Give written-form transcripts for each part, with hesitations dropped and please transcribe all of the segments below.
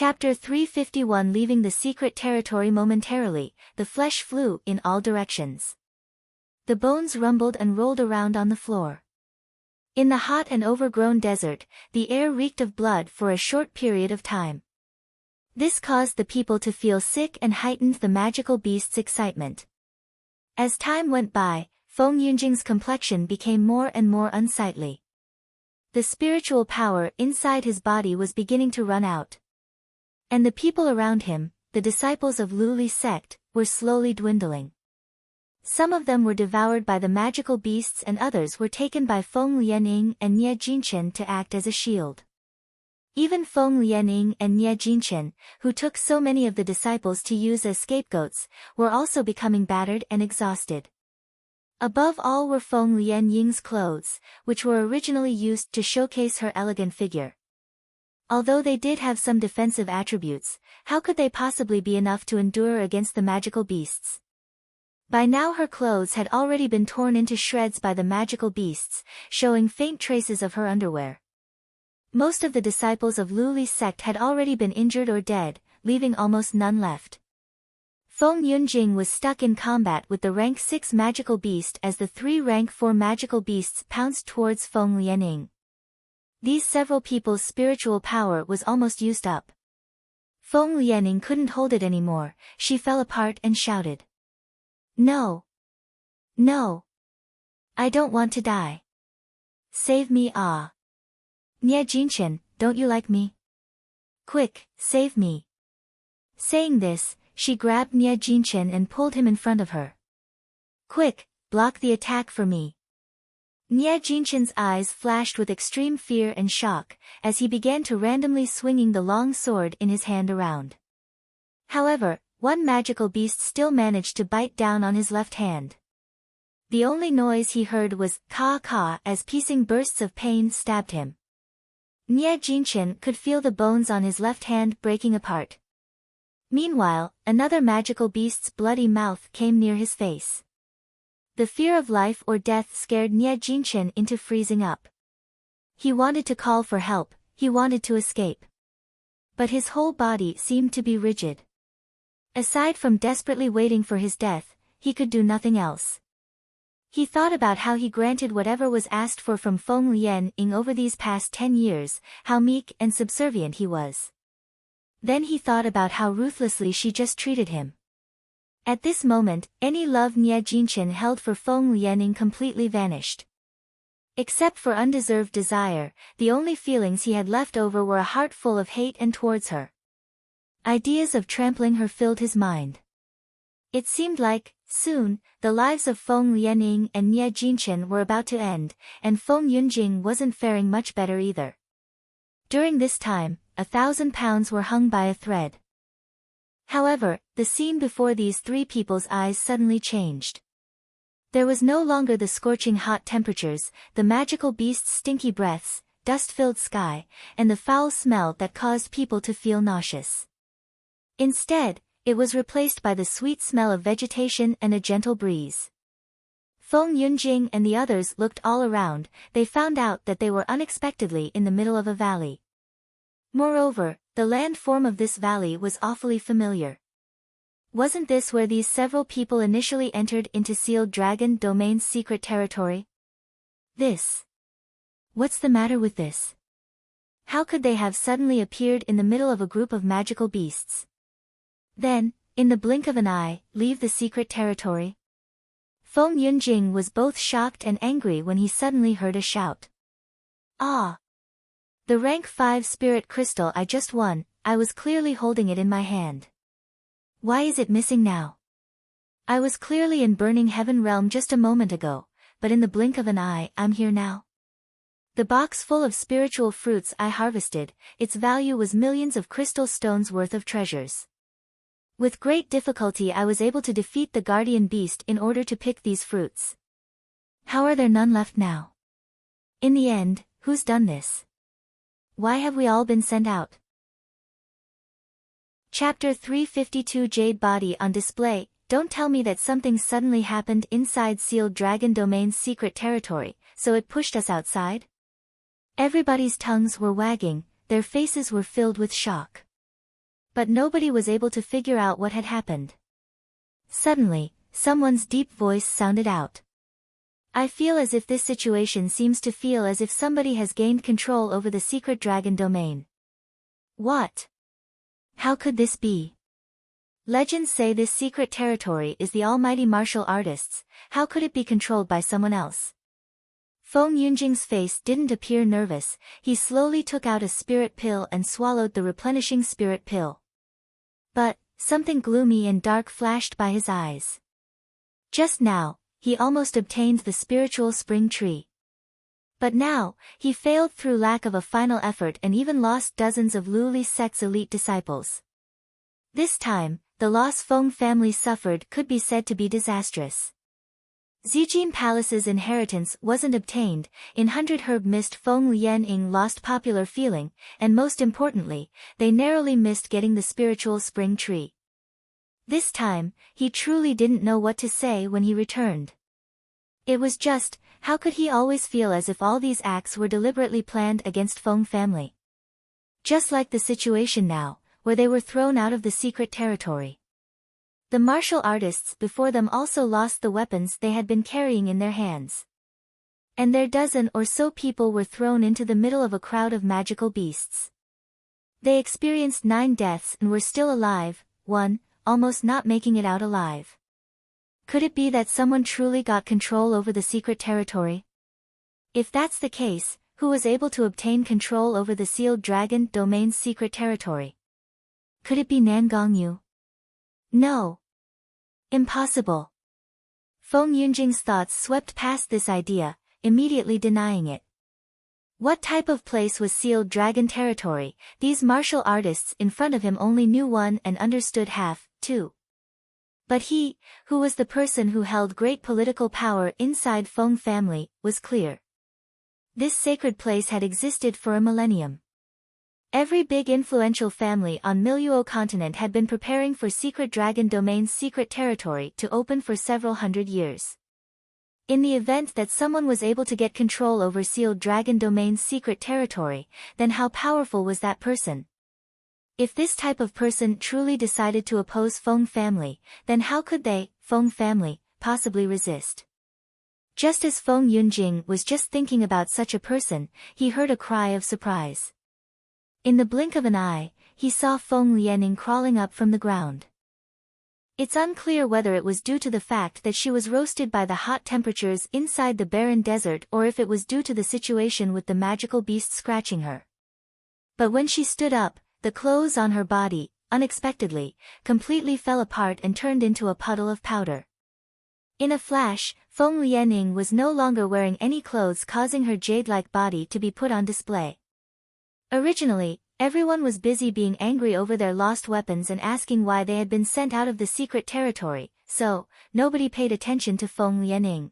Chapter 351. Leaving the secret territory. Momentarily, the flesh flew in all directions. The bones rumbled and rolled around on the floor. In the hot and overgrown desert, the air reeked of blood for a short period of time. This caused the people to feel sick and heightened the magical beast's excitement. As time went by, Feng Yunjing's complexion became more and more unsightly. The spiritual power inside his body was beginning to run out. And the people around him, the disciples of Lu Li's sect, were slowly dwindling. Some of them were devoured by the magical beasts and others were taken by Feng Lianing and Nie Jinchen to act as a shield. Even Feng Lianing and Nie Jinchen, who took so many of the disciples to use as scapegoats, were also becoming battered and exhausted. Above all were Feng Lianying's clothes, which were originally used to showcase her elegant figure. Although they did have some defensive attributes, how could they possibly be enough to endure against the magical beasts? By now her clothes had already been torn into shreds by the magical beasts, showing faint traces of her underwear. Most of the disciples of Lu Li's sect had already been injured or dead, leaving almost none left. Feng Yunjing was stuck in combat with the rank 6 magical beast as the 3 rank 4 magical beasts pounced towards Feng Lianing. These several people's spiritual power was almost used up. Feng Lianing couldn't hold it anymore, she fell apart and shouted. No! No! I don't want to die. Save me, ah! Nie Jinchen, don't you like me? Quick, save me! Saying this, she grabbed Nie Jinchen and pulled him in front of her. Quick, block the attack for me! Nie Jinchen's eyes flashed with extreme fear and shock, as he began to randomly swinging the long sword in his hand around. However, one magical beast still managed to bite down on his left hand. The only noise he heard was caw-caw as piercing bursts of pain stabbed him. Nie Jinchen could feel the bones on his left hand breaking apart. Meanwhile, another magical beast's bloody mouth came near his face. The fear of life or death scared Nie Jinchen into freezing up. He wanted to call for help, he wanted to escape. But his whole body seemed to be rigid. Aside from desperately waiting for his death, he could do nothing else. He thought about how he granted whatever was asked for from Feng Lianing over these past 10 years, how meek and subservient he was. Then he thought about how ruthlessly she just treated him. At this moment, any love Nie Jinchen held for Feng Lianing completely vanished. Except for undeserved desire, the only feelings he had left over were a heart full of hate and towards her. Ideas of trampling her filled his mind. It seemed like, soon, the lives of Feng Lianing and Nie Jinchen were about to end, and Feng Yunjing wasn't faring much better either. During this time, 1,000 pounds were hung by a thread. However, the scene before these 3 people's eyes suddenly changed. There was no longer the scorching hot temperatures, the magical beast's stinky breaths, dust-filled sky, and the foul smell that caused people to feel nauseous. Instead, it was replaced by the sweet smell of vegetation and a gentle breeze. Feng Yunjing and the others looked all around, they found out that they were unexpectedly in the middle of a valley. Moreover, the landform of this valley was awfully familiar. Wasn't this where these several people initially entered into Sealed Dragon Domain's secret territory? This. What's the matter with this? How could they have suddenly appeared in the middle of a group of magical beasts? Then, in the blink of an eye, leave the secret territory? Feng Yunjing was both shocked and angry when he suddenly heard a shout. Ah! The rank 5 spirit crystal I just won, I was clearly holding it in my hand. Why is it missing now? I was clearly in Burning Heaven realm just a moment ago, but in the blink of an eye I'm here now. The box full of spiritual fruits I harvested, its value was millions of crystal stones worth of treasures. With great difficulty I was able to defeat the guardian beast in order to pick these fruits. How are there none left now? In the end, who's done this? Why have we all been sent out? Chapter 352. Jade Body on Display. Don't tell me that something suddenly happened inside Sealed Dragon Domain's secret territory, so it pushed us outside? Everybody's tongues were wagging, their faces were filled with shock. But nobody was able to figure out what had happened. Suddenly, someone's deep voice sounded out. I feel as if this situation seems to feel as if somebody has gained control over the secret dragon domain. What? How could this be? Legends say this secret territory is the almighty martial artist's. How could it be controlled by someone else? Feng Yunjing's face didn't appear nervous. He slowly took out a spirit pill and swallowed the replenishing spirit pill. But something gloomy and dark flashed by his eyes. Just now, he almost obtained the spiritual spring tree. But now, he failed through lack of a final effort and even lost dozens of Luli sect's elite disciples. This time, the loss Feng family suffered could be said to be disastrous. Zijin Palace's inheritance wasn't obtained, in 100 Herb missed Feng Lianying lost popular feeling, and most importantly, they narrowly missed getting the spiritual spring tree. This time, he truly didn't know what to say when he returned. It was just, how could he always feel as if all these acts were deliberately planned against Feng family? Just like the situation now, where they were thrown out of the secret territory. The martial artists before them also lost the weapons they had been carrying in their hands. And their dozen or so people were thrown into the middle of a crowd of magical beasts. They experienced 9 deaths and were still alive, one, almost not making it out alive. Could it be that someone truly got control over the secret territory? If that's the case, who was able to obtain control over the sealed dragon domain's secret territory? Could it be Nangongyu? No. Impossible. Feng Yunjing's thoughts swept past this idea, immediately denying it. What type of place was sealed dragon territory? These martial artists in front of him only knew one and understood half, too. But he, who was the person who held great political power inside Feng family, was clear. This sacred place had existed for a millennium. Every big influential family on Miluo continent had been preparing for secret dragon domain's secret territory to open for several hundred years. In the event that someone was able to get control over sealed dragon domain's secret territory, then how powerful was that person? If this type of person truly decided to oppose Feng family, then how could they, Feng family, possibly resist? Just as Feng Yunjing was just thinking about such a person, he heard a cry of surprise. In the blink of an eye, he saw Feng Lianying crawling up from the ground. It's unclear whether it was due to the fact that she was roasted by the hot temperatures inside the barren desert or if it was due to the situation with the magical beast scratching her. But when she stood up, the clothes on her body, unexpectedly, completely fell apart and turned into a puddle of powder. In a flash, Feng Lianying was no longer wearing any clothes, causing her jade-like body to be put on display. Originally, everyone was busy being angry over their lost weapons and asking why they had been sent out of the secret territory, so nobody paid attention to Feng Lianying.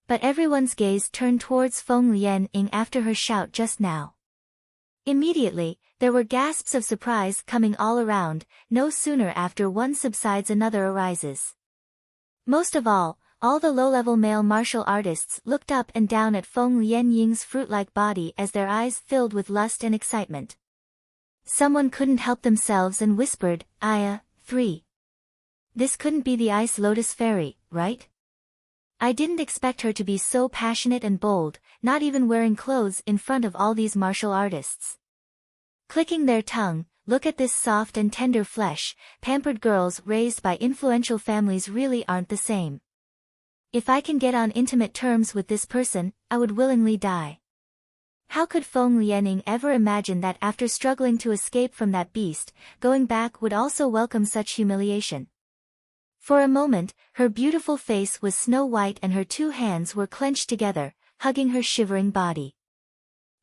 But everyone's gaze turned towards Feng Lianying after her shout just now. Immediately, there were gasps of surprise coming all around. No sooner after one subsides another arises. Most of all the low-level male martial artists looked up and down at Feng Lianying's fruit-like body as their eyes filled with lust and excitement. Someone couldn't help themselves and whispered, Aya, 3. This couldn't be the Ice Lotus Fairy, right? I didn't expect her to be so passionate and bold, not even wearing clothes in front of all these martial artists. Clicking their tongue, look at this soft and tender flesh, pampered girls raised by influential families really aren't the same. If I can get on intimate terms with this person, I would willingly die. How could Feng Lianying ever imagine that after struggling to escape from that beast, going back would also welcome such humiliation? For a moment, her beautiful face was snow white and her 2 hands were clenched together, hugging her shivering body.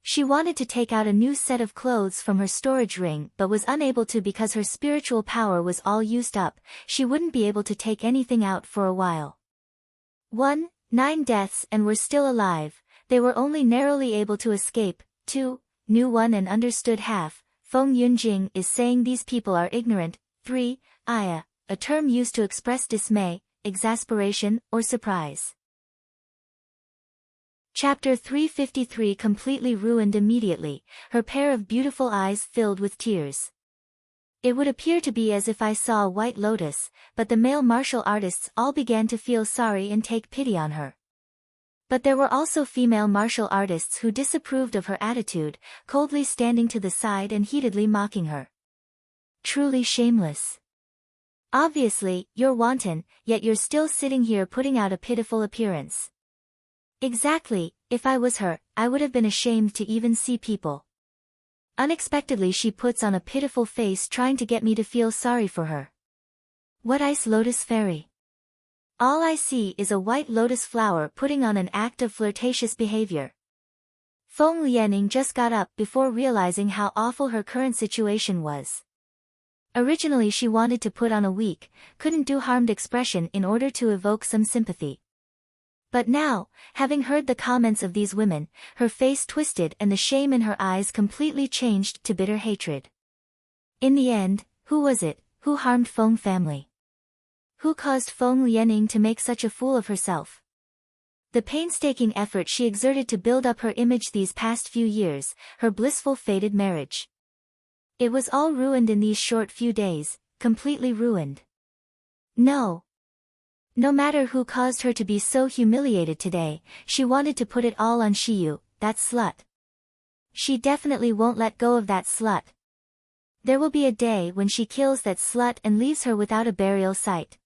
She wanted to take out a new set of clothes from her storage ring but was unable to because her spiritual power was all used up. She wouldn't be able to take anything out for a while. 9 deaths and were still alive. They were only narrowly able to escape. 2, knew one and understood half. Feng Yunjing is saying these people are ignorant. 3, Aya, a term used to express dismay, exasperation, or surprise. Chapter 353 completely ruined immediately, her pair of beautiful eyes filled with tears. It would appear to be as if I saw a white lotus, but the male martial artists all began to feel sorry and take pity on her. But there were also female martial artists who disapproved of her attitude, coldly standing to the side and heatedly mocking her. Truly shameless. Obviously, you're wanton, yet you're still sitting here putting out a pitiful appearance. Exactly, if I was her, I would have been ashamed to even see people. Unexpectedly she puts on a pitiful face trying to get me to feel sorry for her. What ice lotus fairy? All I see is a white lotus flower putting on an act of flirtatious behavior. Feng Lianing just got up before realizing how awful her current situation was. Originally she wanted to put on a weak, couldn't-do-harmed expression in order to evoke some sympathy. But now, having heard the comments of these women, her face twisted and the shame in her eyes completely changed to bitter hatred. In the end, who was it who harmed Feng family? Who caused Feng Lianing to make such a fool of herself? The painstaking effort she exerted to build up her image these past few years, her blissful fated marriage. It was all ruined in these short few days, completely ruined. No. No matter who caused her to be so humiliated today, she wanted to put it all on Shiyu, that slut. She definitely won't let go of that slut. There will be a day when she kills that slut and leaves her without a burial site.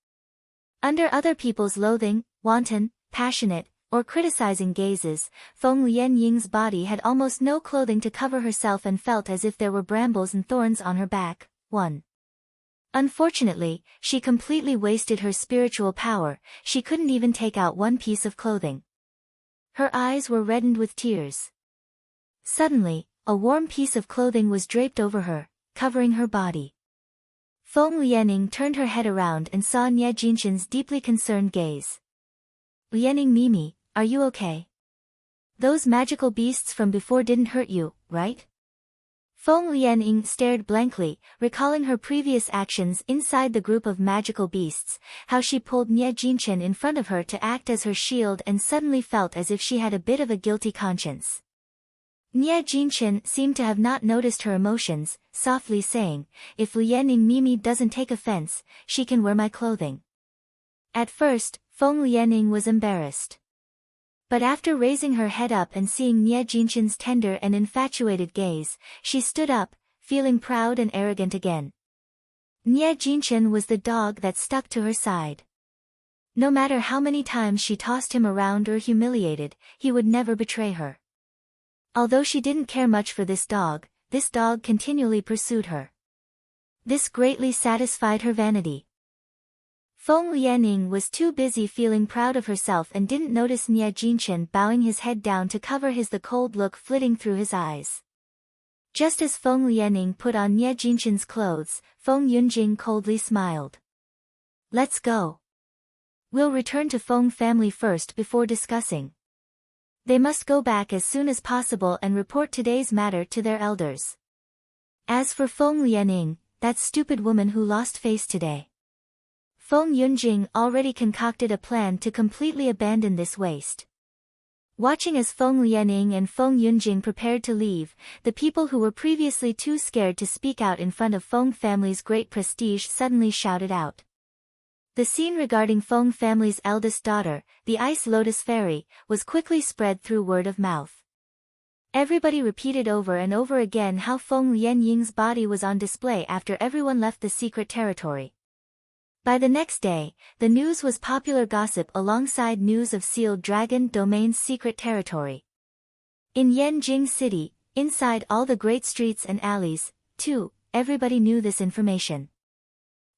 Under other people's loathing, wanton, passionate, or criticizing gazes, Feng Lianying's body had almost no clothing to cover herself and felt as if there were brambles and thorns on her back. 1. Unfortunately, she completely wasted her spiritual power, she couldn't even take out one piece of clothing. Her eyes were reddened with tears. Suddenly, a warm piece of clothing was draped over her, covering her body. Feng Lianing turned her head around and saw Nie Jinshan's deeply concerned gaze. Lianing Mimi, are you okay? Those magical beasts from before didn't hurt you, right? Feng Lianing stared blankly, recalling her previous actions inside the group of magical beasts, how she pulled Nie Jinshan in front of her to act as her shield and suddenly felt as if she had a bit of a guilty conscience. Nie Jinshan seemed to have not noticed her emotions, softly saying, if Lianing Mimi doesn't take offense, she can wear my clothing. At first, Feng Lianing was embarrassed. But after raising her head up and seeing Nie Jinshan's tender and infatuated gaze, she stood up, feeling proud and arrogant again. Nie Jinshan was the dog that stuck to her side. No matter how many times she tossed him around or humiliated, he would never betray her. Although she didn't care much for this dog continually pursued her. This greatly satisfied her vanity. Feng Lianing was too busy feeling proud of herself and didn't notice Nie Jinshan bowing his head down to cover the cold look flitting through his eyes. Just as Feng Lianing put on Nie Jinshan's clothes, Feng Yunjing coldly smiled. Let's go. We'll return to Feng family first before discussing. They must go back as soon as possible and report today's matter to their elders. As for Feng Lianing, that stupid woman who lost face today. Feng Yunjing already concocted a plan to completely abandon this waste. Watching as Feng Lianing and Feng Yunjing prepared to leave, the people who were previously too scared to speak out in front of Feng family's great prestige suddenly shouted out. The scene regarding Feng family's eldest daughter, the Ice Lotus Fairy, was quickly spread through word of mouth. Everybody repeated over and over again how Feng Lianying's body was on display after everyone left the secret territory. By the next day, the news was popular gossip alongside news of Sealed Dragon Domain's secret territory. In Yanjing City, inside all the great streets and alleys, too, everybody knew this information.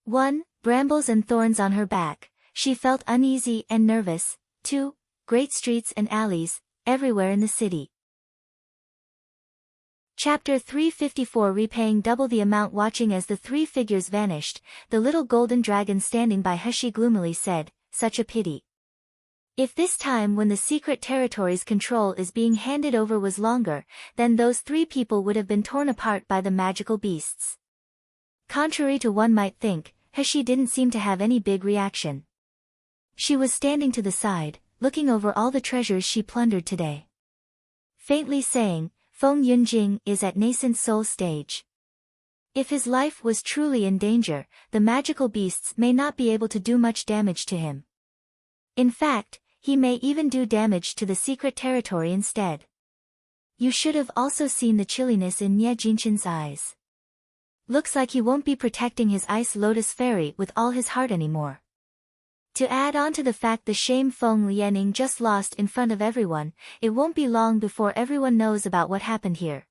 1. Brambles and thorns on her back, she felt uneasy and nervous. 2. Great streets and alleys, everywhere in the city. Chapter 354 Repaying double the amount. Watching as the three figures vanished, the little golden dragon standing by Heshi gloomily said, such a pity. If this time when the secret territory's control is being handed over was longer, then those three people would have been torn apart by the magical beasts. Contrary to one might think, Heshi didn't seem to have any big reaction. She was standing to the side, looking over all the treasures she plundered today. Faintly saying, Feng Yunjing is at nascent soul stage. If his life was truly in danger, the magical beasts may not be able to do much damage to him. In fact, he may even do damage to the secret territory instead. You should have also seen the chilliness in Nye Jinshin's eyes. Looks like he won't be protecting his Ice Lotus Fairy with all his heart anymore. To add on to the fact the shame Feng Lianing just lost in front of everyone, it won't be long before everyone knows about what happened here.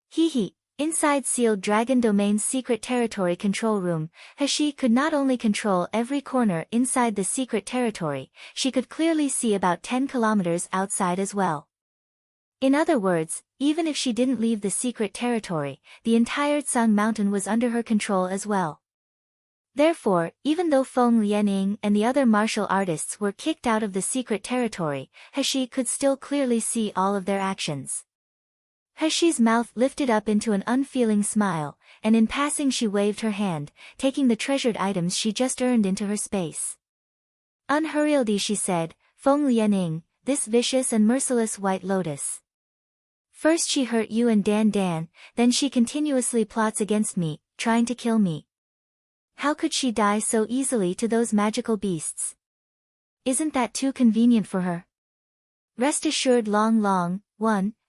Hee. Inside Sealed Dragon Domain's secret territory control room, Hashi could not only control every corner inside the secret territory, she could clearly see about 10 kilometers outside as well. In other words, even if she didn't leave the secret territory, the entire Tsang Mountain was under her control as well. Therefore, even though Feng Lianing and the other martial artists were kicked out of the secret territory, Hashi could still clearly see all of their actions. Hashi's mouth lifted up into an unfeeling smile, and in passing she waved her hand, taking the treasured items she just earned into her space. Unhurriedly she said, Feng Lianing, this vicious and merciless White Lotus. First she hurt you and Dan, then she continuously plots against me, trying to kill me. How could she die so easily to those magical beasts? Isn't that too convenient for her? Rest assured Long,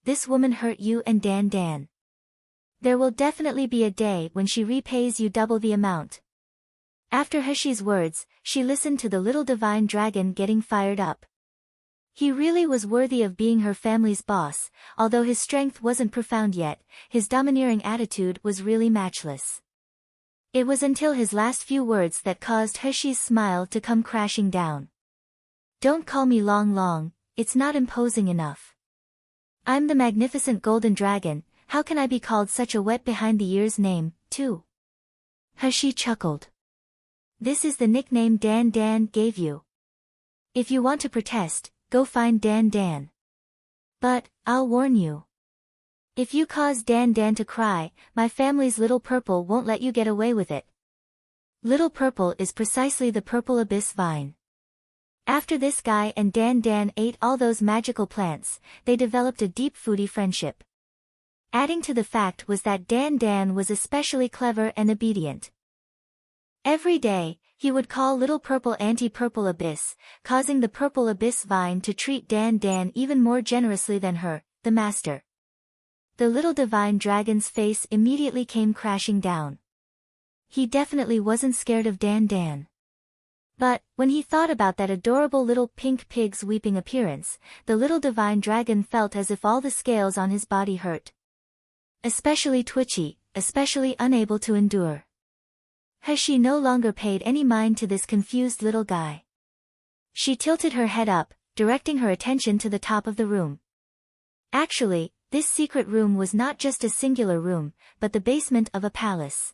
this woman hurt you and Dan. There will definitely be a day when she repays you double the amount. After Hashi's words, she listened to the little divine dragon getting fired up. He really was worthy of being her family's boss, although his strength wasn't profound yet, his domineering attitude was really matchless. It was until his last few words that caused Hashi's smile to come crashing down. Don't call me Long, it's not imposing enough. I'm the magnificent golden dragon, how can I be called such a wet behind the ears name, too? Hashi chuckled. This is the nickname Dan gave you. If you want to protest, go find Dan. But, I'll warn you. If you cause Dan to cry, my family's Little Purple won't let you get away with it. Little Purple is precisely the purple abyss vine. After this guy and Dan ate all those magical plants, they developed a deep foodie friendship. Adding to the fact was that Dan was especially clever and obedient. Every day, he would call Little Purple Anti-Purple Abyss, causing the Purple Abyss vine to treat Dan even more generously than her, the master. The little divine dragon's face immediately came crashing down. He definitely wasn't scared of Dan. But, when he thought about that adorable little pink pig's weeping appearance, the little divine dragon felt as if all the scales on his body hurt. Especially twitchy, especially unable to endure. Hashi no longer paid any mind to this confused little guy. She tilted her head up, directing her attention to the top of the room. Actually, this secret room was not just a singular room, but the basement of a palace.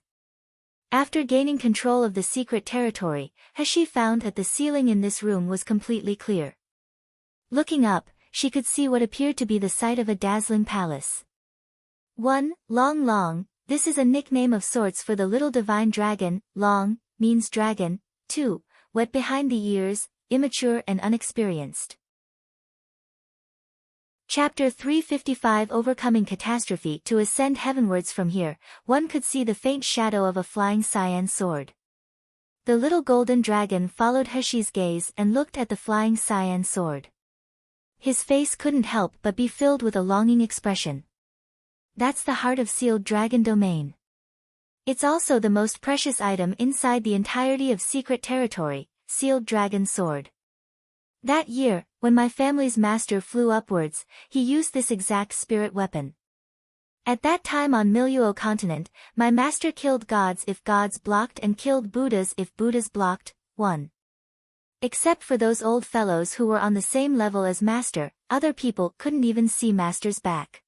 After gaining control of the secret territory, Hashi found that the ceiling in this room was completely clear. Looking up, she could see what appeared to be the site of a dazzling palace. 1. Long, this is a nickname of sorts for the little divine dragon. Long means dragon. 2. Wet behind the ears, immature and unexperienced. Chapter 355 Overcoming Catastrophe. To ascend heavenwards from here, one could see the faint shadow of a flying cyan sword. The little golden dragon followed Hashi's gaze and looked at the flying cyan sword. His face couldn't help but be filled with a longing expression. That's the heart of Sealed Dragon Domain. It's also the most precious item inside the entirety of Secret Territory, Sealed Dragon Sword. That year, when my family's master flew upwards, he used this exact spirit weapon. At that time on Miluo continent, my master killed gods if gods blocked and killed Buddhas if Buddhas blocked. 1. Except for those old fellows who were on the same level as master, other people couldn't even see master's back.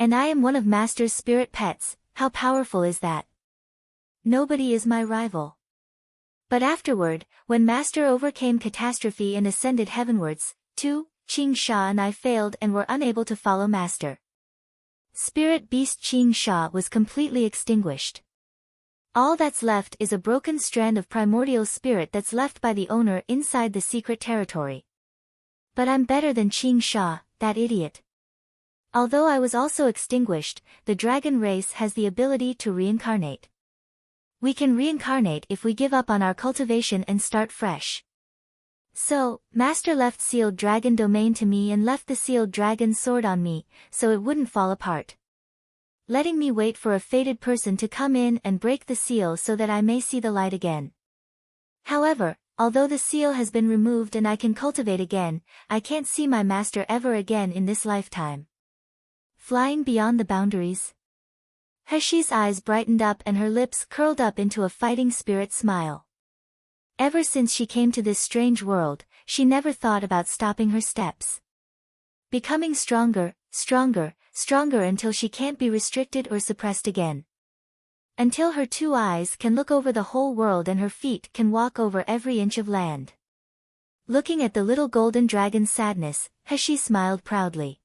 And I am one of master's spirit pets. How powerful is that? Nobody is my rival. But afterward, when master overcame catastrophe and ascended heavenwards, 2, Qing Sha and I failed and were unable to follow master. Spirit beast Qing Sha was completely extinguished. All that's left is a broken strand of primordial spirit that's left by the owner inside the secret territory. But I'm better than Qing Sha, that idiot. Although I was also extinguished, the dragon race has the ability to reincarnate. We can reincarnate if we give up on our cultivation and start fresh. So, Master left sealed dragon domain to me and left the sealed dragon sword on me, so it wouldn't fall apart. Letting me wait for a fated person to come in and break the seal so that I may see the light again. However, although the seal has been removed and I can cultivate again, I can't see my master ever again in this lifetime. Flying beyond the boundaries. Heshi's eyes brightened up and her lips curled up into a fighting spirit smile. Ever since she came to this strange world, she never thought about stopping her steps. Becoming stronger, stronger, stronger until she can't be restricted or suppressed again. Until her two eyes can look over the whole world and her feet can walk over every inch of land. Looking at the little golden dragon's sadness, Heshi smiled proudly.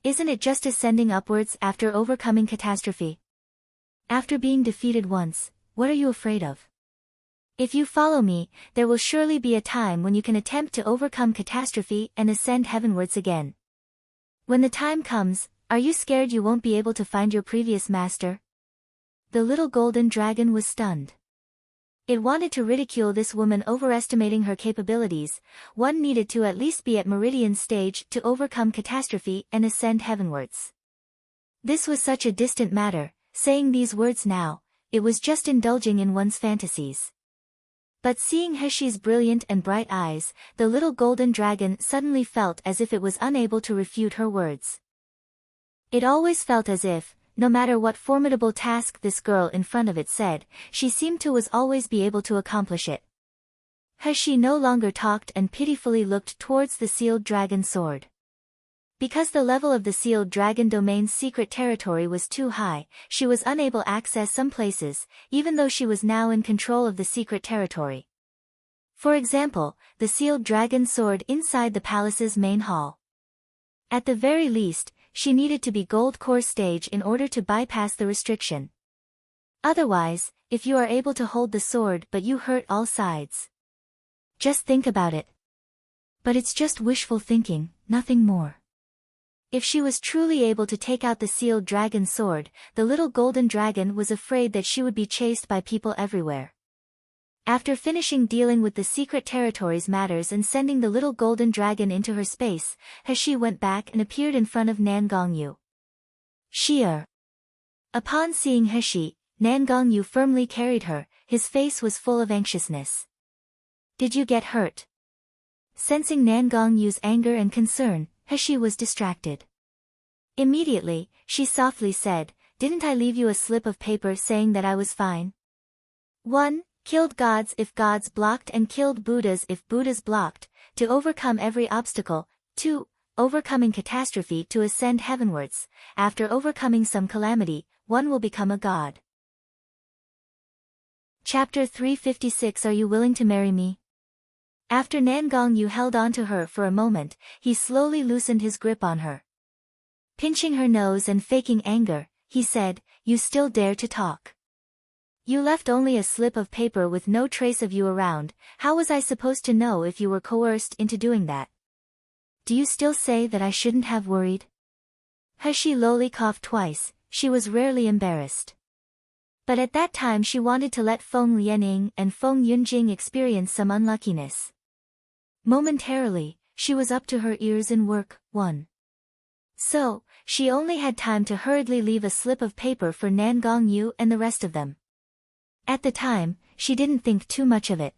Isn't it just ascending upwards after overcoming catastrophe? After being defeated once, what are you afraid of? If you follow me, there will surely be a time when you can attempt to overcome catastrophe and ascend heavenwards again. When the time comes, are you scared you won't be able to find your previous master? The little golden dragon was stunned. It wanted to ridicule this woman overestimating her capabilities. One needed to at least be at Meridian stage to overcome catastrophe and ascend heavenwards. This was such a distant matter, saying these words now, it was just indulging in one's fantasies. But seeing Heshi's brilliant and bright eyes, the little golden dragon suddenly felt as if it was unable to refute her words. It always felt as if, no matter what formidable task this girl in front of it said, she seemed to always be able to accomplish it. Heshi no longer talked and pitifully looked towards the sealed dragon sword. Because the level of the sealed dragon domain's secret territory was too high, she was unable to access some places, even though she was now in control of the secret territory. For example, the sealed dragon sword inside the palace's main hall. At the very least, she needed to be gold core stage in order to bypass the restriction. Otherwise, if you are able to hold the sword but you hurt all sides. Just think about it. But it's just wishful thinking, nothing more. If she was truly able to take out the sealed dragon sword, the little golden dragon was afraid that she would be chased by people everywhere. After finishing dealing with the secret territories matters and sending the little golden dragon into her space, Heshi went back and appeared in front of Nan Gongyu. Sheer. Upon seeing Heshi, Nan Gongyu firmly carried her, his face was full of anxiousness. Did you get hurt? Sensing Nan Gongyu's anger and concern, Heshi was distracted. Immediately, she softly said, didn't I leave you a slip of paper saying that I was fine? 1. Killed gods if gods blocked and killed Buddhas if Buddhas blocked, to overcome every obstacle. 2. Overcoming catastrophe to ascend heavenwards. After overcoming some calamity, one will become a god. Chapter 356 Are you willing to marry me? After Nan Gongyu held on to her for a moment, he slowly loosened his grip on her. Pinching her nose and faking anger, he said, you still dare to talk. You left only a slip of paper with no trace of you around, how was I supposed to know if you were coerced into doing that? Do you still say that I shouldn't have worried? Heshi lowly coughed twice, she was rarely embarrassed. But at that time she wanted to let Feng Lianing and Feng Yunjing experience some unluckiness. Momentarily, she was up to her ears in work. 1. So, she only had time to hurriedly leave a slip of paper for Nan Gongyu and the rest of them. At the time, she didn't think too much of it.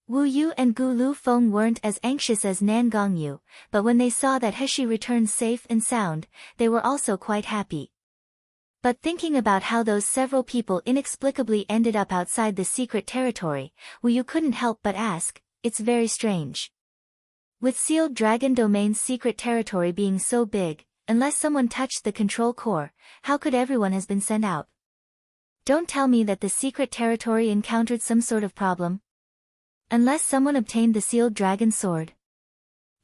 Wu Yu and Gu Lu Feng weren't as anxious as Nan Gongyu, but when they saw that Heshi returned safe and sound, they were also quite happy. But thinking about how those several people inexplicably ended up outside the secret territory, Wu Yu couldn't help but ask, it's very strange. With sealed dragon domain's secret territory being so big, unless someone touched the control core, how could everyone has been sent out? Don't tell me that the secret territory encountered some sort of problem. Unless someone obtained the sealed dragon sword.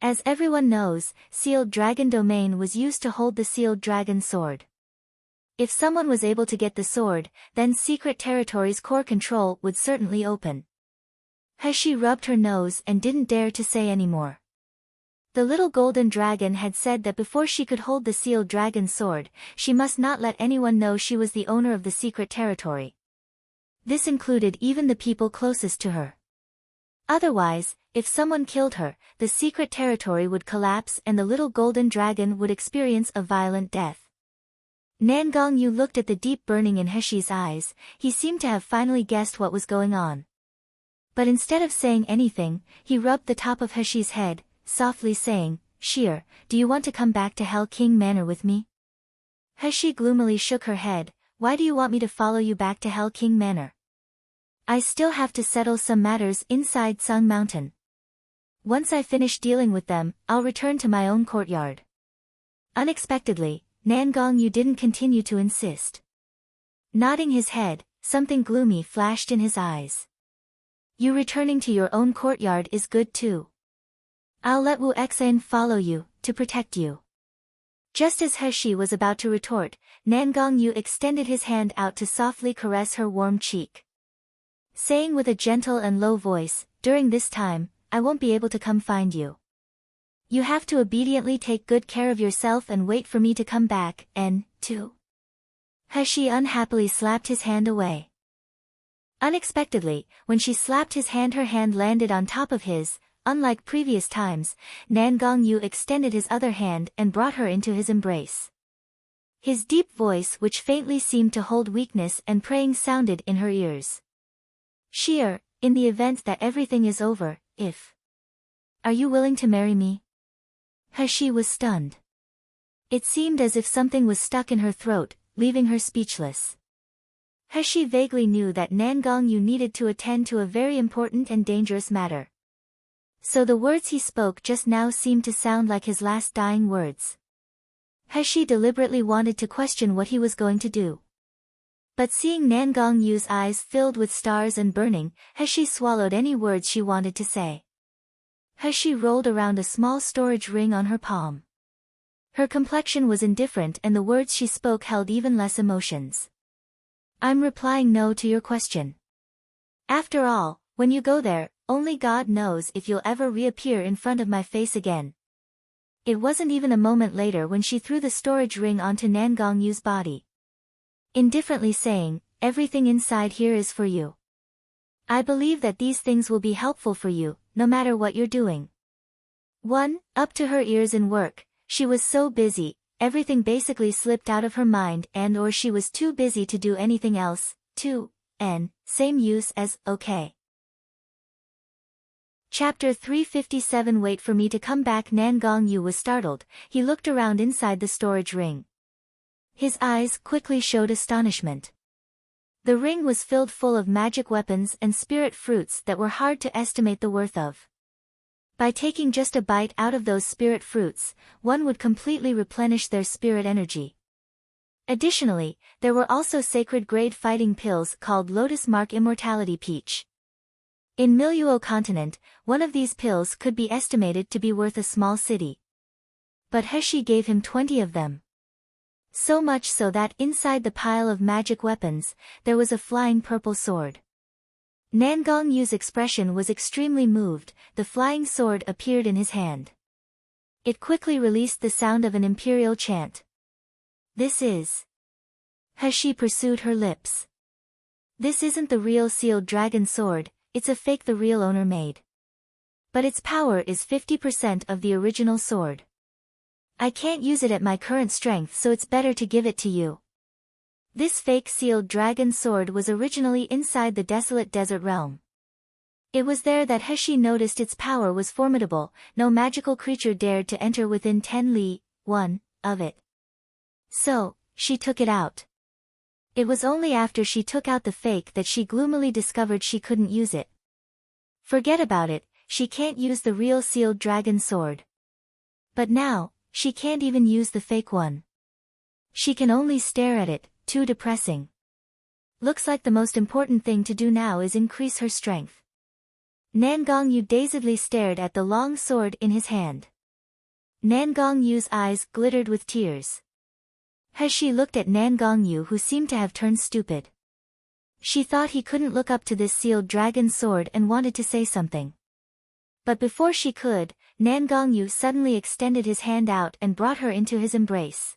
As everyone knows, sealed dragon domain was used to hold the sealed dragon sword. If someone was able to get the sword, then secret territory's core control would certainly open. Heshi rubbed her nose and didn't dare to say any more. The little golden dragon had said that before she could hold the sealed dragon sword, she must not let anyone know she was the owner of the secret territory. This included even the people closest to her. Otherwise, if someone killed her, the secret territory would collapse and the little golden dragon would experience a violent death. Nan Gongyu looked at the deep burning in Heshi's eyes. He seemed to have finally guessed what was going on. But instead of saying anything, he rubbed the top of Heshi's head, softly saying, "Sheer, do you want to come back to Hell King Manor with me?" Heshi gloomily shook her head. "Why do you want me to follow you back to Hell King Manor? I still have to settle some matters inside Sung Mountain. Once I finish dealing with them, I'll return to my own courtyard." Unexpectedly, Nan Gongyu didn't continue to insist. Nodding his head, something gloomy flashed in his eyes. "You returning to your own courtyard is good too. I'll let Wu Xan follow you, to protect you." Just as Heshi was about to retort, Nan Gongyu extended his hand out to softly caress her warm cheek, saying with a gentle and low voice, "During this time, I won't be able to come find you. You have to obediently take good care of yourself and wait for me to come back, and, too." Heshi unhappily slapped his hand away. Unexpectedly, when she slapped his hand, her hand landed on top of his. Unlike previous times, Nan Gongyu extended his other hand and brought her into his embrace. His deep voice, which faintly seemed to hold weakness and praying, sounded in her ears. "Sheer, in the event that everything is over, are you willing to marry me?" Heshi was stunned. It seemed as if something was stuck in her throat, leaving her speechless. Heshi vaguely knew that Nan Gongyu needed to attend to a very important and dangerous matter. So the words he spoke just now seemed to sound like his last dying words. Heshi deliberately wanted to question what he was going to do. But seeing Nan Gongyu's eyes filled with stars and burning, Heshi swallowed any words she wanted to say. Heshi rolled around a small storage ring on her palm. Her complexion was indifferent and the words she spoke held even less emotions. "I'm replying no to your question. After all, when you go there, only God knows if you'll ever reappear in front of my face again." It wasn't even a moment later when she threw the storage ring onto Nan Gongyu's body, indifferently saying, "Everything inside here is for you. I believe that these things will be helpful for you, no matter what you're doing." Up to her ears in work, she was so busy, everything basically slipped out of her mind or she was too busy to do anything else. Same use as, okay. Chapter 357. Wait for me to come back. Nan Gongyu was startled. He looked around inside the storage ring. His eyes quickly showed astonishment. The ring was filled full of magic weapons and spirit fruits that were hard to estimate the worth of. By taking just a bite out of those spirit fruits, one would completely replenish their spirit energy. Additionally, there were also sacred-grade fighting pills called Lotus Mark Immortality Peach. In Miluo continent, one of these pills could be estimated to be worth a small city. But Heshi gave him 20 of them. So much so that inside the pile of magic weapons, there was a flying purple sword. Nan Gongyu's expression was extremely moved. The flying sword appeared in his hand. It quickly released the sound of an imperial chant. "This is..." Heshi pursued her lips. "This isn't the real sealed dragon sword, it's a fake the real owner made. But its power is 50% of the original sword. I can't use it at my current strength, so it's better to give it to you." This fake sealed dragon sword was originally inside the desolate desert realm. It was there that Heshi noticed its power was formidable. No magical creature dared to enter within 10 li, of it. So, she took it out. It was only after she took out the fake that she gloomily discovered she couldn't use it. Forget about it, she can't use the real sealed dragon sword. But now, she can't even use the fake one. She can only stare at it, too depressing. Looks like the most important thing to do now is increase her strength. Nan Gongyu dazedly stared at the long sword in his hand. Nan Gongyu's eyes glittered with tears. Heshi looked at Nan Gongyu, who seemed to have turned stupid. She thought he couldn't look up to this sealed dragon sword and wanted to say something. But before she could, Nan Gongyu suddenly extended his hand out and brought her into his embrace.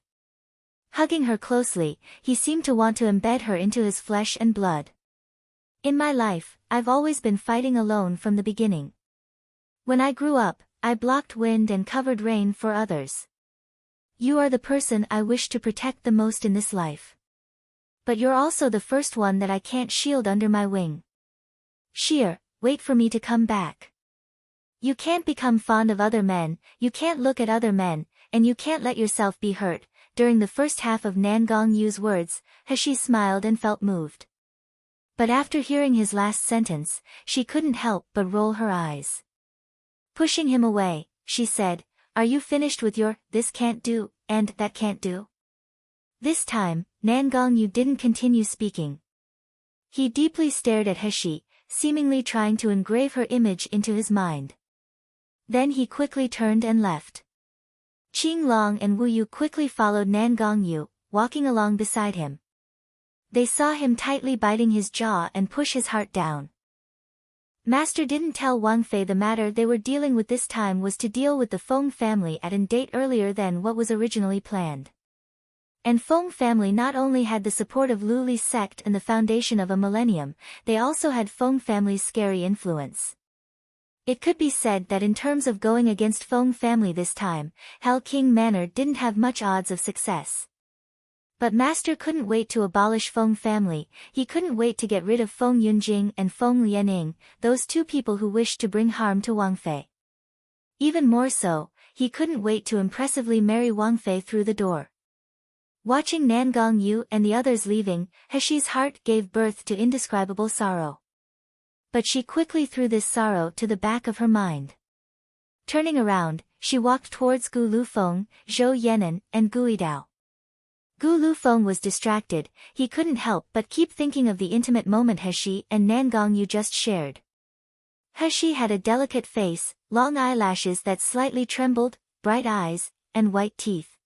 Hugging her closely, he seemed to want to embed her into his flesh and blood. In my life, I've always been fighting alone from the beginning. When I grew up, I blocked wind and covered rain for others. You are the person I wish to protect the most in this life. But you're also the first one that I can't shield under my wing. Sheer, wait for me to come back. You can't become fond of other men, you can't look at other men, and you can't let yourself be hurt. During the first half of Nan Gongyu's words, He smiled and felt moved. But after hearing his last sentence, she couldn't help but roll her eyes. Pushing him away, she said, "Are you finished with your, this can't do, and that can't do?" This time, Nan Gongyu didn't continue speaking. He deeply stared at He, seemingly trying to engrave her image into his mind. Then he quickly turned and left. Qing Long and Wu Yu quickly followed Nan Gongyu, walking along beside him. They saw him tightly biting his jaw and push his heart down. Master didn't tell Wang Fei the matter they were dealing with this time was to deal with the Feng family at a date earlier than what was originally planned. And Feng family not only had the support of Lu Li's sect and the foundation of a millennium, they also had Feng family's scary influence. It could be said that in terms of going against Feng family this time, Hell King Manor didn't have much odds of success. But Master couldn't wait to abolish Feng family, he couldn't wait to get rid of Feng Yunjing and Feng Lianing, those two people who wished to bring harm to Wang Fei. Even more so, he couldn't wait to impressively marry Wang Fei through the door. Watching Nan Gongyu and the others leaving, He's heart gave birth to indescribable sorrow. But she quickly threw this sorrow to the back of her mind. Turning around, she walked towards Gu Lufeng, Zhou Yenan, and Gui Dao. Gu Lufeng was distracted, he couldn't help but keep thinking of the intimate moment He and Nan Gongyu just shared. He had a delicate face, long eyelashes that slightly trembled, bright eyes, and white teeth.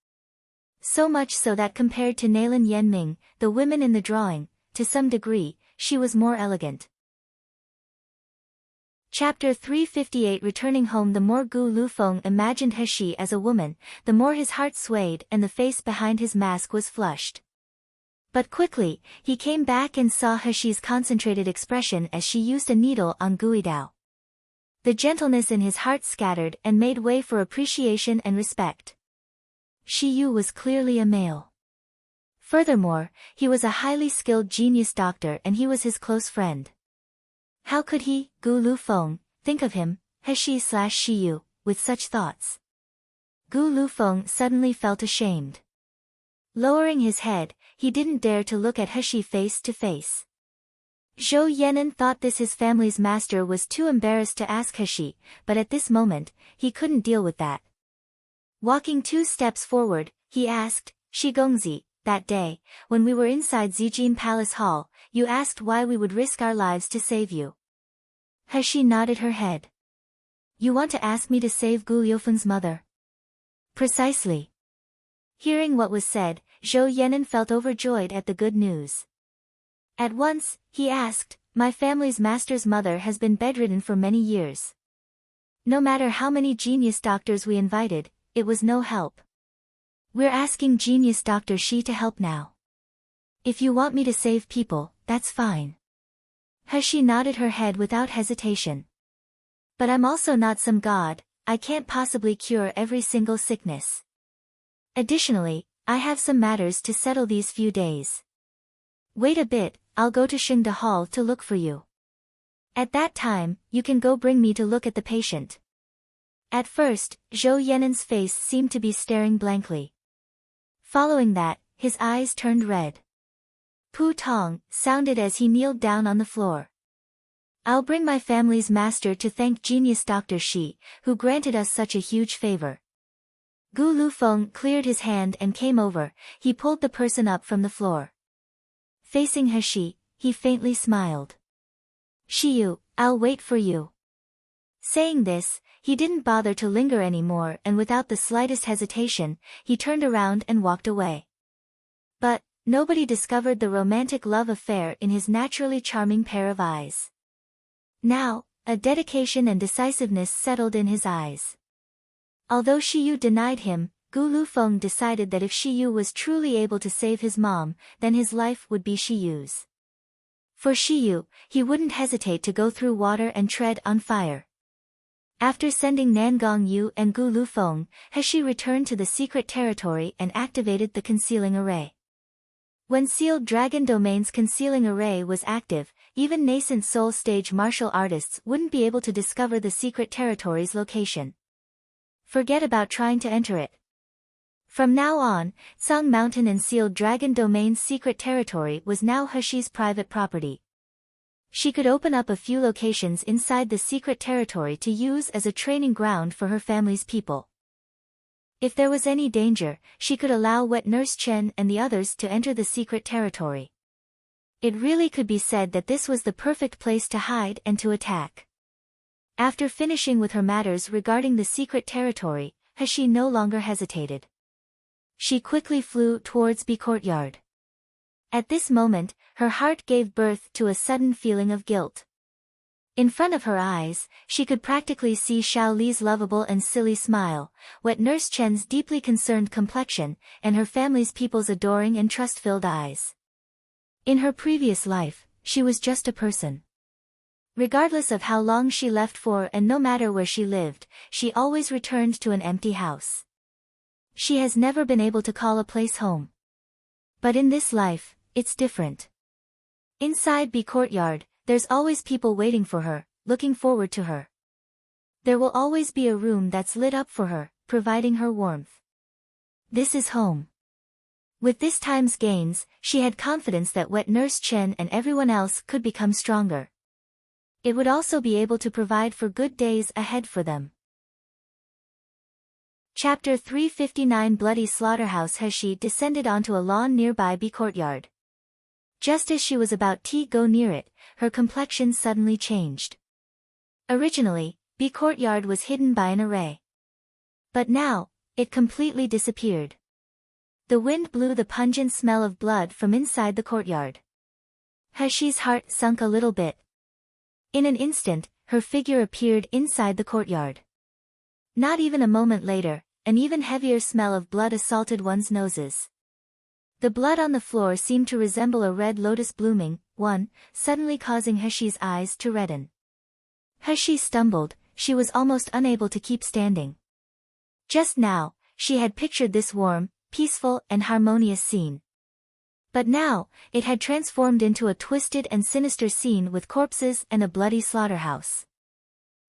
So much so that compared to Nailin Yanming, the women in the drawing, to some degree, she was more elegant. Chapter 358 Returning home. The more Gu Lufeng imagined He as a woman, the more his heart swayed and the face behind his mask was flushed. But quickly, he came back and saw He's concentrated expression as she used a needle on Gui Dao. The gentleness in his heart scattered and made way for appreciation and respect. Shi Yu was clearly a male. Furthermore, he was a highly skilled genius doctor and he was his close friend. How could he, Gu Lufeng, think of him, Shi Yu, with such thoughts? Gu Lufeng suddenly felt ashamed. Lowering his head, he didn't dare to look at He face to face. Zhou Yenan thought this his family's master was too embarrassed to ask He, but at this moment, he couldn't deal with that. Walking 2 steps forward, he asked, "Shi Gongzi, that day, when we were inside Zijin Palace Hall, you asked why we would risk our lives to save you." He nodded her head. "You want to ask me to save Gu Liufeng's mother?" "Precisely." Hearing what was said, Zhou Yenan felt overjoyed at the good news. At once, he asked, "My family's master's mother has been bedridden for many years. No matter how many genius doctors we invited, it was no help. We're asking genius Dr. Shi to help now. If you want me to save people, that's fine." He nodded her head without hesitation. "But I'm also not some god, I can't possibly cure every single sickness. Additionally, I have some matters to settle these few days. Wait a bit, I'll go to Xingde Hall to look for you. At that time, you can go bring me to look at the patient." At first, Zhou Yenan's face seemed to be staring blankly. Following that, his eyes turned red. "Pu Tong" sounded as he kneeled down on the floor. "I'll bring my family's master to thank genius Dr. Shi, who granted us such a huge favor." Gu Lufeng cleared his hand and came over, he pulled the person up from the floor. Facing He, he faintly smiled. "Shi Yu, I'll wait for you." Saying this, he didn't bother to linger anymore and without the slightest hesitation, he turned around and walked away. But, nobody discovered the romantic love affair in his naturally charming pair of eyes. Now, a dedication and decisiveness settled in his eyes. Although Shiyu denied him, Gu Lufeng decided that if Shiyu was truly able to save his mom, then his life would be Shiyu's. For Shiyu, he wouldn't hesitate to go through water and tread on fire. After sending Nangong Yu and Gu Lufeng, Heshi returned to the secret territory and activated the concealing array. When Sealed Dragon Domain's concealing array was active, even nascent soul stage martial artists wouldn't be able to discover the secret territory's location. Forget about trying to enter it. From now on, Song Mountain and Sealed Dragon Domain's secret territory was now Heshi's private property. She could open up a few locations inside the secret territory to use as a training ground for her family's people. If there was any danger, she could allow Wet Nurse Chen and the others to enter the secret territory. It really could be said that this was the perfect place to hide and to attack. After finishing with her matters regarding the secret territory, Heshi no longer hesitated. She quickly flew towards B Courtyard. At this moment, her heart gave birth to a sudden feeling of guilt. In front of her eyes, she could practically see Xiao Li's lovable and silly smile, Wet Nurse Chen's deeply concerned complexion, and her family's people's adoring and trust-filled eyes. In her previous life, she was just a person. Regardless of how long she left for and no matter where she lived, she always returned to an empty house. She has never been able to call a place home. But in this life, it's different. Inside B Courtyard, there's always people waiting for her, looking forward to her. There will always be a room that's lit up for her, providing her warmth. This is home. With this time's gains, she had confidence that Wet Nurse Chen and everyone else could become stronger. It would also be able to provide for good days ahead for them. Chapter 359 Bloody Slaughterhouse. Heshi descended onto a lawn nearby B Courtyard. Just as she was about to go near it, her complexion suddenly changed. Originally, B Courtyard was hidden by an array. But now, it completely disappeared. The wind blew the pungent smell of blood from inside the courtyard. Heshi's heart sunk a little bit. In an instant, her figure appeared inside the courtyard. Not even a moment later, an even heavier smell of blood assaulted one's noses. The blood on the floor seemed to resemble a red lotus blooming, suddenly causing Heshi's eyes to redden. Heshi stumbled, she was almost unable to keep standing. Just now, she had pictured this warm, peaceful and harmonious scene. But now, it had transformed into a twisted and sinister scene with corpses and a bloody slaughterhouse.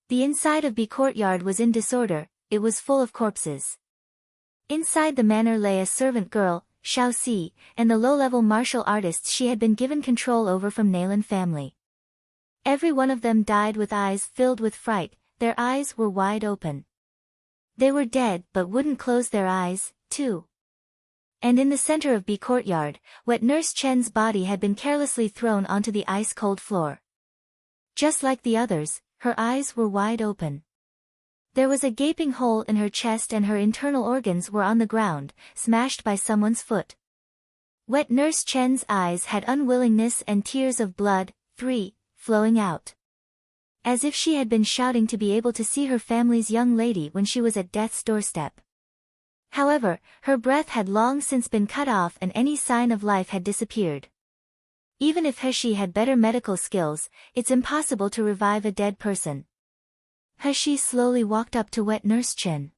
The inside of B Courtyard was in disorder, it was full of corpses. Inside the manor lay a servant girl, Xiao Si, and the low-level martial artists she had been given control over from Naylan family. Every one of them died with eyes filled with fright, their eyes were wide open. They were dead but wouldn't close their eyes, too. And in the center of B Courtyard, Wet Nurse Chen's body had been carelessly thrown onto the ice-cold floor. Just like the others, her eyes were wide open. There was a gaping hole in her chest and her internal organs were on the ground, smashed by someone's foot. Wet Nurse Chen's eyes had unwillingness and tears of blood, flowing out. As if she had been shouting to be able to see her family's young lady when she was at death's doorstep. However, her breath had long since been cut off and any sign of life had disappeared. Even if Heshi had better medical skills, it's impossible to revive a dead person. Heshi slowly walked up to Wet Nurse Chen.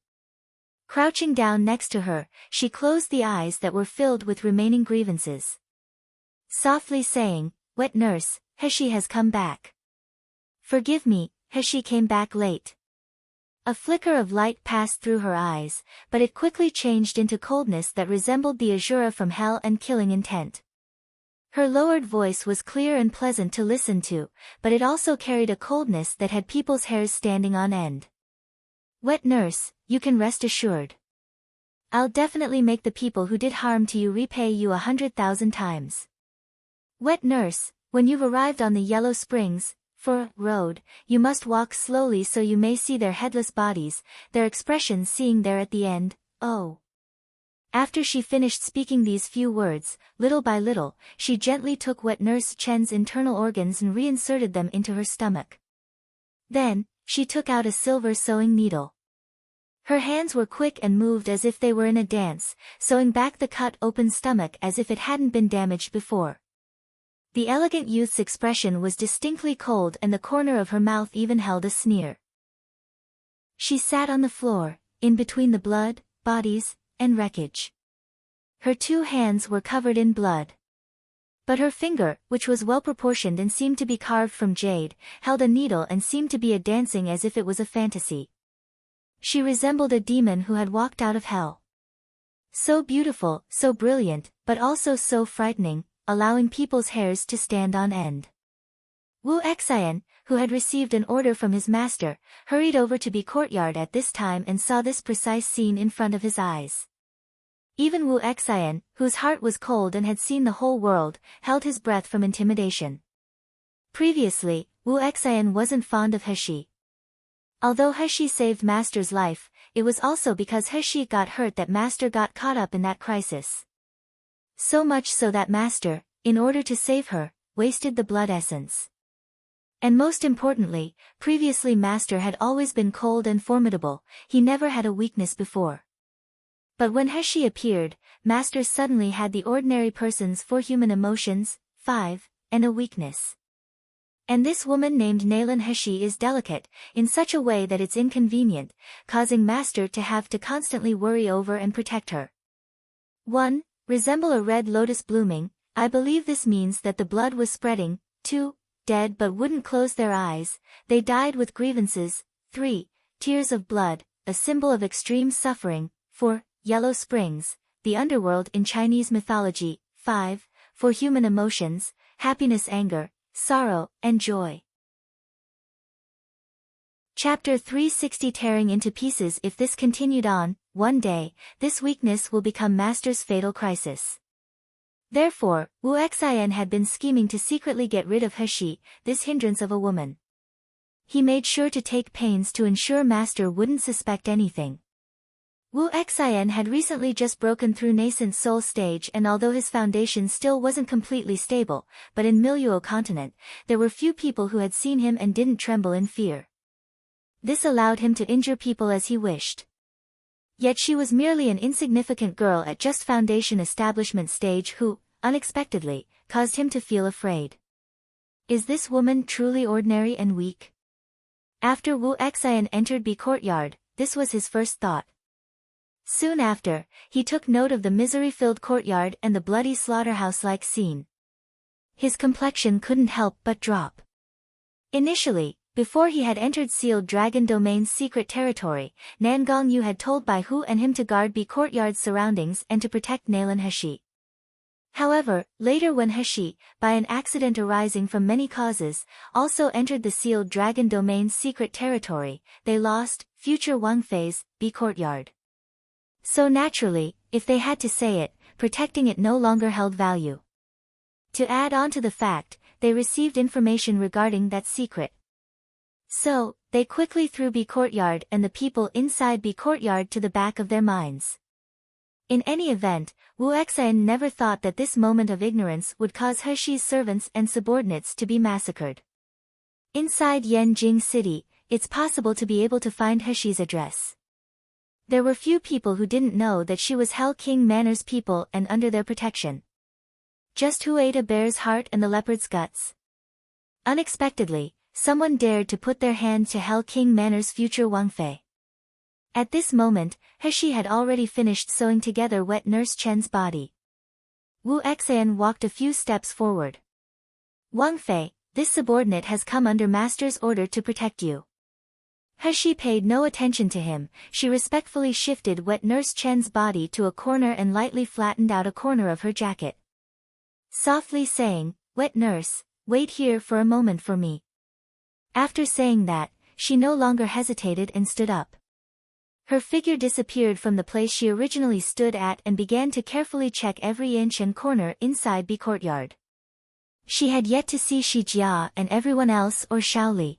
Crouching down next to her, she closed the eyes that were filled with remaining grievances. Softly saying, "Wet Nurse, Heshi has come back. Forgive me, Heshi came back late." A flicker of light passed through her eyes, but it quickly changed into coldness that resembled the Azura from hell and killing intent. Her lowered voice was clear and pleasant to listen to, but it also carried a coldness that had people's hairs standing on end. "Wet Nurse, you can rest assured. I'll definitely make the people who did harm to you repay you 100,000 times. Wet Nurse, when you've arrived on the Yellow Springs road, you must walk slowly so you may see their headless bodies, their expressions seeing there at the end, oh." After she finished speaking these few words, little by little, she gently took Wet Nurse Chen's internal organs and reinserted them into her stomach. Then, she took out a silver sewing needle. Her hands were quick and moved as if they were in a dance, sewing back the cut-open stomach as if it hadn't been damaged before. The elegant youth's expression was distinctly cold and the corner of her mouth even held a sneer. She sat on the floor, in between the blood, bodies, and wreckage. Her 2 hands were covered in blood. But her finger, which was well-proportioned and seemed to be carved from jade, held a needle and seemed to be a dancing as if it was a fantasy. She resembled a demon who had walked out of hell. So beautiful, so brilliant, but also so frightening, allowing people's hairs to stand on end. Wu Xian, who had received an order from his master, hurried over to the courtyard at this time and saw this precise scene in front of his eyes. Even Wu Xian, whose heart was cold and had seen the whole world, held his breath from intimidation. Previously, Wu Xian wasn't fond of He. Although He saved Master's life, it was also because He got hurt that Master got caught up in that crisis. So much so that Master, in order to save her, wasted the blood essence. And most importantly, previously Master had always been cold and formidable, he never had a weakness before. But when He appeared, Master suddenly had the ordinary person's 4 human emotions, 5, and a weakness. And this woman named Nalan He is delicate, in such a way that it's inconvenient, causing Master to have to constantly worry over and protect her. 1. Resemble a red lotus blooming, I believe this means that the blood was spreading. 2. Dead but wouldn't close their eyes, they died with grievances. 3. Tears of blood, a symbol of extreme suffering. 4. Yellow springs, the underworld in Chinese mythology. 5. For human emotions, happiness, anger, sorrow, and joy. Chapter 360 Tearing into pieces. If this continued on, one day, this weakness will become Master's fatal crisis. Therefore, Wu Xian had been scheming to secretly get rid of He, this hindrance of a woman. He made sure to take pains to ensure Master wouldn't suspect anything. Wu Xian had recently just broken through nascent soul stage, and although his foundation still wasn't completely stable, but in Miluo continent, there were few people who had seen him and didn't tremble in fear. This allowed him to injure people as he wished. Yet she was merely an insignificant girl at just foundation establishment stage who, unexpectedly, caused him to feel afraid. Is this woman truly ordinary and weak? After Wu Xian entered the courtyard, this was his first thought. Soon after, he took note of the misery-filled courtyard and the bloody slaughterhouse-like scene. His complexion couldn't help but drop. Initially, before he had entered Sealed Dragon Domain's secret territory, Nangong Yu had told Bai Hu and him to guard the courtyard's surroundings and to protect Nalan He. However, later when He, by an accident arising from many causes, also entered the Sealed Dragon Domain's secret territory, they lost, future Wangfei's, the courtyard. So naturally, if they had to say it, protecting it no longer held value. To add on to the fact, they received information regarding that secret. So, they quickly threw the courtyard and the people inside the courtyard to the back of their minds. In any event, Wu Xian never thought that this moment of ignorance would cause He's servants and subordinates to be massacred. Inside Yanjing City, it's possible to be able to find He's address. There were few people who didn't know that she was Hell King Manor's people and under their protection. Just who ate a bear's heart and the leopard's guts? Unexpectedly, someone dared to put their hand to Hell King Manor's future Wangfei. At this moment, He had already finished sewing together Wet Nurse Chen's body. Wu Xian walked a few steps forward. Wangfei, this subordinate has come under Master's order to protect you. He paid no attention to him, she respectfully shifted Wet Nurse Chen's body to a corner and lightly flattened out a corner of her jacket. Softly saying, Wet Nurse, wait here for a moment for me. After saying that, she no longer hesitated and stood up. Her figure disappeared from the place she originally stood at and began to carefully check every inch and corner inside the courtyard. She had yet to see Shi Jia and everyone else or Shaoli.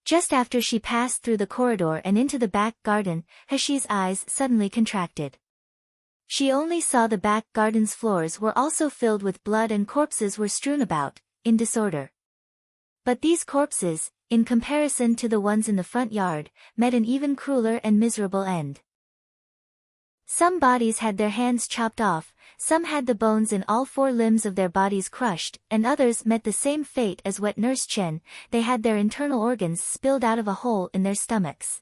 Just after she passed through the corridor and into the back garden, He's eyes suddenly contracted. She only saw the back garden's floors were also filled with blood and corpses were strewn about, in disorder. But these corpses, in comparison to the ones in the front yard, met an even crueler and miserable end. Some bodies had their hands chopped off, some had the bones in all 4 limbs of their bodies crushed, and others met the same fate as Wet Nurse Chen. They had their internal organs spilled out of a hole in their stomachs.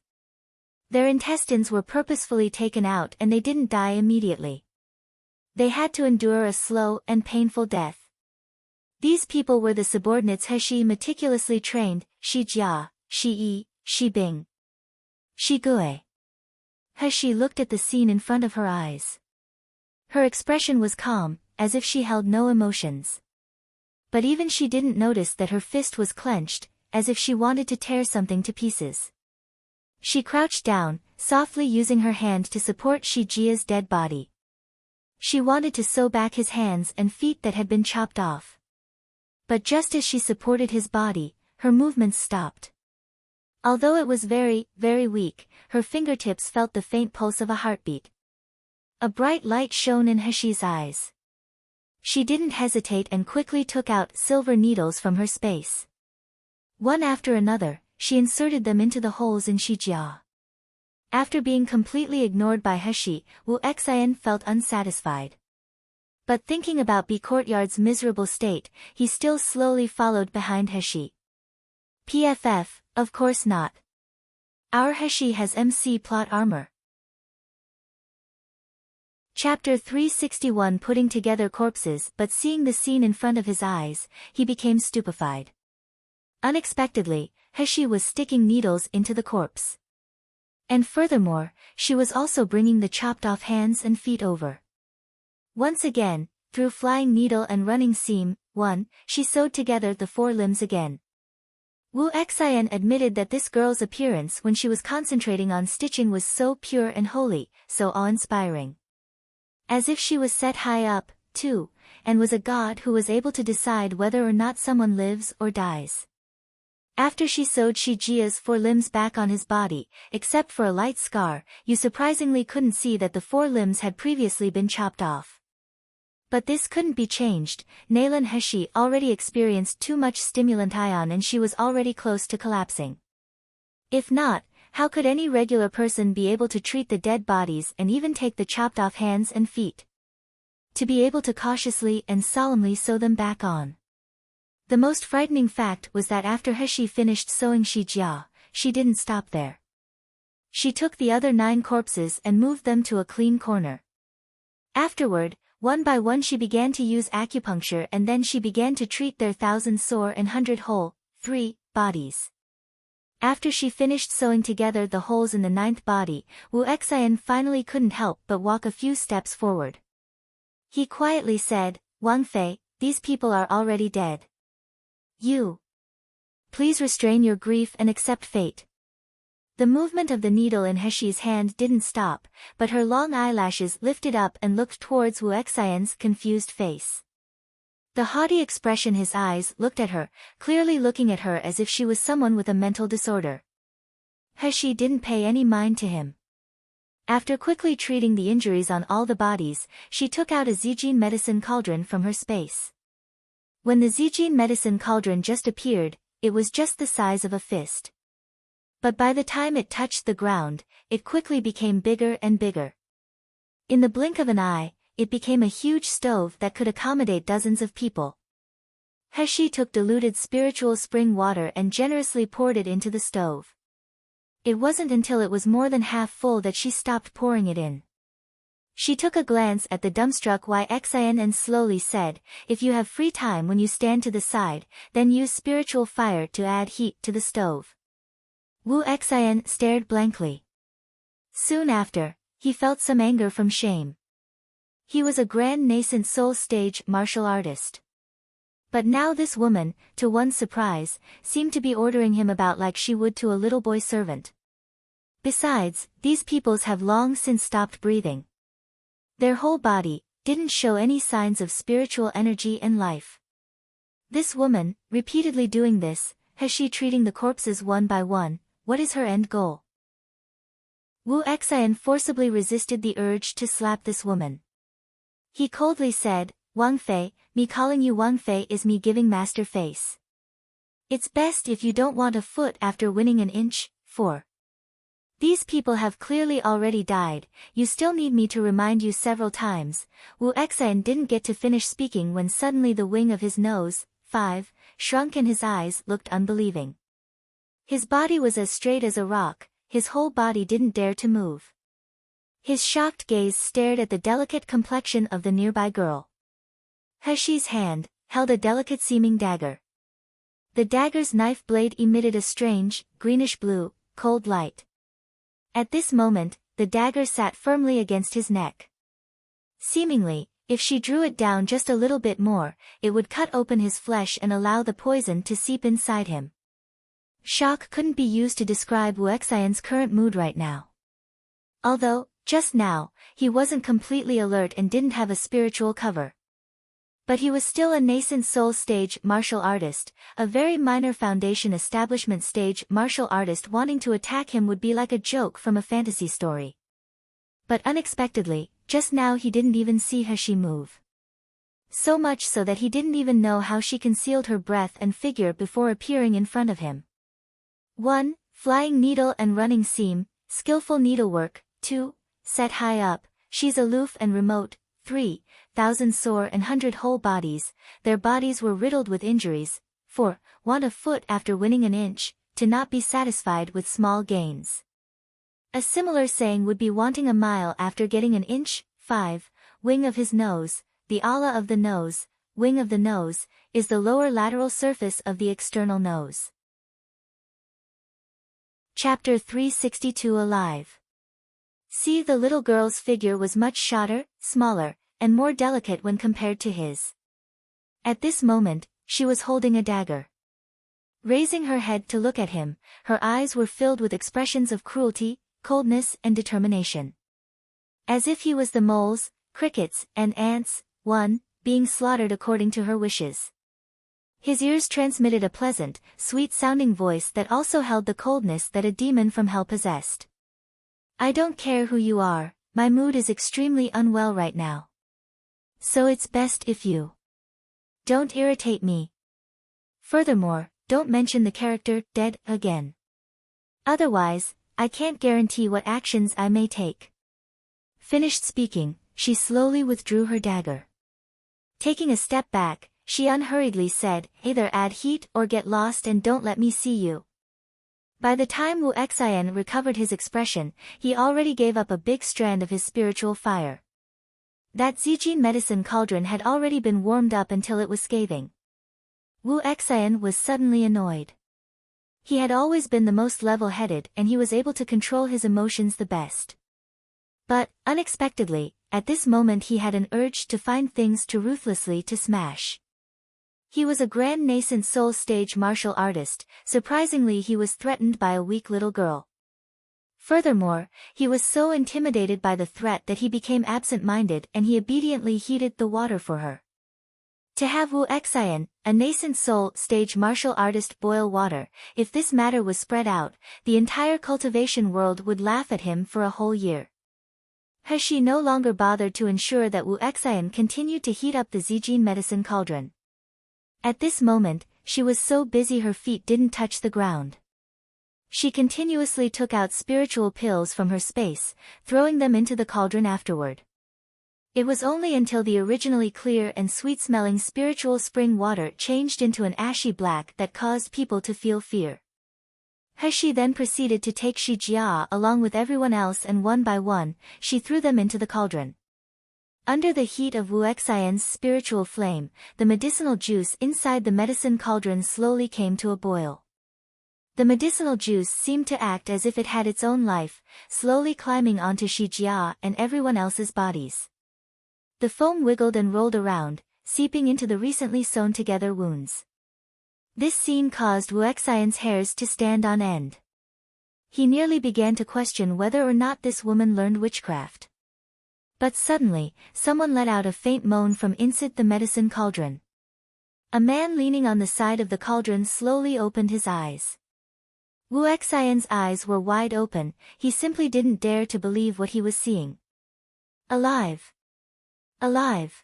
Their intestines were purposefully taken out and they didn't die immediately. They had to endure a slow and painful death. These people were the subordinates He meticulously trained: Shi Jia, Shi Yi, Shi Bing, Shi Gui. He looked at the scene in front of her eyes. Her expression was calm, as if she held no emotions. But even she didn't notice that her fist was clenched, as if she wanted to tear something to pieces. She crouched down, softly using her hand to support Shi Jia's dead body. She wanted to sew back his hands and feet that had been chopped off. But just as she supported his body, her movements stopped. Although it was very, very weak, her fingertips felt the faint pulse of a heartbeat. A bright light shone in Heshi's eyes. She didn't hesitate and quickly took out silver needles from her space. One after another, she inserted them into the holes in Shi Jia. After being completely ignored by Heshi, Wu Xian felt unsatisfied. But thinking about B Courtyard's miserable state, he still slowly followed behind Heshi. PFF, of course not. Our Heshi has MC plot armor. Chapter 361. Putting together corpses. But seeing the scene in front of his eyes, he became stupefied. Unexpectedly, Heshi was sticking needles into the corpse. And furthermore, she was also bringing the chopped off hands and feet over. Once again, through flying needle and running seam, she sewed together the 4 limbs again. Wu Xian admitted that this girl's appearance when she was concentrating on stitching was so pure and holy, so awe-inspiring. As if she was set high up, too, and was a god who was able to decide whether or not someone lives or dies. After she sewed Shi Jia's 4 limbs back on his body, except for a light scar, you surprisingly couldn't see that the 4 limbs had previously been chopped off. But this couldn't be changed. Naylan Heshi already experienced too much stimulant ion and she was already close to collapsing. If not, how could any regular person be able to treat the dead bodies and even take the chopped off hands and feet? To be able to cautiously and solemnly sew them back on. The most frightening fact was that after Heshi finished sewing Shi Jia, she didn't stop there. She took the other 9 corpses and moved them to a clean corner. Afterward, one by one she began to use acupuncture and then she began to treat their 1,000 sore and 100 whole, 3, bodies. After she finished sewing together the holes in the 9th body, Wu Xian finally couldn't help but walk a few steps forward. He quietly said, "Wang Fei, these people are already dead. You. Please restrain your grief and accept fate." The movement of the needle in Heshi's hand didn't stop, but her long eyelashes lifted up and looked towards Wu Xian's confused face. The haughty expression his eyes looked at her, clearly looking at her as if she was someone with a mental disorder. Heshi didn't pay any mind to him. After quickly treating the injuries on all the bodies, she took out a Zijin medicine cauldron from her space. When the Zijin medicine cauldron just appeared, it was just the size of a fist. But by the time it touched the ground, it quickly became bigger and bigger. In the blink of an eye, it became a huge stove that could accommodate dozens of people. Heshi took diluted spiritual spring water and generously poured it into the stove. It wasn't until it was more than half full that she stopped pouring it in. She took a glance at the dumbstruck Xian and slowly said, "If you have free time when you stand to the side, then use spiritual fire to add heat to the stove." Wu Xian stared blankly. Soon after, he felt some anger from shame. He was a grand nascent soul stage martial artist. But now this woman, to one's surprise, seemed to be ordering him about like she would to a little boy servant. Besides, these peoples have long since stopped breathing. Their whole body didn't show any signs of spiritual energy and life. This woman, repeatedly doing this, has she treating the corpses one by one? What is her end goal? Wu Xian forcibly resisted the urge to slap this woman. He coldly said, "Wang Fei, me calling you Wang Fei is me giving master face. It's best if you don't want a foot after winning an inch. 4. These people have clearly already died, you still need me to remind you several times. Wu Exan didn't get to finish speaking when suddenly the wing of his nose, 5, shrunk and his eyes looked unbelieving. His body was as straight as a rock, his whole body didn't dare to move. His shocked gaze stared at the delicate complexion of the nearby girl. Heshi's hand held a delicate-seeming dagger. The dagger's knife blade emitted a strange, greenish-blue, cold light. At this moment, the dagger sat firmly against his neck. Seemingly, if she drew it down just a little bit more, it would cut open his flesh and allow the poison to seep inside him. Shock couldn't be used to describe Wu Exion's current mood right now. Although, just now, he wasn't completely alert and didn't have a spiritual cover. But he was still a nascent soul stage martial artist, a very minor foundation establishment stage martial artist. Wanting to attack him would be like a joke from a fantasy story. But unexpectedly, just now he didn't even see Heshi move. So much so that he didn't even know how she concealed her breath and figure before appearing in front of him. 1. Flying needle and running seam, skillful needlework. 2. Set high up, she's aloof and remote. 3. 1,000 sore and 100 whole bodies, their bodies were riddled with injuries. 4. Want a foot after winning an inch, to not be satisfied with small gains. A similar saying would be wanting a mile after getting an inch. 5. Wing of his nose, the ala of the nose, wing of the nose, is the lower lateral surface of the external nose. Chapter 362 Alive. See, the little girl's figure was much shorter, smaller, and more delicate when compared to his. At this moment, she was holding a dagger. Raising her head to look at him, her eyes were filled with expressions of cruelty, coldness and determination. As if he was the moles, crickets, and ants, one, being slaughtered according to her wishes. His ears transmitted a pleasant, sweet-sounding voice that also held the coldness that a demon from hell possessed. I don't care who you are, my mood is extremely unwell right now. So it's best if you don't irritate me. Furthermore, don't mention the character dead again. Otherwise, I can't guarantee what actions I may take. Finished speaking, she slowly withdrew her dagger. Taking a step back, she unhurriedly said, either add heat or get lost and don't let me see you. By the time Wu Exien recovered his expression, he already gave up a big strand of his spiritual fire. That Zijin medicine cauldron had already been warmed up until it was scathing. Wu Exien was suddenly annoyed. He had always been the most level-headed and he was able to control his emotions the best. But, unexpectedly, at this moment he had an urge to find things to ruthlessly to smash. He was a grand nascent soul stage martial artist, surprisingly he was threatened by a weak little girl. Furthermore, he was so intimidated by the threat that he became absent-minded and he obediently heated the water for her. To have Wu Exien, a nascent soul stage martial artist boil water, if this matter was spread out, the entire cultivation world would laugh at him for a whole year. Heshi no longer bothered to ensure that Wu Exien continued to heat up the Zijin medicine cauldron. At this moment, she was so busy her feet didn't touch the ground. She continuously took out spiritual pills from her space, throwing them into the cauldron afterward. It was only until the originally clear and sweet-smelling spiritual spring water changed into an ashy black that caused people to feel fear. Heshi then proceeded to take Shi Jia along with everyone else and one by one, she threw them into the cauldron. Under the heat of Wu Exian's spiritual flame, the medicinal juice inside the medicine cauldron slowly came to a boil. The medicinal juice seemed to act as if it had its own life, slowly climbing onto Shi Jia and everyone else's bodies. The foam wiggled and rolled around, seeping into the recently sewn together wounds. This scene caused Wu Exian's hairs to stand on end. He nearly began to question whether or not this woman learned witchcraft. But suddenly, someone let out a faint moan from inside the medicine cauldron. A man leaning on the side of the cauldron slowly opened his eyes. Wu Exian's eyes were wide open, he simply didn't dare to believe what he was seeing. Alive! Alive!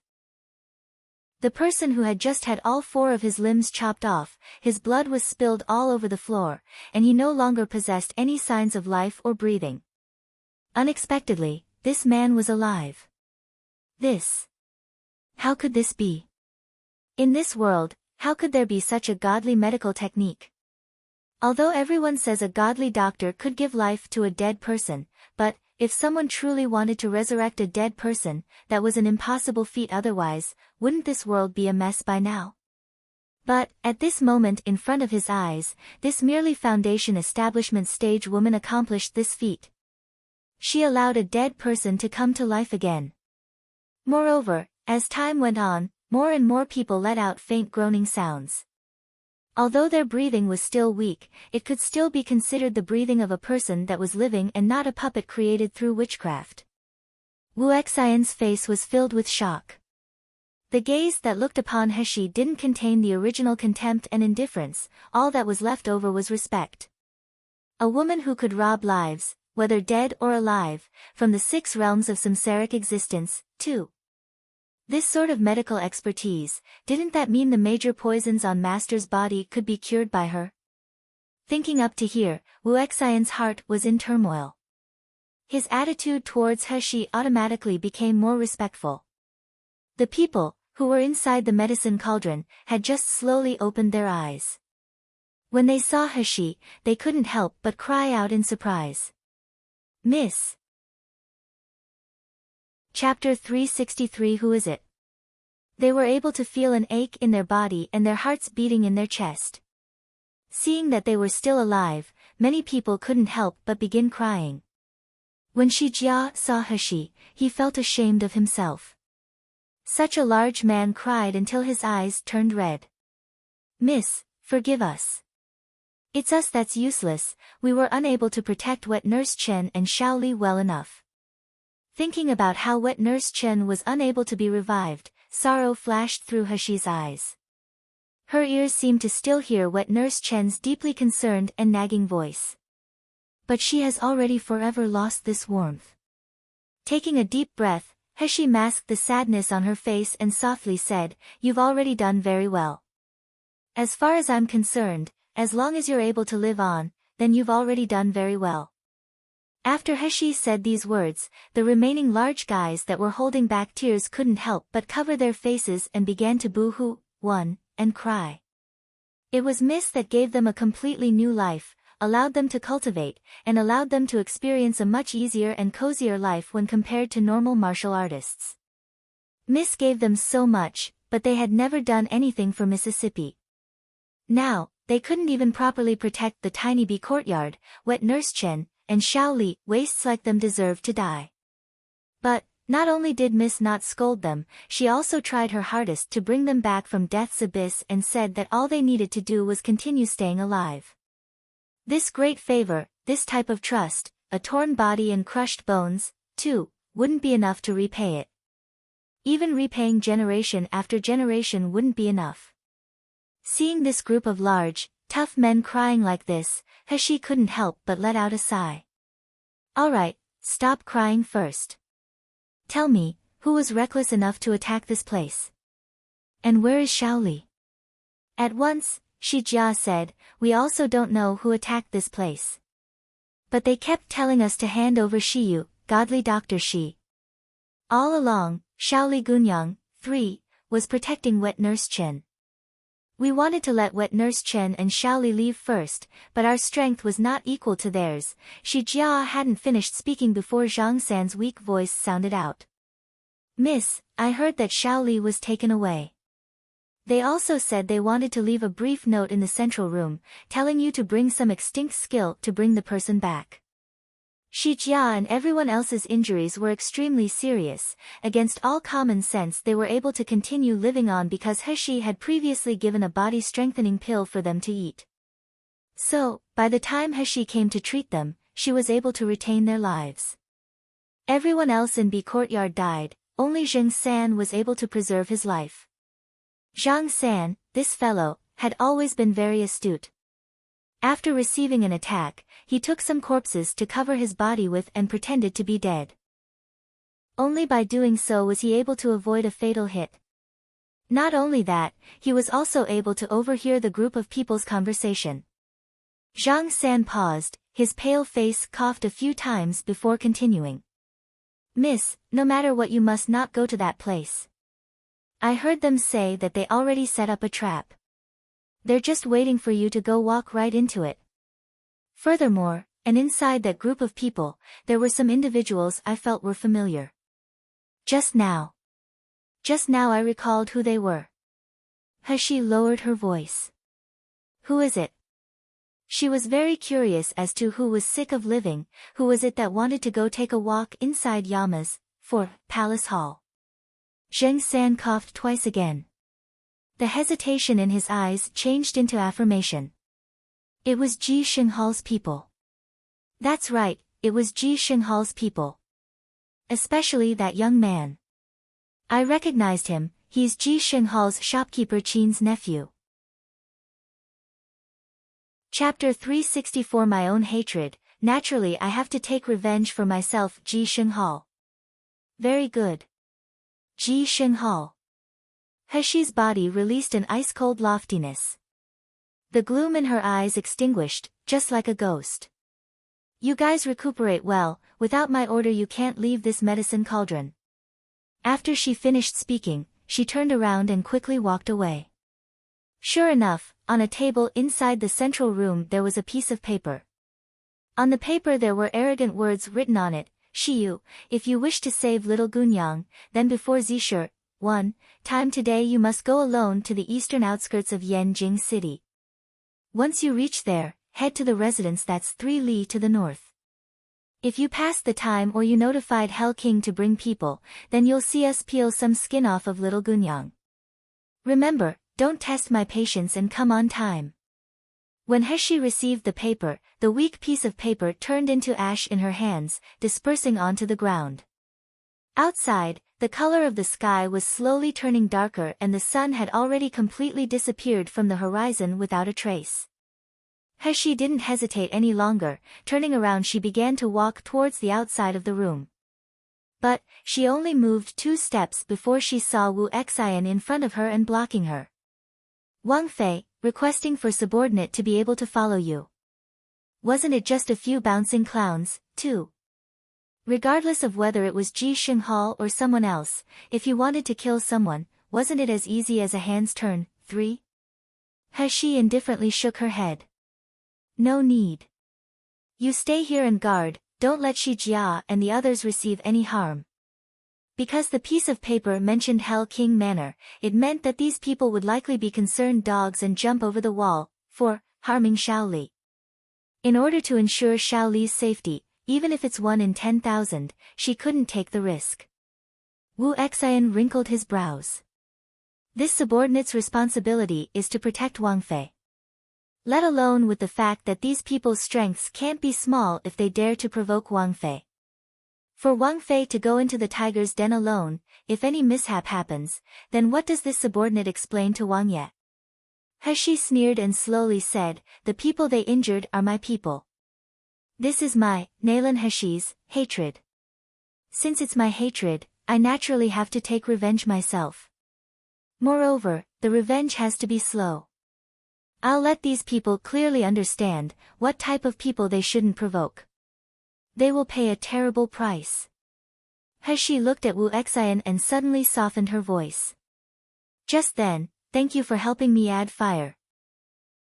The person who had just had all 4 of his limbs chopped off, his blood was spilled all over the floor, and he no longer possessed any signs of life or breathing. Unexpectedly, this man was alive. How could this be? In this world, how could there be such a godly medical technique? Although everyone says a godly doctor could give life to a dead person, but, if someone truly wanted to resurrect a dead person, that was an impossible feat otherwise, wouldn't this world be a mess by now? But, at this moment in front of his eyes, this merely foundation establishment stage woman accomplished this feat. She allowed a dead person to come to life again. Moreover, as time went on, more and more people let out faint groaning sounds. Although their breathing was still weak, it could still be considered the breathing of a person that was living and not a puppet created through witchcraft. Wu Xian's face was filled with shock. The gaze that looked upon Heshi didn't contain the original contempt and indifference, all that was left over was respect. A woman who could rob lives, whether dead or alive, from the 6 realms of samsaric existence, too. This sort of medical expertise, didn't that mean the major poisons on Master's body could be cured by her? Thinking up to here, Wu Xian's heart was in turmoil. His attitude towards Heshi automatically became more respectful. The people, who were inside the medicine cauldron, had just slowly opened their eyes. When they saw Heshi, they couldn't help but cry out in surprise. Miss! Chapter 363 Who is it? They were able to feel an ache in their body and their hearts beating in their chest. Seeing that they were still alive, many people couldn't help but begin crying. When Shi Jia saw Heshi, he felt ashamed of himself. Such a large man cried until his eyes turned red. Miss, forgive us. It's us that's useless, we were unable to protect Wet Nurse Chen and Xiao Li well enough. Thinking about how Wet Nurse Chen was unable to be revived, sorrow flashed through Heshi's eyes. Her ears seemed to still hear Wet Nurse Chen's deeply concerned and nagging voice. But she has already forever lost this warmth. Taking a deep breath, Heshi masked the sadness on her face and softly said, "You've already done very well. As far as I'm concerned, as long as you're able to live on, then you've already done very well." After Heshi said these words, the remaining large guys that were holding back tears couldn't help but cover their faces and began to boo-hoo, and cry. It was Miss that gave them a completely new life, allowed them to cultivate, and allowed them to experience a much easier and cozier life when compared to normal martial artists. Miss gave them so much, but they had never done anything for Mississippi. Now, they couldn't even properly protect the tiny bee courtyard. Wet Nurse Chen and Xiao Li, wastes like them, deserved to die. But, not only did Miss not scold them, she also tried her hardest to bring them back from death's abyss and said that all they needed to do was continue staying alive. This great favor, this type of trust, a torn body and crushed bones, too, wouldn't be enough to repay it. Even repaying generation after generation wouldn't be enough. Seeing this group of large, tough men crying like this, Heshi couldn't help but let out a sigh. Alright, stop crying first. Tell me, who was reckless enough to attack this place? And where is Xiao Li? At once, Shi Jia said, we also don't know who attacked this place. But they kept telling us to hand over Shiyu, godly Dr. Shi. All along, Xiao Li Gunyang, 3, was protecting Wet Nurse Chen. We wanted to let Wet Nurse Chen and Xiao Li leave first, but our strength was not equal to theirs. Shi Jia hadn't finished speaking before Zhang San's weak voice sounded out. Miss, I heard that Xiao Li was taken away. They also said they wanted to leave a brief note in the central room, telling you to bring some extinct skill to bring the person back. Shi Jia and everyone else's injuries were extremely serious. Against all common sense, they were able to continue living on because Heshi had previously given a body-strengthening pill for them to eat. So, by the time Heshi came to treat them, she was able to retain their lives. Everyone else in B Courtyard died, only Zhang San was able to preserve his life. Zhang San, this fellow, had always been very astute. After receiving an attack, he took some corpses to cover his body with and pretended to be dead. Only by doing so was he able to avoid a fatal hit. Not only that, he was also able to overhear the group of people's conversation. Zhang San paused, his pale face coughed a few times before continuing. Miss, no matter what, you must not go to that place. I heard them say that they already set up a trap. They're just waiting for you to go walk right into it. Furthermore, and inside that group of people, there were some individuals I felt were familiar. Just now I recalled who they were. She lowered her voice. Who is it? She was very curious as to who was sick of living, who was it that wanted to go take a walk inside Yama's palace hall. Zheng San coughed twice again. The hesitation in his eyes changed into affirmation. It was Ji Xinghal's people. That's right, it was Ji Xinghal's people. Especially that young man. I recognized him, he's Ji Xinghal's shopkeeper Qin's nephew. Chapter 364 My own hatred. Naturally I have to take revenge for myself. Ji Xinghal. Very good. Ji Xinghal. Heshi's body released an ice-cold loftiness. The gloom in her eyes extinguished, just like a ghost. You guys recuperate well, without my order you can't leave this medicine cauldron. After she finished speaking, she turned around and quickly walked away. Sure enough, on a table inside the central room there was a piece of paper. On the paper there were arrogant words written on it. Shiyu, if you wish to save little Gunyang, then before Zishur, 1 time today you must go alone to the eastern outskirts of Yanjing City. Once you reach there, head to the residence that's 3 li to the north. If you pass the time or you notified Hell King to bring people, then you'll see us peel some skin off of little Gunyang. Remember, don't test my patience and come on time. When Heshi received the paper, the weak piece of paper turned into ash in her hands, dispersing onto the ground. Outside, the color of the sky was slowly turning darker and the sun had already completely disappeared from the horizon without a trace. Heshi didn't hesitate any longer, turning around she began to walk towards the outside of the room. But, she only moved 2 steps before she saw Wu Xian in front of her and blocking her. Wang Fei, requesting for subordinate to be able to follow you. Wasn't it just a few bouncing clowns, too? Regardless of whether it was Ji Xinghal or someone else, if you wanted to kill someone, wasn't it as easy as a hand's turn? 3. Heshi indifferently shook her head. No need. You stay here and guard, don't let Shi Jia and the others receive any harm. Because the piece of paper mentioned Hell King Manor, it meant that these people would likely be concerned dogs and jump over the wall, for harming Shaoli. In order to ensure Shaoli's safety, even if it's 1 in 10,000, she couldn't take the risk. Wu Xian wrinkled his brows. This subordinate's responsibility is to protect Wang Fei. Let alone with the fact that these people's strengths can't be small if they dare to provoke Wang Fei. For Wang Fei to go into the tiger's den alone, if any mishap happens, then what does this subordinate explain to Wang Ye? Heshi sneered and slowly said, the people they injured are my people. This is my, Nalan Heshi's, hatred. Since it's my hatred, I naturally have to take revenge myself. Moreover, the revenge has to be slow. I'll let these people clearly understand what type of people they shouldn't provoke. They will pay a terrible price. Heshi looked at Wu Xian and suddenly softened her voice. Just then, thank you for helping me add fire.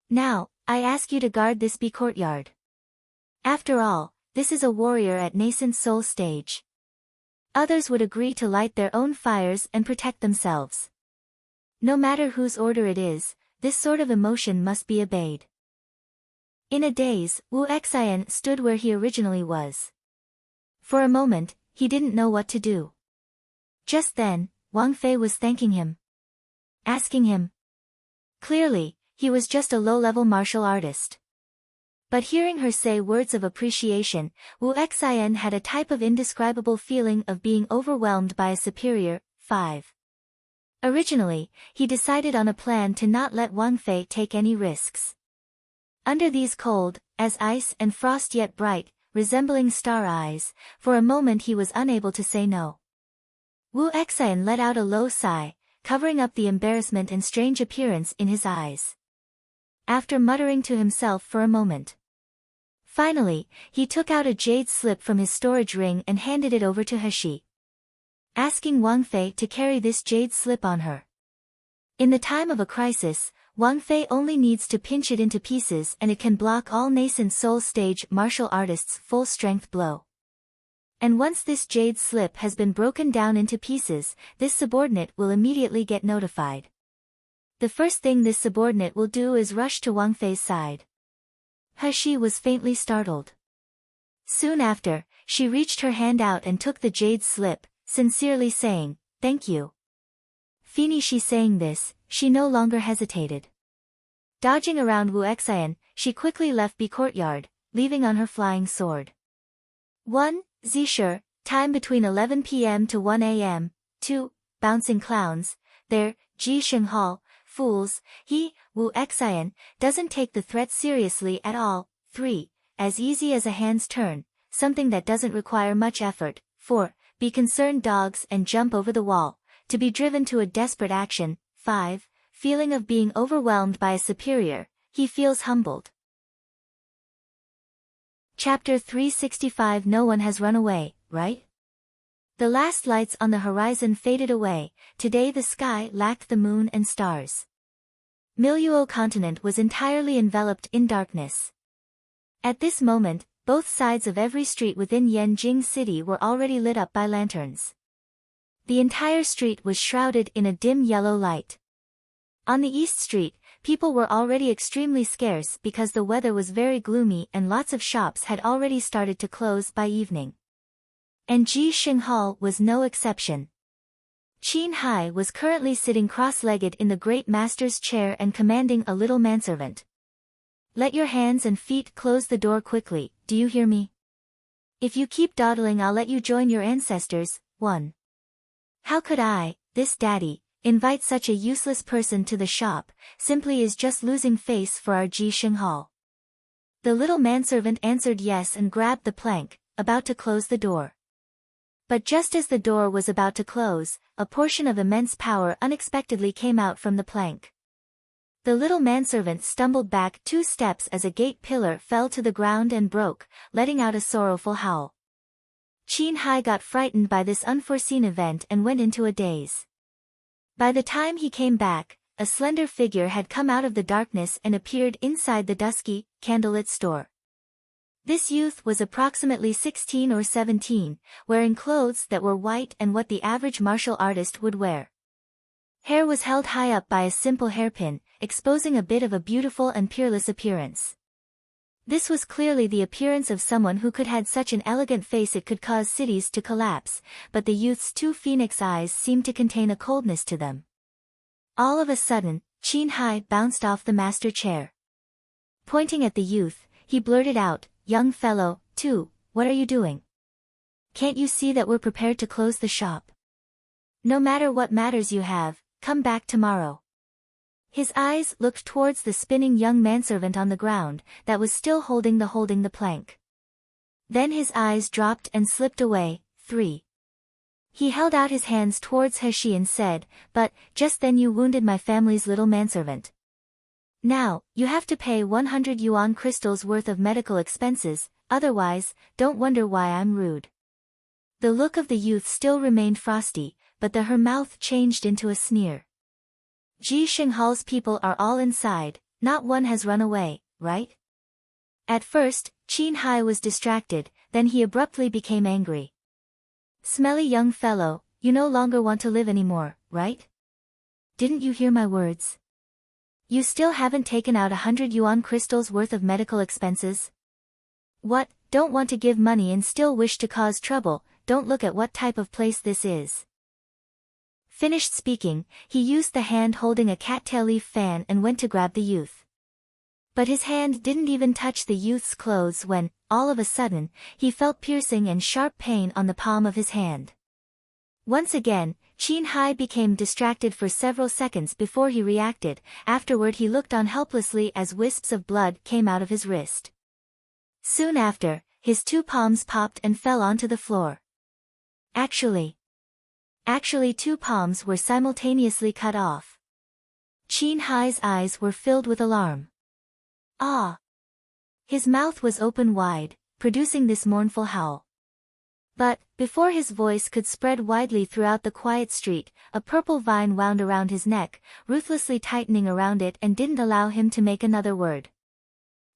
Now, I ask you to guard this bee courtyard. After all, this is a warrior at nascent soul stage. Others would agree to light their own fires and protect themselves. No matter whose order it is, this sort of emotion must be obeyed. In a daze, Wu Xian stood where he originally was. For a moment, he didn't know what to do. Just then, Wang Fei was thanking him. Asking him. Clearly, he was just a low-level martial artist. But hearing her say words of appreciation, Wu Xian had a type of indescribable feeling of being overwhelmed by a superior. 5. Originally, he decided on a plan to not let Wang Fei take any risks. Under these cold, as ice and frost yet bright, resembling star eyes, for a moment he was unable to say no. Wu Xian let out a low sigh, covering up the embarrassment and strange appearance in his eyes. After muttering to himself for a moment. Finally, he took out a jade slip from his storage ring and handed it over to He, asking Wang Fei to carry this jade slip on her. In the time of a crisis, Wang Fei only needs to pinch it into pieces and it can block all nascent soul stage martial artists' full-strength blow. And once this jade slip has been broken down into pieces, this subordinate will immediately get notified. The first thing this subordinate will do is rush to Wang Fei's side. He was faintly startled. Soon after, she reached her hand out and took the jade slip, sincerely saying, "Thank you." She saying this, she no longer hesitated. Dodging around Wu Xian, she quickly left the courtyard, leaving on her flying sword. 1. Zisher, time between 11 p.m. to 1 a.m. 2. Bouncing clowns, there, Ji Xinghao, fools, Wu Xian, doesn't take the threat seriously at all. 3. As easy as a hand's turn, something that doesn't require much effort. 4. Be concerned dogs and jump over the wall, to be driven to a desperate action. 5. Feeling of being overwhelmed by a superior, he feels humbled. Chapter 365. No one has run away, right? The last lights on the horizon faded away. Today the sky lacked the moon and stars. Miluo continent was entirely enveloped in darkness. At this moment, both sides of every street within Yanjing City were already lit up by lanterns. The entire street was shrouded in a dim yellow light. On the East Street, people were already extremely scarce because the weather was very gloomy and lots of shops had already started to close by evening. And Ji Xinghao was no exception. Qin Hai was currently sitting cross-legged in the great master's chair and commanding a little manservant. "Let your hands and feet close the door quickly, do you hear me? If you keep dawdling I'll let you join your ancestors." 1. How could I, this daddy, invite such a useless person to the shop, simply is just losing face for our Ji Xinghao. The little manservant answered yes and grabbed the plank, about to close the door. But just as the door was about to close, a portion of immense power unexpectedly came out from the plank. The little manservant stumbled back 2 steps as a gate pillar fell to the ground and broke, letting out a sorrowful howl. Qin Hai got frightened by this unforeseen event and went into a daze. By the time he came back, a slender figure had come out of the darkness and appeared inside the dusky, candlelit store. This youth was approximately 16 or 17, wearing clothes that were white and what the average martial artist would wear. Hair was held high up by a simple hairpin, exposing a bit of a beautiful and peerless appearance. This was clearly the appearance of someone who could had such an elegant face it could cause cities to collapse, but the youth's 2 phoenix eyes seemed to contain a coldness to them. All of a sudden, Qin Hai bounced off the master chair. Pointing at the youth, he blurted out, "Young fellow, what are you doing? Can't you see that we're prepared to close the shop? No matter what matters you have, come back tomorrow." His eyes looked towards the spinning young manservant on the ground, that was still holding the plank. Then his eyes dropped and slipped away. 3. He held out his hands towards He and said, "But, just then you wounded my family's little manservant. Now, you have to pay 100 yuan crystals worth of medical expenses, otherwise, don't wonder why I'm rude." The look of the youth still remained frosty, but her mouth changed into a sneer. "Ji Xinghao's people are all inside, not one has run away, right?" At first, Qin Hai was distracted, then he abruptly became angry. "Smelly young fellow, you no longer want to live anymore, right? Didn't you hear my words? You still haven't taken out 100 yuan crystals worth of medical expenses? What, don't want to give money and still wish to cause trouble? Don't look at what type of place this is." Finished speaking, he used the hand holding a cattail leaf fan and went to grab the youth. But his hand didn't even touch the youth's clothes when, all of a sudden, he felt piercing and sharp pain on the palm of his hand. Once again, Qin Hai became distracted for several seconds before he reacted. Afterward he looked on helplessly as wisps of blood came out of his wrist. Soon after, his 2 palms popped and fell onto the floor. Actually, Actually, 2 palms were simultaneously cut off. Qin Hai's eyes were filled with alarm. Ah! His mouth was open wide, producing this mournful howl. But, before his voice could spread widely throughout the quiet street, a purple vine wound around his neck, ruthlessly tightening around it and didn't allow him to make another word.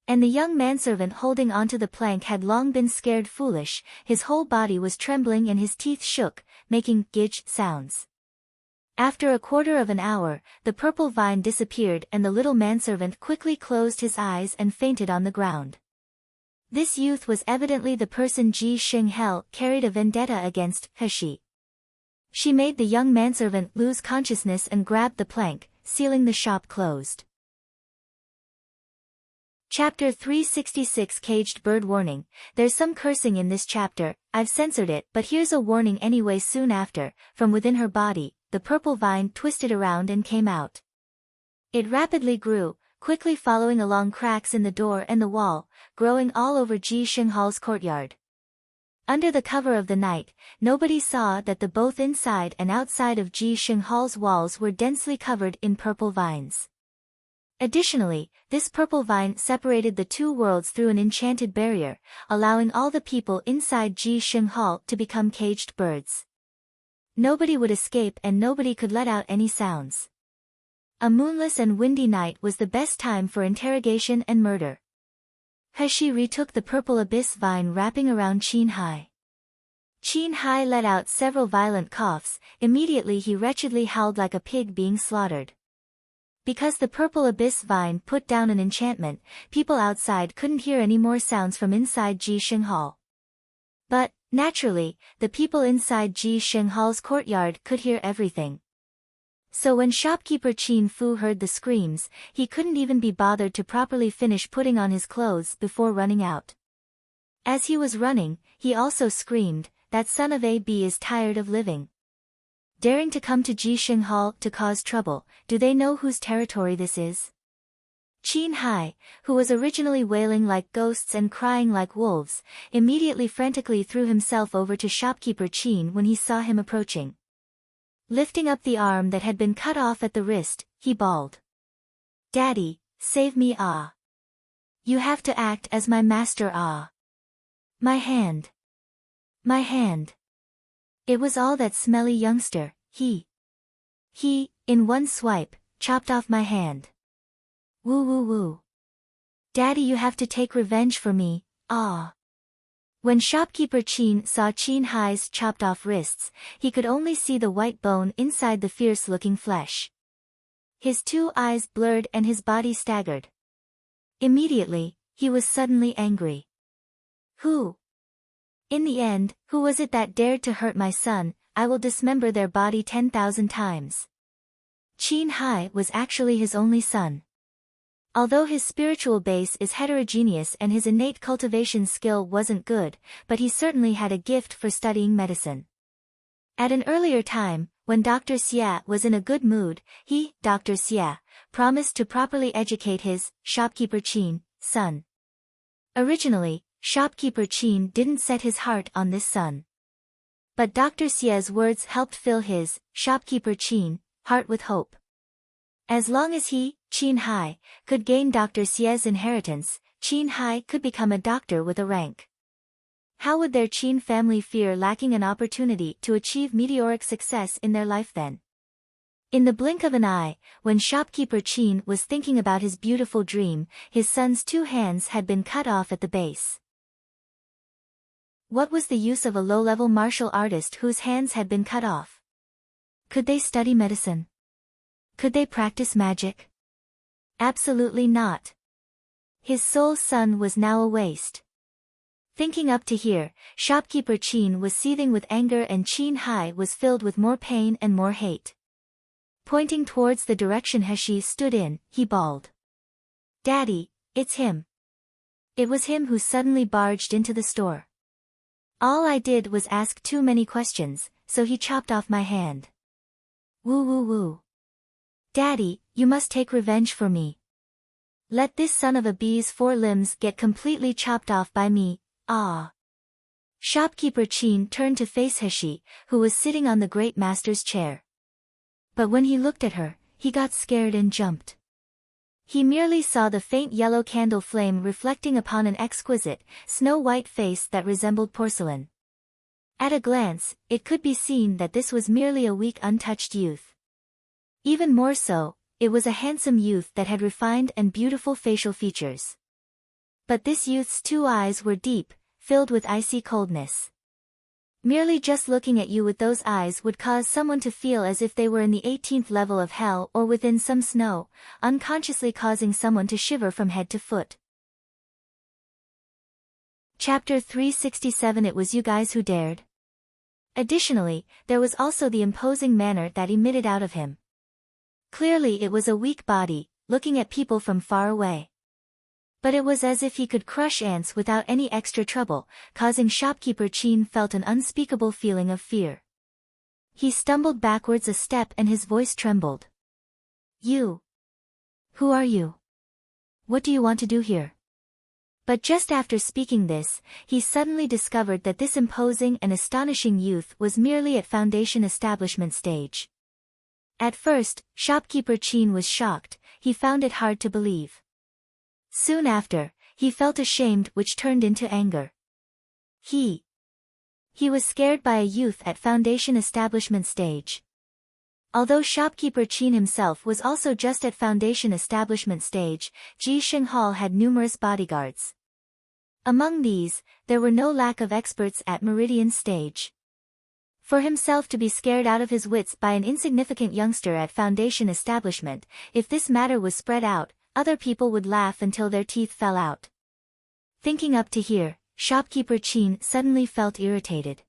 And the young manservant holding onto the plank had long been scared foolish, his whole body was trembling and his teeth shook, making gij sounds. After a quarter of an hour, the purple vine disappeared and the little manservant quickly closed his eyes and fainted on the ground. This youth was evidently the person Ji Xinghel carried a vendetta against, He. She made the young manservant lose consciousness and grabbed the plank, sealing the shop closed. Chapter 366 Caged Bird Warning. There's some cursing in this chapter, I've censored it, but here's a warning anyway. Soon after, from within her body, the purple vine twisted around and came out. It rapidly grew, quickly following along cracks in the door and the wall, growing all over Ji Xinghal's courtyard. Under the cover of the night, nobody saw that the both inside and outside of Ji Xinghal's walls were densely covered in purple vines. Additionally, this purple vine separated the 2 worlds through an enchanted barrier, allowing all the people inside Ji Xinghal to become caged birds. Nobody would escape and nobody could let out any sounds. A moonless and windy night was the best time for interrogation and murder. He retook the purple abyss vine wrapping around Qin Hai. Qin Hai let out several violent coughs. Immediately he wretchedly howled like a pig being slaughtered. Because the purple abyss vine put down an enchantment, people outside couldn't hear any more sounds from inside Ji Xinghal. But, naturally, the people inside Ji Xinghal's courtyard could hear everything. So when shopkeeper Qin Fu heard the screams, he couldn't even be bothered to properly finish putting on his clothes before running out. As he was running, he also screamed, "That son of a b is tired of living. Daring to come to Ji Xinghal to cause trouble, do they know whose territory this is?" Qin Hai, who was originally wailing like ghosts and crying like wolves, immediately frantically threw himself over to shopkeeper Qin when he saw him approaching. Lifting up the arm that had been cut off at the wrist, he bawled, "Daddy, save me ah! You have to act as my master ah! My hand! My hand!" It was all that smelly youngster. He, in one swipe, chopped off my hand. Woo woo woo. Daddy, you have to take revenge for me, ah! When shopkeeper Qin saw Qin Hai's chopped off wrists, he could only see the white bone inside the fierce-looking flesh. His 2 eyes blurred and his body staggered. Immediately, he was suddenly angry. Who? In the end, who was it that dared to hurt my son? I will dismember their body 10,000 times. Qin Hai was actually his only son. Although his spiritual base is heterogeneous and his innate cultivation skill wasn't good, but he certainly had a gift for studying medicine. At an earlier time, when Dr. Xia was in a good mood, he, Dr. Xia, promised to properly educate his, shopkeeper Qin, son. Originally, shopkeeper Qin didn't set his heart on this son. But Dr. Xia's words helped fill his, shopkeeper Qin, heart with hope. As long as he, Qin Hai, could gain Dr. Xia's inheritance, Qin Hai could become a doctor with a rank. How would their Qin family fear lacking an opportunity to achieve meteoric success in their life then? In the blink of an eye, when shopkeeper Qin was thinking about his beautiful dream, his son's 2 hands had been cut off at the base. What was the use of a low-level martial artist whose hands had been cut off? Could they study medicine? Could they practice magic? Absolutely not. His sole son was now a waste. Thinking up to here, shopkeeper Qin was seething with anger and Qin Hai was filled with more pain and more hate. Pointing towards the direction He stood in, he bawled, "Daddy, it's him. It was him who suddenly barged into the store. All I did was ask too many questions, so he chopped off my hand. Woo woo woo. Daddy, you must take revenge for me. Let this son of a bee's 4 limbs get completely chopped off by me, ah." Shopkeeper Chin turned to face Heshi, who was sitting on the great master's chair. But when he looked at her, he got scared and jumped. He merely saw the faint yellow candle flame reflecting upon an exquisite, snow-white face that resembled porcelain. At a glance, it could be seen that this was merely a weak untouched youth. Even more so, it was a handsome youth that had refined and beautiful facial features. But this youth's two eyes were deep, filled with icy coldness. Merely just looking at you with those eyes would cause someone to feel as if they were in the 18th level of hell or within some snow, unconsciously causing someone to shiver from head to foot. Chapter 367. It was you guys who dared. Additionally, there was also the imposing manner that emitted out of him. Clearly it was a weak body, looking at people from far away. But it was as if he could crush ants without any extra trouble, causing Shopkeeper Chin felt an unspeakable feeling of fear. He stumbled backwards a step and his voice trembled. You. Who are you? What do you want to do here? But just after speaking this, he suddenly discovered that this imposing and astonishing youth was merely at foundation establishment stage. At first, Shopkeeper Chin was shocked, he found it hard to believe. Soon after, he felt ashamed, which turned into anger. He was scared by a youth at foundation establishment stage. Although Shopkeeper Chin himself was also just at foundation establishment stage, Ji Shenghal had numerous bodyguards. Among these, there were no lack of experts at Meridian stage. For himself to be scared out of his wits by an insignificant youngster at foundation establishment, if this matter was spread out, other people would laugh until their teeth fell out. Thinking up to here, Shopkeeper Chin suddenly felt irritated.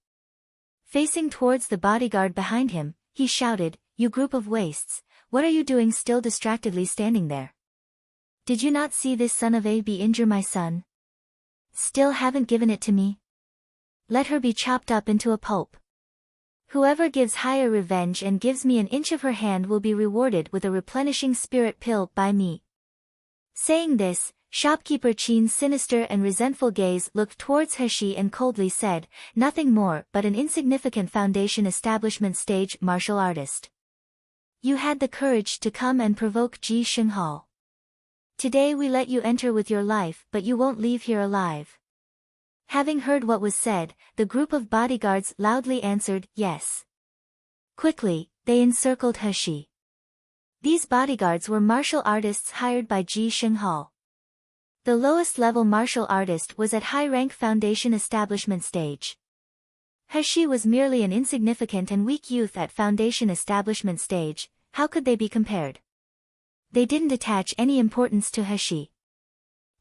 Facing towards the bodyguard behind him, he shouted, "You group of wastes, what are you doing still distractedly standing there? Did you not see this son of a b injure my son? Still haven't given it to me? Let her be chopped up into a pulp. Whoever gives higher revenge and gives me an inch of her hand will be rewarded with a replenishing spirit pill by me." Saying this, Shopkeeper Chin's sinister and resentful gaze looked towards Heshi and coldly said, "Nothing more but an insignificant foundation establishment stage martial artist. You had the courage to come and provoke Ji Shenghal. Today we let you enter with your life, but you won't leave here alive." Having heard what was said, the group of bodyguards loudly answered, "Yes." Quickly, they encircled Heshi. These bodyguards were martial artists hired by Ji Shenghal. The lowest level martial artist was at high-rank foundation establishment stage. Heshi was merely an insignificant and weak youth at foundation establishment stage. How could they be compared? They didn't attach any importance to Heshi.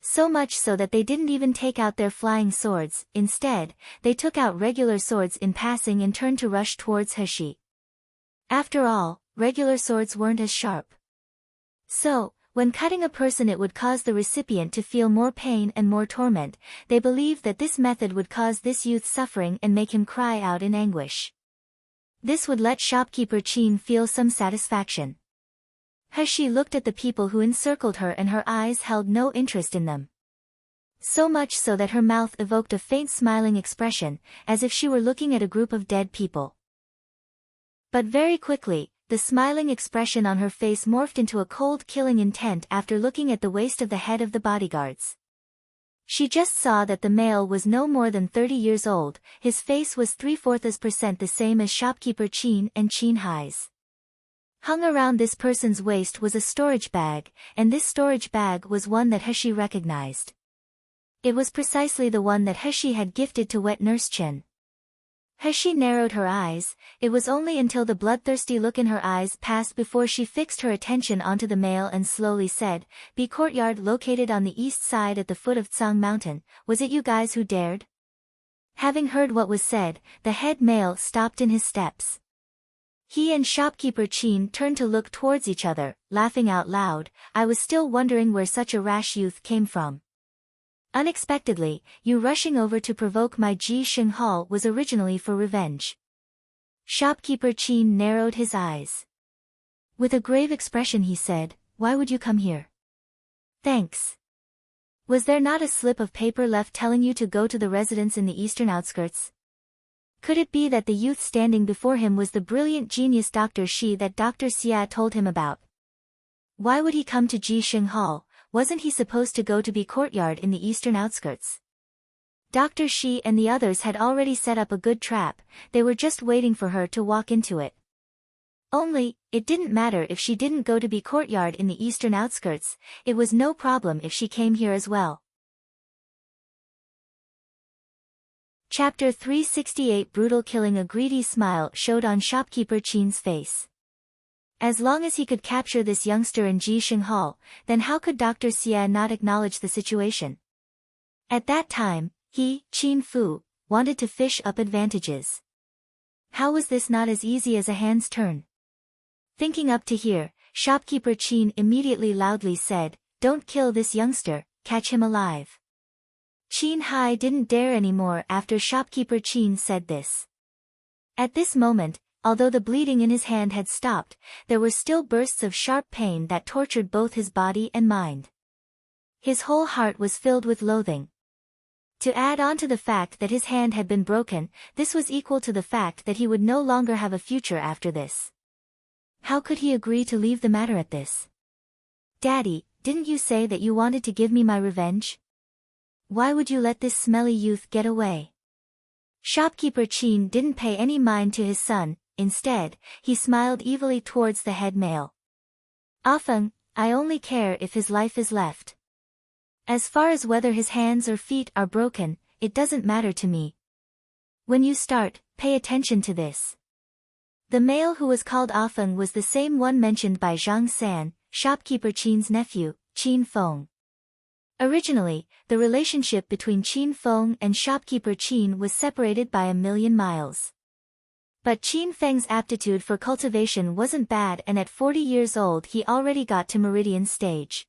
So much so that they didn't even take out their flying swords, instead, they took out regular swords in passing and turned to rush towards Heshi. After all, regular swords weren't as sharp. So, when cutting a person it would cause the recipient to feel more pain and more torment, they believed that this method would cause this youth suffering and make him cry out in anguish. This would let Shopkeeper Chin feel some satisfaction. Heshi looked at the people who encircled her and her eyes held no interest in them. So much so that her mouth evoked a faint smiling expression, as if she were looking at a group of dead people. But very quickly, the smiling expression on her face morphed into a cold killing intent after looking at the waist of the head of the bodyguards. She just saw that the male was no more than 30 years old, his face was 3/4% the same as Shopkeeper Chin and Chin Hai's. Hung around this person's waist was a storage bag, and this storage bag was one that Heshi recognized. It was precisely the one that Heshi had gifted to Wet Nurse Chen. Heshi narrowed her eyes, it was only until the bloodthirsty look in her eyes passed before she fixed her attention onto the male and slowly said, "The courtyard located on the east side at the foot of Tsang Mountain, was it you guys who dared?" Having heard what was said, the head male stopped in his steps. He and Shopkeeper Chin turned to look towards each other, laughing out loud. "I was still wondering where such a rash youth came from. Unexpectedly, you rushing over to provoke my Ji Shenghal was originally for revenge." Shopkeeper Chin narrowed his eyes. With a grave expression he said, "Why would you come here?" "Thanks." Was there not a slip of paper left telling you to go to the residence in the eastern outskirts? Could it be that the youth standing before him was the brilliant genius Dr. Shi that Dr. Xia told him about? Why would he come to Ji Sheng Hall? Wasn't he supposed to go to B courtyard in the eastern outskirts? Dr. Shi and the others had already set up a good trap, they were just waiting for her to walk into it. Only, it didn't matter if she didn't go to B courtyard in the eastern outskirts, it was no problem if she came here as well. Chapter 368 Brutal killing. A greedy smile showed on shopkeeper Qin's face. As long as he could capture this youngster in Ji Sheng Hall, then how could Dr. Xia not acknowledge the situation? At that time, he, Qin Fu, wanted to fish up advantages. How was this not as easy as a hand's turn? Thinking up to here, shopkeeper Qin immediately loudly said, "Don't kill this youngster, catch him alive." Qin Hai didn't dare anymore after shopkeeper Qin said this. At this moment, although the bleeding in his hand had stopped, there were still bursts of sharp pain that tortured both his body and mind. His whole heart was filled with loathing. To add on to the fact that his hand had been broken, this was equal to the fact that he would no longer have a future after this. How could he agree to leave the matter at this? "Daddy, didn't you say that you wanted to give me my revenge? Why would you let this smelly youth get away?" Shopkeeper Qin didn't pay any mind to his son, instead, he smiled evilly towards the head male. "Afeng, I only care if his life is left. As far as whether his hands or feet are broken, it doesn't matter to me. When you start, pay attention to this." The male who was called Afeng was the same one mentioned by Zhang San, shopkeeper Qin's nephew, Qin Feng. Originally, the relationship between Qin Feng and shopkeeper Qin was separated by 1,000,000 miles. But Qin Feng's aptitude for cultivation wasn't bad, and at 40 years old he already got to meridian stage.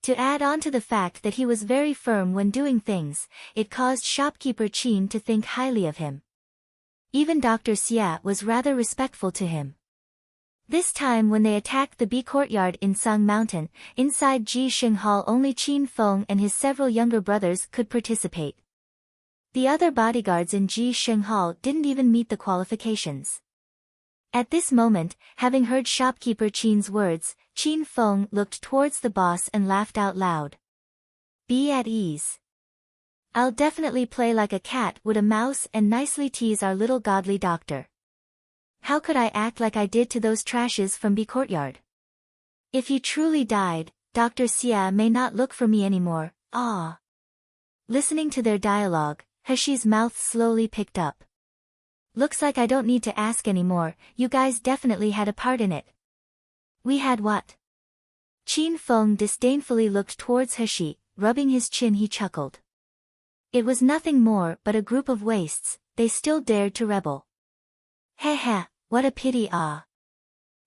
To add on to the fact that he was very firm when doing things, it caused shopkeeper Qin to think highly of him. Even Dr. Xia was rather respectful to him. This time when they attacked the B courtyard in Sang Mountain, inside Ji Sheng Hall only Qin Feng and his several younger brothers could participate. The other bodyguards in Ji Sheng Hall didn't even meet the qualifications. At this moment, having heard shopkeeper Qin's words, Qin Feng looked towards the boss and laughed out loud. "Be at ease. I'll definitely play like a cat with a mouse and nicely tease our little godly doctor. How could I act like I did to those trashes from B courtyard? If he truly died, Dr. Xia may not look for me anymore, ah." Listening to their dialogue, Heshi's mouth slowly picked up. "Looks like I don't need to ask anymore, you guys definitely had a part in it." "We had what?" Qin Feng disdainfully looked towards Heshi, rubbing his chin. He chuckled. It was nothing more but a group of wastes, they still dared to rebel. Heh, what a pity.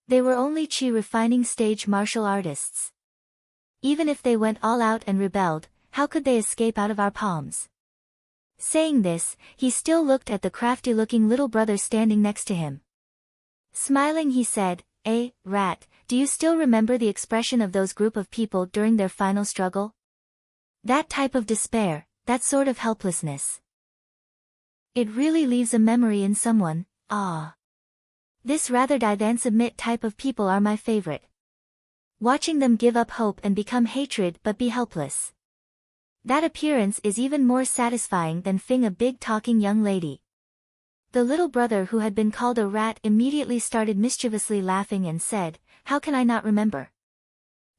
They were only refining stage martial artists. Even if they went all out and rebelled, how could they escape out of our palms? Saying this, he still looked at the crafty-looking little brother standing next to him. Smiling he said, Rat, do you still remember the expression of those group of people during their final struggle? That type of despair, that sort of helplessness. It really leaves a memory in someone, This rather die than submit type of people are my favorite. Watching them give up hope and become hatred but be helpless. That appearance is even more satisfying than fing a big talking young lady. The little brother who had been called a rat immediately started mischievously laughing and said, "How can I not remember?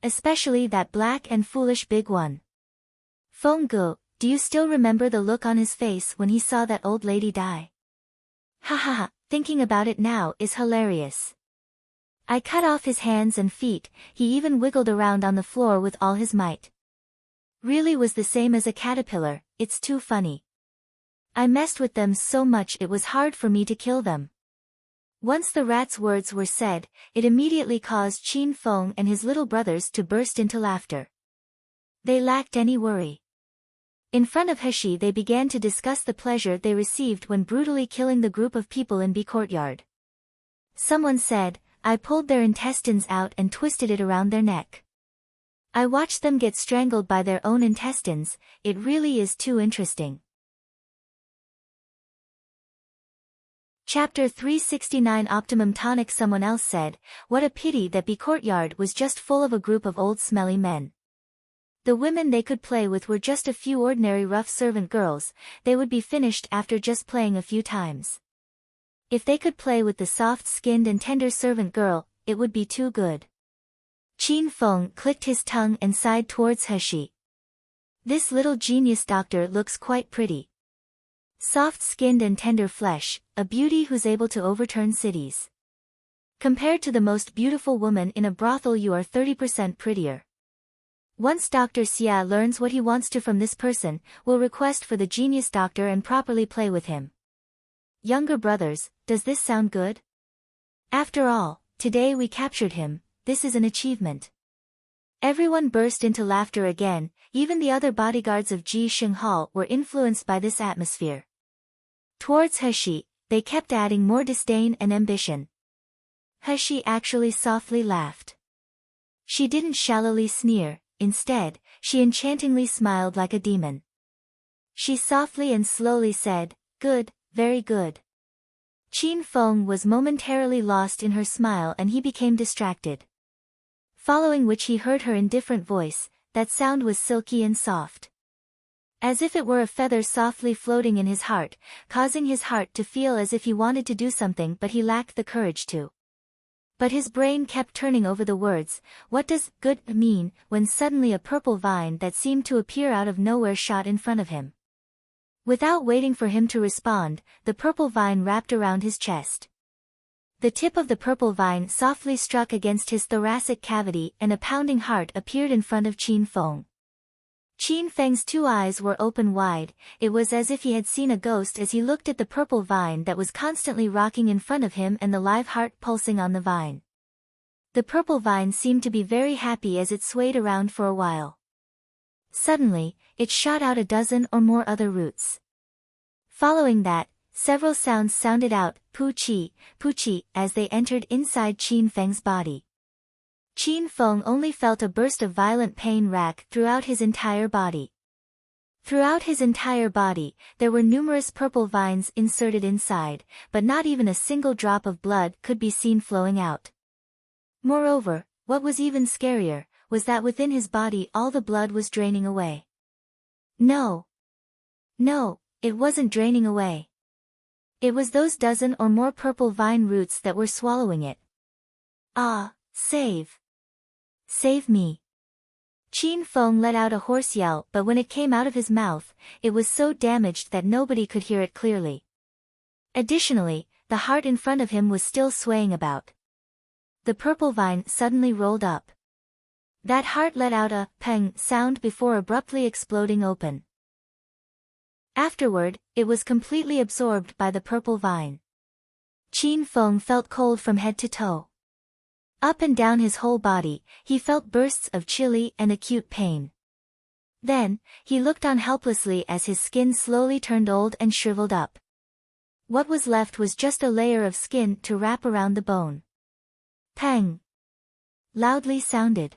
Especially that black and foolish big one. Feng Gu, do you still remember the look on his face when he saw that old lady die? Ha ha ha, thinking about it now is hilarious. I cut off his hands and feet, he even wiggled around on the floor with all his might. Really was the same as a caterpillar, it's too funny. I messed with them so much it was hard for me to kill them." Once the rat's words were said, it immediately caused Qin Feng and his little brothers to burst into laughter. They lacked any worry. In front of Heshi they began to discuss the pleasure they received when brutally killing the group of people in B courtyard. Someone said, "I pulled their intestines out and twisted it around their neck." I watched them get strangled by their own intestines, it really is too interesting. Chapter 369 Optimum Tonic. Someone else said, what a pity that B courtyard was just full of a group of old smelly men. The women they could play with were just a few ordinary rough servant girls, they would be finished after just playing a few times. If they could play with the soft-skinned and tender servant girl, it would be too good. Qin Feng clicked his tongue and sighed towards Heshi. This little genius doctor looks quite pretty. Soft-skinned and tender flesh, a beauty who's able to overturn cities. Compared to the most beautiful woman in a brothel, you are 30% prettier. Once Dr. Xia learns what he wants to from this person, will request for the genius doctor and properly play with him. Younger brothers, does this sound good? After all, today we captured him, this is an achievement. Everyone burst into laughter again, even the other bodyguards of Ji Sheng Hall were influenced by this atmosphere. Towards Heshi, they kept adding more disdain and ambition. Heshi actually softly laughed. She didn't shallowly sneer, instead, she enchantingly smiled like a demon. She softly and slowly said, good, very good. Qin Feng was momentarily lost in her smile and he became distracted. Following which he heard her indifferent voice, that sound was silky and soft. As if it were a feather softly floating in his heart, causing his heart to feel as if he wanted to do something but he lacked the courage to. But his brain kept turning over the words, what does good mean, when suddenly a purple vine that seemed to appear out of nowhere shot in front of him. Without waiting for him to respond, the purple vine wrapped around his chest. The tip of the purple vine softly struck against his thoracic cavity and a pounding heart appeared in front of Qin Feng. Qin Feng's two eyes were open wide, it was as if he had seen a ghost as he looked at the purple vine that was constantly rocking in front of him and the live heart pulsing on the vine. The purple vine seemed to be very happy as it swayed around for a while. Suddenly, it shot out a dozen or more other roots. Following that, several sounds sounded out, pu-chi, as they entered inside Qin Feng's body. Qin Feng only felt a burst of violent pain rack throughout his entire body. Throughout his entire body, there were numerous purple vines inserted inside, but not even a single drop of blood could be seen flowing out. Moreover, what was even scarier, was that within his body all the blood was draining away. No, it wasn't draining away. It was those dozen or more purple vine roots that were swallowing it. Ah, save me. Qin Feng let out a hoarse yell, but when it came out of his mouth, it was so damaged that nobody could hear it clearly. Additionally, the heart in front of him was still swaying about. The purple vine suddenly rolled up. That heart let out a peng sound before abruptly exploding open. Afterward, it was completely absorbed by the purple vine. Qin Feng felt cold from head to toe. Up and down his whole body, he felt bursts of chilly and acute pain. Then, he looked on helplessly as his skin slowly turned old and shriveled up. What was left was just a layer of skin to wrap around the bone. Peng! Loudly sounded.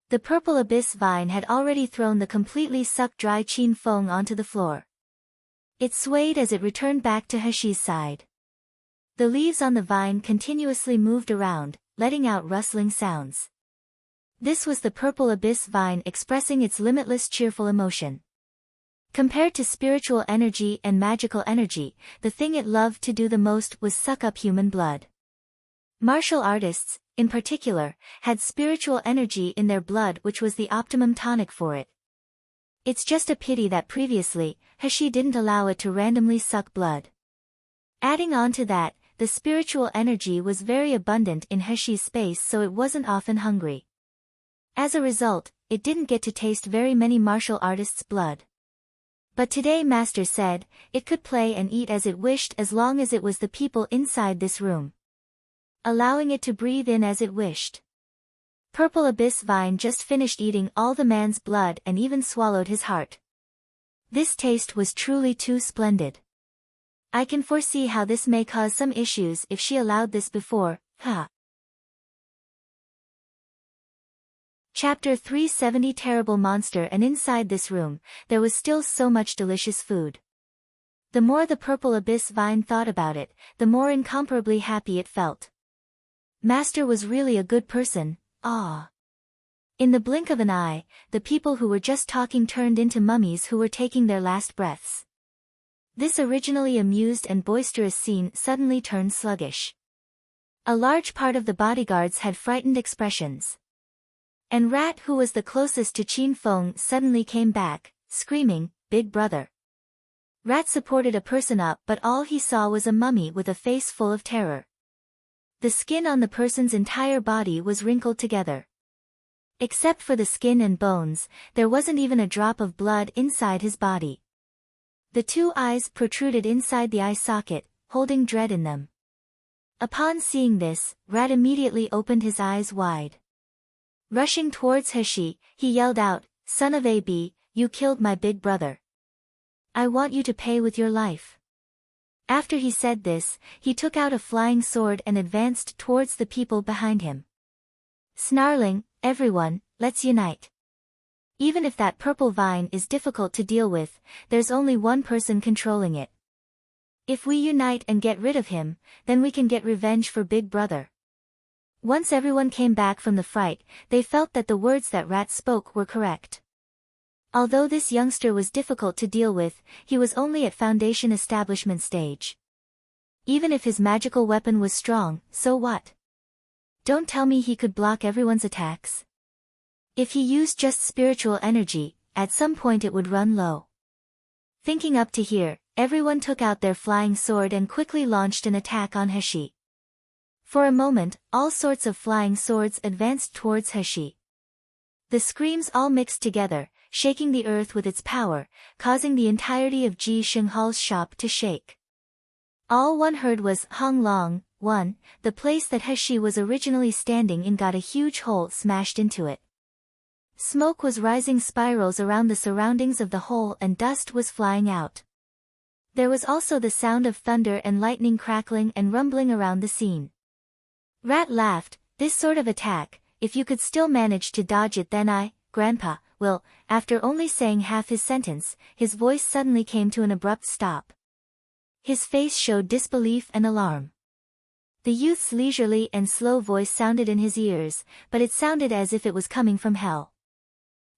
The purple abyss vine had already thrown the completely sucked dry Qin Feng onto the floor. It swayed as it returned back to Heshi's side. The leaves on the vine continuously moved around, letting out rustling sounds. This was the purple abyss vine expressing its limitless cheerful emotion. Compared to spiritual energy and magical energy, the thing it loved to do the most was suck up human blood. Martial artists, in particular, had spiritual energy in their blood, which was the optimum tonic for it. It's just a pity that previously, Heshi didn't allow it to randomly suck blood. Adding on to that, the spiritual energy was very abundant in Heshi's space, so it wasn't often hungry. As a result, it didn't get to taste very many martial artists' blood. But today Master said, it could play and eat as it wished as long as it was the people inside this room. Allowing it to breathe in as it wished. Purple Abyss Vine just finished eating all the man's blood and even swallowed his heart. This taste was truly too splendid. I can foresee how this may cause some issues if she allowed this before, Chapter 370 Terrible Monster. And inside this room, there was still so much delicious food. The more the purple abyss vine thought about it, the more incomparably happy it felt. Master was really a good person, ah. In the blink of an eye, the people who were just talking turned into mummies who were taking their last breaths. This originally amused and boisterous scene suddenly turned sluggish. A large part of the bodyguards had frightened expressions. And Rat, who was the closest to Qin Feng, suddenly came back, screaming, "Big brother." Rat supported a person up, but all he saw was a mummy with a face full of terror. The skin on the person's entire body was wrinkled together. Except for the skin and bones, there wasn't even a drop of blood inside his body. The two eyes protruded inside the eye socket, holding dread in them. Upon seeing this, Rat immediately opened his eyes wide. Rushing towards Heshi, he yelled out, "Son of Ab, you killed my big brother. I want you to pay with your life." After he said this, he took out a flying sword and advanced towards the people behind him. Snarling, "Everyone, let's unite. Even if that purple vine is difficult to deal with, there's only one person controlling it. If we unite and get rid of him, then we can get revenge for Big Brother." Once everyone came back from the fright, they felt that the words that Rat spoke were correct. Although this youngster was difficult to deal with, he was only at foundation establishment stage. Even if his magical weapon was strong, so what? Don't tell me he could block everyone's attacks. If he used just spiritual energy, at some point it would run low. Thinking up to here, everyone took out their flying sword and quickly launched an attack on Heshi. For a moment, all sorts of flying swords advanced towards Heshi. The screams all mixed together, shaking the earth with its power, causing the entirety of Ji Shenghal's shop to shake. All one heard was "Hong Long." The place that Heshi was originally standing in got a huge hole smashed into it. Smoke was rising spirals around the surroundings of the hole and dust was flying out. There was also the sound of thunder and lightning crackling and rumbling around the scene. Rat laughed, "This sort of attack, if you could still manage to dodge it, then Grandpa, will." After only saying half his sentence, his voice suddenly came to an abrupt stop. His face showed disbelief and alarm. The youth's leisurely and slow voice sounded in his ears, but it sounded as if it was coming from hell.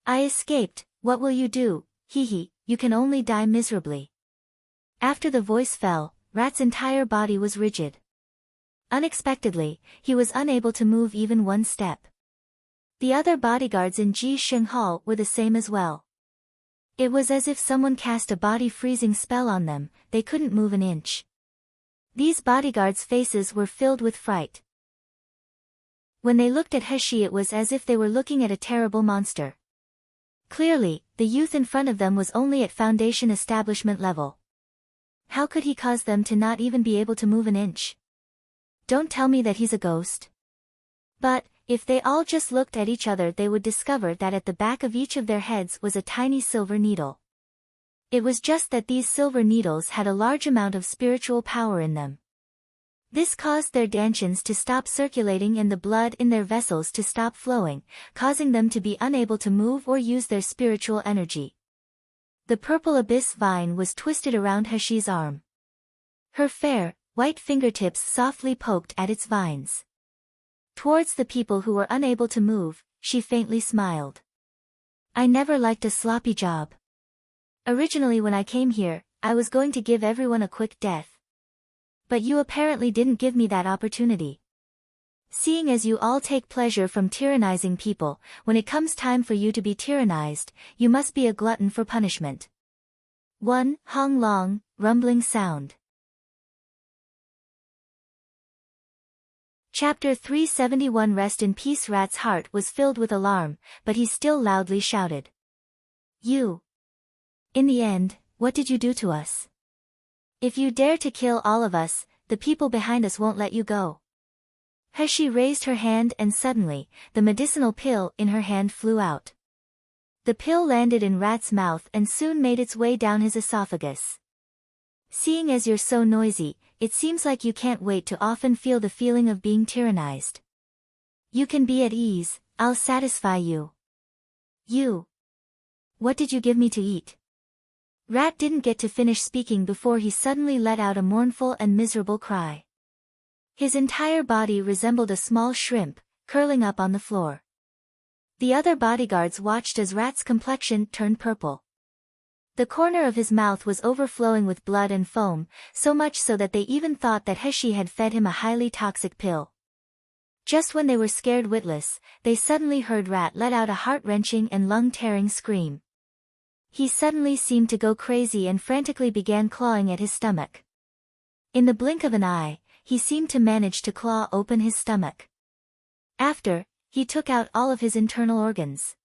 "I escaped, what will you do? You can only die miserably." After the voice fell, Rat's entire body was rigid. Unexpectedly, he was unable to move even one step. The other bodyguards in Ji Shenghal were the same as well. It was as if someone cast a body-freezing spell on them, they couldn't move an inch. These bodyguards' faces were filled with fright. When they looked at Heshi, it was as if they were looking at a terrible monster. Clearly, the youth in front of them was only at foundation establishment level. How could he cause them to not even be able to move an inch? Don't tell me that he's a ghost. But, if they all just looked at each other, they would discover that at the back of each of their heads was a tiny silver needle. It was just that these silver needles had a large amount of spiritual power in them. This caused their dantians to stop circulating and the blood in their vessels to stop flowing, causing them to be unable to move or use their spiritual energy. The purple abyss vine was twisted around Heshi's arm. Her fair, white fingertips softly poked at its vines. Towards the people who were unable to move, she faintly smiled. "I never liked a sloppy job. Originally when I came here, I was going to give everyone a quick death. But you apparently didn't give me that opportunity. Seeing as you all take pleasure from tyrannizing people, when it comes time for you to be tyrannized, you must be a glutton for punishment." One Hong Long, rumbling sound. Chapter 371 Rest in peace. Rat's heart was filled with alarm, but he still loudly shouted. "You! In the end, what did you do to us? If you dare to kill all of us, the people behind us won't let you go." Heshi raised her hand and suddenly, the medicinal pill in her hand flew out. The pill landed in Rat's mouth and soon made its way down his esophagus. "Seeing as you're so noisy, it seems like you can't wait to often feel the feeling of being tyrannized. You can be at ease, I'll satisfy you. You. What did you give me to eat? Rat didn't get to finish speaking before he suddenly let out a mournful and miserable cry. His entire body resembled a small shrimp, curling up on the floor. The other bodyguards watched as Rat's complexion turned purple. The corner of his mouth was overflowing with blood and foam, so much so that they even thought that Heshi had fed him a highly toxic pill. Just when they were scared witless, they suddenly heard Rat let out a heart-wrenching and lung-tearing scream. He suddenly seemed to go crazy and frantically began clawing at his stomach. In the blink of an eye, he seemed to manage to claw open his stomach. After, he took out all of his internal organs.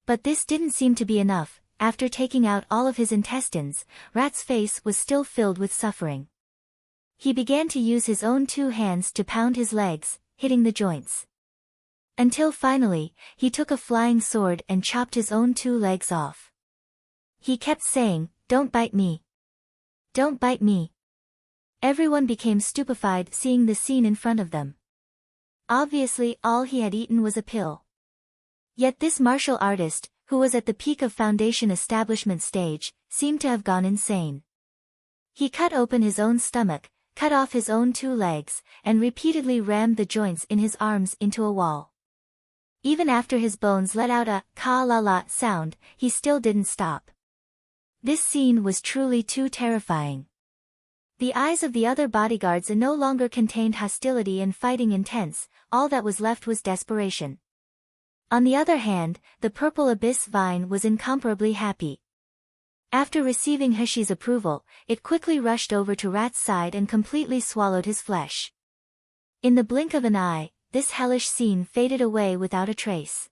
But this didn't seem to be enough. After taking out all of his intestines, Rat's face was still filled with suffering. He began to use his own 2 hands to pound his legs, hitting the joints. Until finally, he took a flying sword and chopped his own 2 legs off. He kept saying, "Don't bite me. Don't bite me." Everyone became stupefied seeing the scene in front of them. Obviously, all he had eaten was a pill. Yet this martial artist, who was at the peak of foundation establishment stage, seemed to have gone insane. He cut open his own stomach, cut off his own 2 legs, and repeatedly rammed the joints in his arms into a wall. Even after his bones let out a ka-la-la sound, he still didn't stop. This scene was truly too terrifying. The eyes of the other bodyguards no longer contained hostility and fighting intense, all that was left was desperation. On the other hand, the purple abyss vine was incomparably happy. After receiving Heshi's approval, it quickly rushed over to Rat's side and completely swallowed his flesh. In the blink of an eye, this hellish scene faded away without a trace.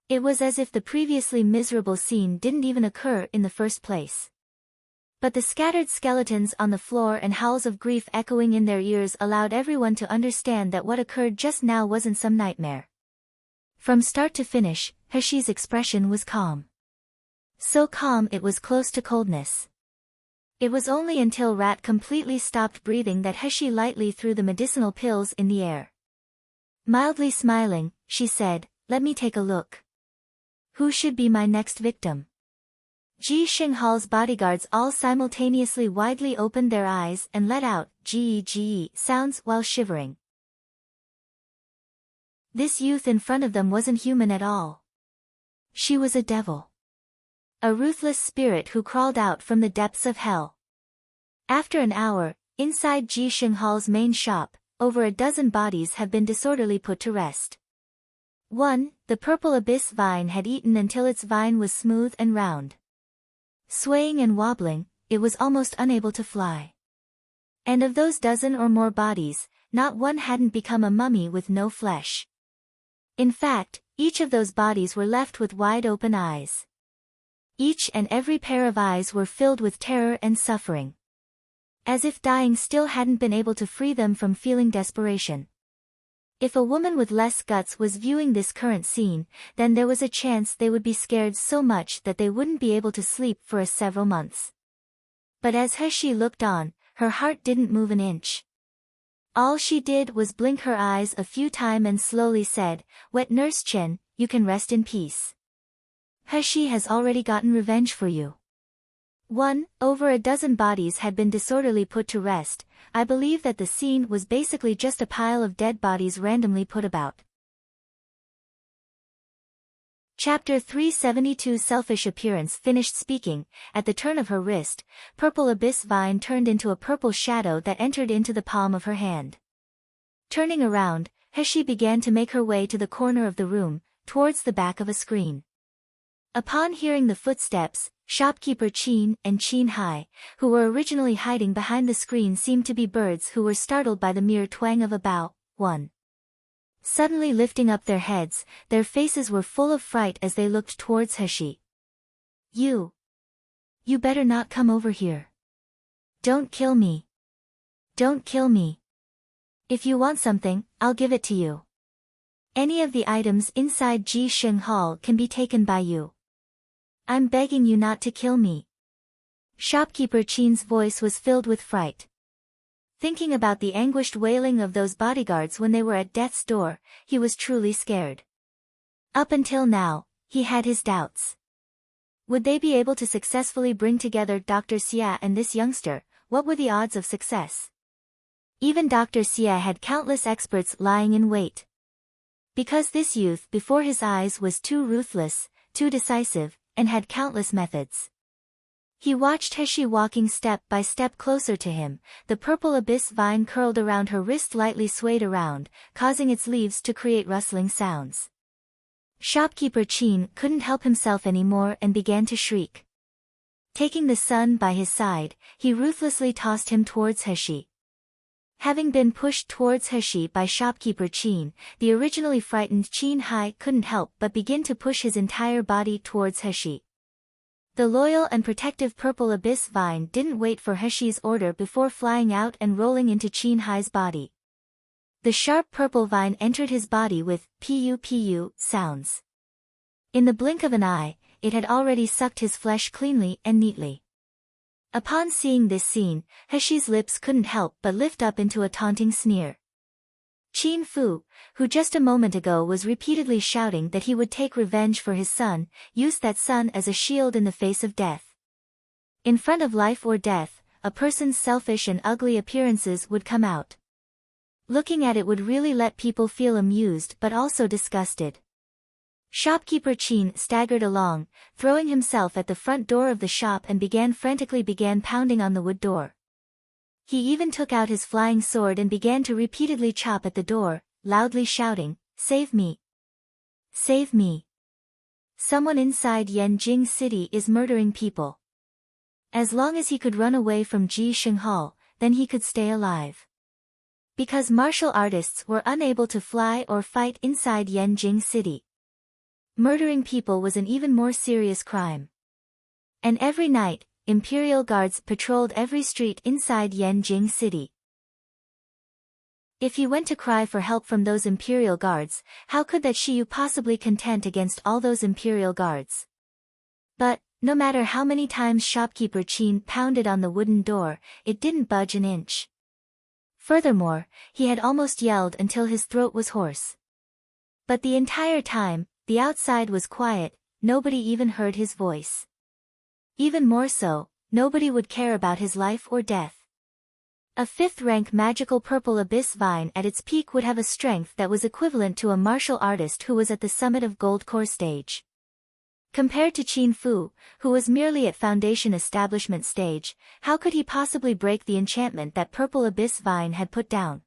It was as if the previously miserable scene didn't even occur in the first place. But the scattered skeletons on the floor and howls of grief echoing in their ears allowed everyone to understand that what occurred just now wasn't some nightmare. From start to finish, Heshi's expression was calm. So calm it was close to coldness. It was only until Rat completely stopped breathing that Heshi lightly threw the medicinal pills in the air. Mildly smiling, she said, "Let me take a look. Who should be my next victim?" Ji Xinghal's bodyguards all simultaneously widely opened their eyes and let out "gee" sounds while shivering. This youth in front of them wasn't human at all. She was a devil. A ruthless spirit who crawled out from the depths of hell. After an hour, inside Ji Xinghal's main shop, over a dozen bodies have been disorderly put to rest. 1. The purple abyss vine had eaten until its vine was smooth and round. Swaying and wobbling, it was almost unable to fly. And of those dozen or more bodies, not one hadn't become a mummy with no flesh. In fact, each of those bodies were left with wide open eyes. Each and every pair of eyes were filled with terror and suffering. As if dying still hadn't been able to free them from feeling desperation. If a woman with less guts was viewing this current scene, then there was a chance they would be scared so much that they wouldn't be able to sleep for several months. But as Heshi looked on, her heart didn't move an inch. All she did was blink her eyes a few times and slowly said, "Wet Nurse Chen, you can rest in peace. Heshi has already gotten revenge for you." 1. Over a dozen bodies had been disorderly put to rest. I believe that the scene was basically just a pile of dead bodies randomly put about. Chapter 372 Selfish Appearance. Finished speaking, at the turn of her wrist, purple abyss vine turned into a purple shadow that entered into the palm of her hand. Turning around, Heshi began to make her way to the corner of the room, towards the back of a screen. Upon hearing the footsteps, shopkeeper Qin and Qin Hai, who were originally hiding behind the screen, seemed to be birds who were startled by the mere twang of a bow. 1. Suddenly lifting up their heads, their faces were full of fright as they looked towards Heshi. You better not come over here. Don't kill me. Don't kill me. If you want something, I'll give it to you. Any of the items inside Ji Xinghal can be taken by you. I'm begging you not to kill me." Shopkeeper Qin's voice was filled with fright. Thinking about the anguished wailing of those bodyguards when they were at death's door, he was truly scared. Up until now, he had his doubts. Would they be able to successfully bring together Dr. Xia and this youngster? What were the odds of success? Even Dr. Xia had countless experts lying in wait. Because this youth before his eyes was too ruthless, too decisive, and had countless methods. He watched Heshi walking step by step closer to him. The purple abyss vine curled around her wrist lightly swayed around, causing its leaves to create rustling sounds. Shopkeeper Qin couldn't help himself anymore and began to shriek. Taking the son by his side, he ruthlessly tossed him towards Heshi. Having been pushed towards Heshi by shopkeeper Qin, the originally frightened Qin Hai couldn't help but begin to push his entire body towards Heshi. The loyal and protective purple abyss vine didn't wait for Heshi's order before flying out and rolling into Qin Hai's body. The sharp purple vine entered his body with pu sounds. In the blink of an eye, it had already sucked his flesh cleanly and neatly. Upon seeing this scene, Heshi's lips couldn't help but lift up into a taunting sneer. Qin Fu, who just a moment ago was repeatedly shouting that he would take revenge for his son, used that son as a shield in the face of death. In front of life or death, a person's selfish and ugly appearances would come out. Looking at it would really let people feel amused but also disgusted. Shopkeeper Qin staggered along, throwing himself at the front door of the shop and frantically began pounding on the wood door. He even took out his flying sword and began to repeatedly chop at the door, loudly shouting, "Save me! Save me! Someone inside Yanjing City is murdering people." As long as he could run away from Ji Shenghal, then he could stay alive. Because martial artists were unable to fly or fight inside Yanjing City. Murdering people was an even more serious crime. And every night, Imperial Guards patrolled every street inside Yanjing City. If he went to cry for help from those Imperial Guards, how could that Shiyu possibly contend against all those Imperial Guards? But, no matter how many times shopkeeper Qin pounded on the wooden door, it didn't budge an inch. Furthermore, he had almost yelled until his throat was hoarse. But the entire time, the outside was quiet, nobody even heard his voice. Even more so, nobody would care about his life or death. A 5th-rank magical purple abyss vine at its peak would have a strength that was equivalent to a martial artist who was at the summit of Gold Core stage. Compared to Qin Fu, who was merely at Foundation Establishment stage, how could he possibly break the enchantment that purple abyss vine had put down?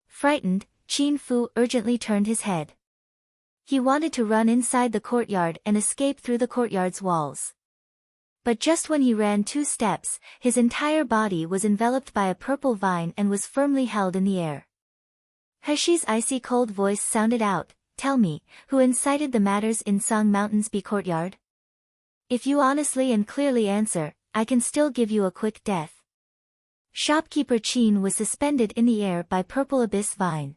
Frightened, Qin Fu urgently turned his head. He wanted to run inside the courtyard and escape through the courtyard's walls. But just when he ran 2 steps, his entire body was enveloped by a purple vine and was firmly held in the air. Heshi's icy cold voice sounded out, "Tell me, who incited the matters in Song Mountain's B courtyard? If you honestly and clearly answer, I can still give you a quick death." Shopkeeper Qin was suspended in the air by purple abyss vine.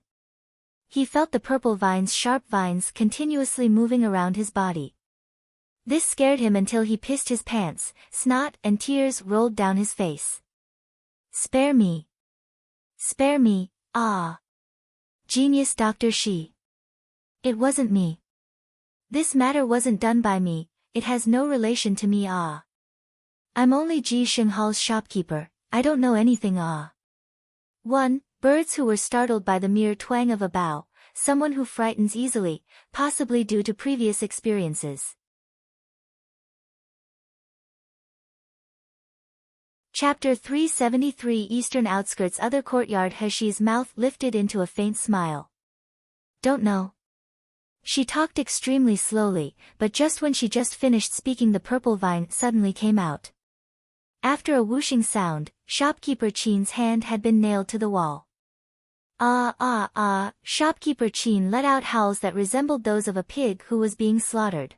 He felt the purple vine's sharp vines continuously moving around his body. This scared him until he pissed his pants, snot and tears rolled down his face. "Spare me! Spare me, ah! Genius Dr. Shi! It wasn't me. This matter wasn't done by me, it has no relation to me, ah! I'm only Ji Shenghal's shopkeeper, I don't know anything, ah!" 1. Birds who were startled by the mere twang of a bough, someone who frightens easily, possibly due to previous experiences. Chapter 373 Eastern Outskirts Other Courtyard Heshi's mouth lifted into a faint smile. "Don't know." She talked extremely slowly, but just when she just finished speaking the purple vine suddenly came out. After a whooshing sound, shopkeeper Qin's hand had been nailed to the wall. Shopkeeper Qin let out howls that resembled those of a pig who was being slaughtered.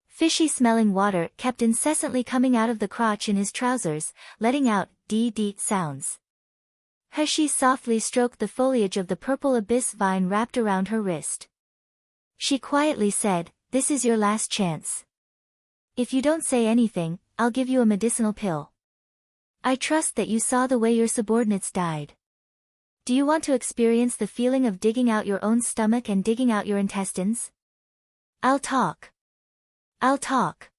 Fishy-smelling water kept incessantly coming out of the crotch in his trousers, letting out dee-dee sounds. Heshi softly stroked the foliage of the purple abyss vine wrapped around her wrist. She quietly said, "This is your last chance. If you don't say anything, I'll give you a medicinal pill. I trust that you saw the way your subordinates died. Do you want to experience the feeling of digging out your own stomach and digging out your intestines? I'll talk. I'll talk.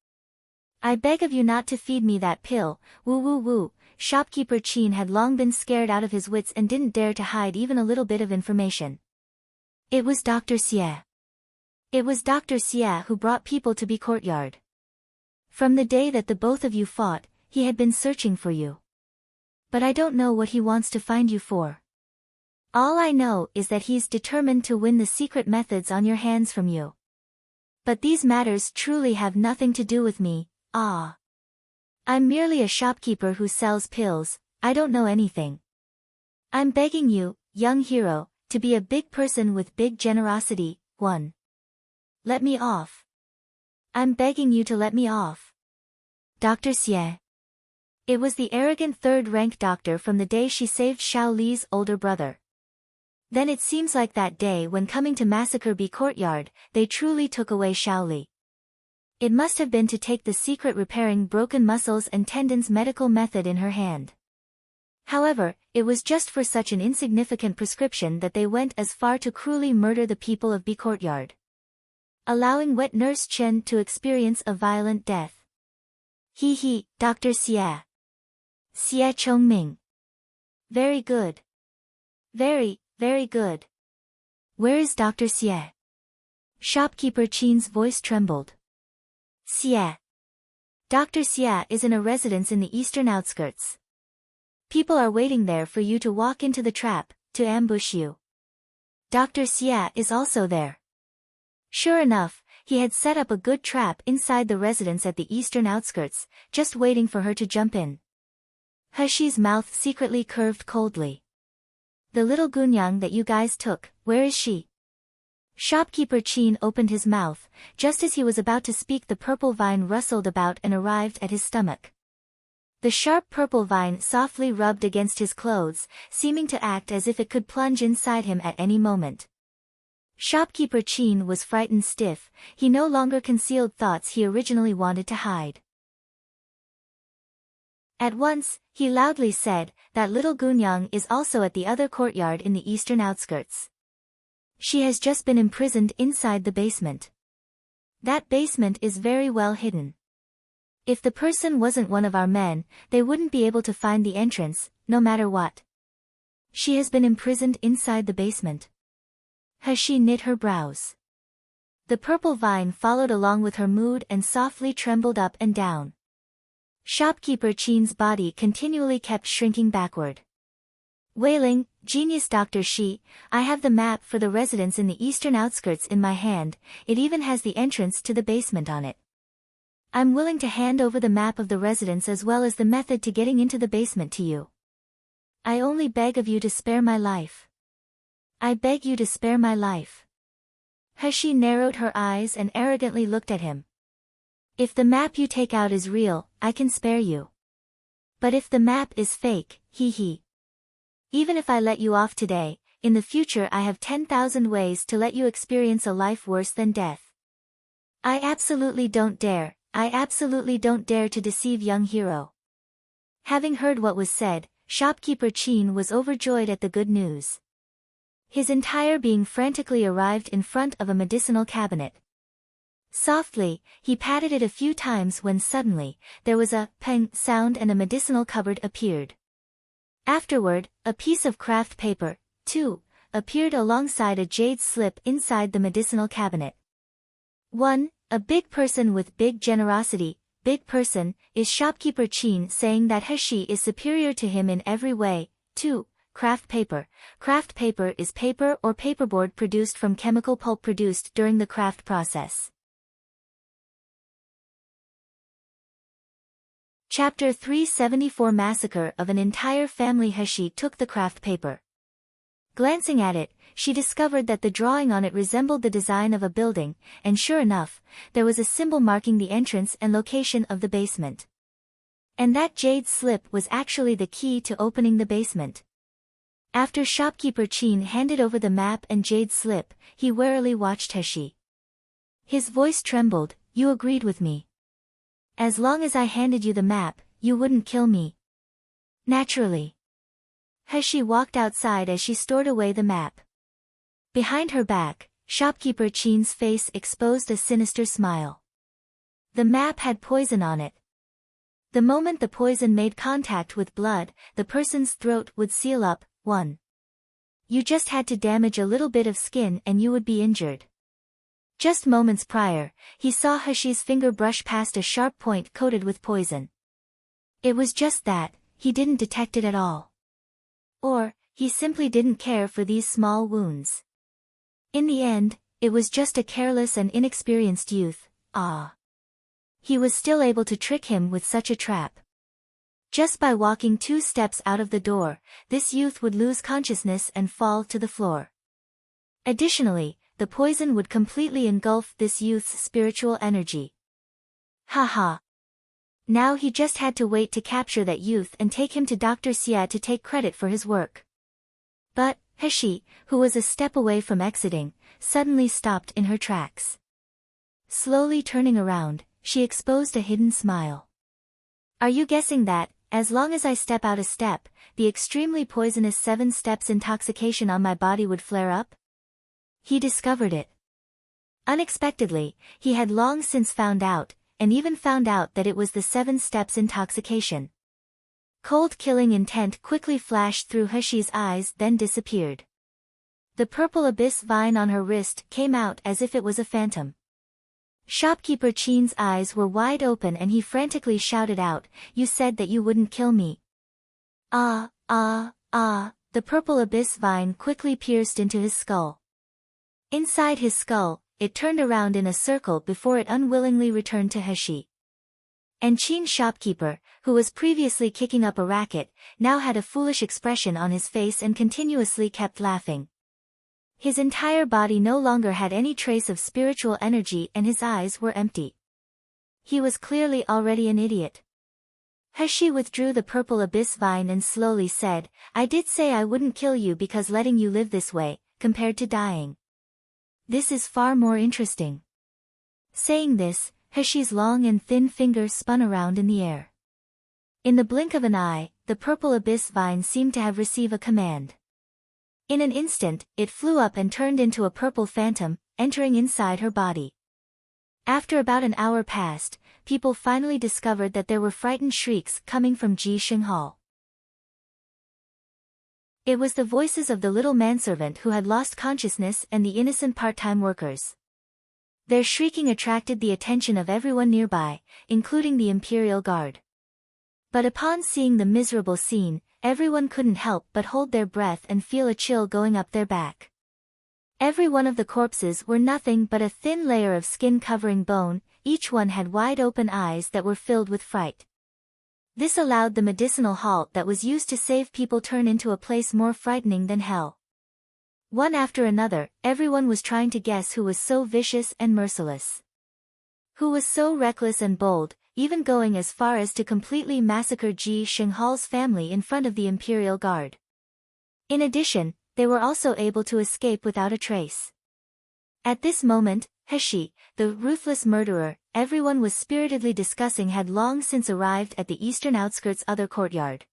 I beg of you not to feed me that pill, woo woo woo. Shopkeeper Chin had long been scared out of his wits and didn't dare to hide even a little bit of information. It was Dr. Xie. It was Dr. Xie who brought people to Be Courtyard. From the day that the both of you fought, he had been searching for you. But I don't know what he wants to find you for. All I know is that he's determined to win the secret methods on your hands from you. But these matters truly have nothing to do with me. I'm merely a shopkeeper who sells pills. I don't know anything. I'm begging you, young hero, to be a big person with big generosity. 1. Let me off. I'm begging you to let me off. Dr. Xie. It was the arrogant third-rank doctor from the day she saved Xiao Li's older brother. Then it seems like that day when coming to massacre Be Courtyard, they truly took away Xiao Li. It must have been to take the secret repairing broken muscles and tendons medical method in her hand. However, it was just for such an insignificant prescription that they went as far to cruelly murder the people of Be Courtyard, allowing wet nurse Chen to experience a violent death. He, Dr. Xie. Xie Chongming. Very good. Very, very good. Where is Dr. Xie? Shopkeeper Chin's voice trembled. Xie. Dr. Xie is in a residence in the eastern outskirts. People are waiting there for you to walk into the trap, to ambush you. Dr. Xie is also there. Sure enough, he had set up a good trap inside the residence at the eastern outskirts, just waiting for her to jump in. Heshi's mouth secretly curved coldly. The little Gunyang that you guys took, where is she? Shopkeeper Chin opened his mouth. Just as he was about to speak, the purple vine rustled about and arrived at his stomach. The sharp purple vine softly rubbed against his clothes, seeming to act as if it could plunge inside him at any moment. Shopkeeper Chin was frightened stiff. He no longer concealed thoughts he originally wanted to hide. At once, he loudly said, that little Gunyang is also at the other courtyard in the eastern outskirts. She has just been imprisoned inside the basement. That basement is very well hidden. If the person wasn't one of our men, they wouldn't be able to find the entrance, no matter what. She has been imprisoned inside the basement. Heshi knit her brows. The purple vine followed along with her mood and softly trembled up and down. Shopkeeper Chin's body continually kept shrinking backward. Wailing, genius Dr. Shi, I have the map for the residence in the eastern outskirts in my hand, it even has the entrance to the basement on it. I'm willing to hand over the map of the residence as well as the method to getting into the basement to you. I only beg of you to spare my life. I beg you to spare my life. Heshi narrowed her eyes and arrogantly looked at him. If the map you take out is real, I can spare you. But if the map is fake, even if I let you off today, in the future I have 10,000 ways to let you experience a life worse than death. I absolutely don't dare to deceive young hero. Having heard what was said, Shopkeeper Chin was overjoyed at the good news. His entire being frantically arrived in front of a medicinal cabinet. Softly, he patted it a few times when suddenly, there was a peng sound and a medicinal cupboard appeared. Afterward, a piece of craft paper, too, appeared alongside a jade slip inside the medicinal cabinet. 1. A big person with big generosity. Big person, is Shopkeeper Chin saying that Heshi is superior to him in every way. 2. Craft paper. Craft paper is paper or paperboard produced from chemical pulp produced during the craft process. Chapter 374 Massacre of an Entire Family. Heshi took the craft paper. Glancing at it, she discovered that the drawing on it resembled the design of a building, and sure enough, there was a symbol marking the entrance and location of the basement. And that jade slip was actually the key to opening the basement. After Shopkeeper Chin handed over the map and jade slip, he warily watched Heshi. His voice trembled. You agreed with me. As long as I handed you the map, you wouldn't kill me. Naturally. Heshi walked outside as she stored away the map. Behind her back, Shopkeeper Chin's face exposed a sinister smile. The map had poison on it. The moment the poison made contact with blood, the person's throat would seal up. 1. You just had to damage a little bit of skin and you would be injured. Just moments prior, he saw Heshi's finger brush past a sharp point coated with poison. It was just that, he didn't detect it at all. Or, he simply didn't care for these small wounds. In the end, it was just a careless and inexperienced youth. He was still able to trick him with such a trap. Just by walking 2 steps out of the door, this youth would lose consciousness and fall to the floor. Additionally, the poison would completely engulf this youth's spiritual energy. Haha. Now he just had to wait to capture that youth and take him to Dr. Xia to take credit for his work. But, Heshi, who was a step away from exiting, suddenly stopped in her tracks. Slowly turning around, she exposed a hidden smile. Are you guessing that, as long as I step out a step, the extremely poisonous 7 steps intoxication on my body would flare up? He discovered it. Unexpectedly, he had long since found out, and even found out that it was the 7 steps intoxication. Cold killing intent quickly flashed through Heshi's eyes, then disappeared. The purple abyss vine on her wrist came out as if it was a phantom. Shopkeeper Chin's eyes were wide open and he frantically shouted out, "You said that you wouldn't kill me." The purple abyss vine quickly pierced into his skull. Inside his skull, it turned around in a circle before it unwillingly returned to Heshi. And Chin's shopkeeper, who was previously kicking up a racket, now had a foolish expression on his face and continuously kept laughing. His entire body no longer had any trace of spiritual energy and his eyes were empty. He was clearly already an idiot. Heshi withdrew the purple abyss vine and slowly said, "I did say I wouldn't kill you because letting you live this way, compared to dying. This is far more interesting." Saying this, Heshi's long and thin finger spun around in the air. In the blink of an eye, the purple abyss vine seemed to have received a command. In an instant, it flew up and turned into a purple phantom, entering inside her body. After about an hour passed, people finally discovered that there were frightened shrieks coming from Ji Xing Hall. It was the voices of the little manservant who had lost consciousness and the innocent part-time workers. Their shrieking attracted the attention of everyone nearby, including the Imperial Guard. But upon seeing the miserable scene, everyone couldn't help but hold their breath and feel a chill going up their back. Every one of the corpses were nothing but a thin layer of skin covering bone, each one had wide open eyes that were filled with fright. This allowed the medicinal halt that was used to save people turn into a place more frightening than hell. One after another, everyone was trying to guess who was so vicious and merciless. Who was so reckless and bold, even going as far as to completely massacre Ji Xing Hall's family in front of the Imperial Guard. In addition, they were also able to escape without a trace. At this moment, Heshi, the ruthless murderer, everyone was spiritedly discussing, had long since arrived at the eastern outskirts' other courtyard.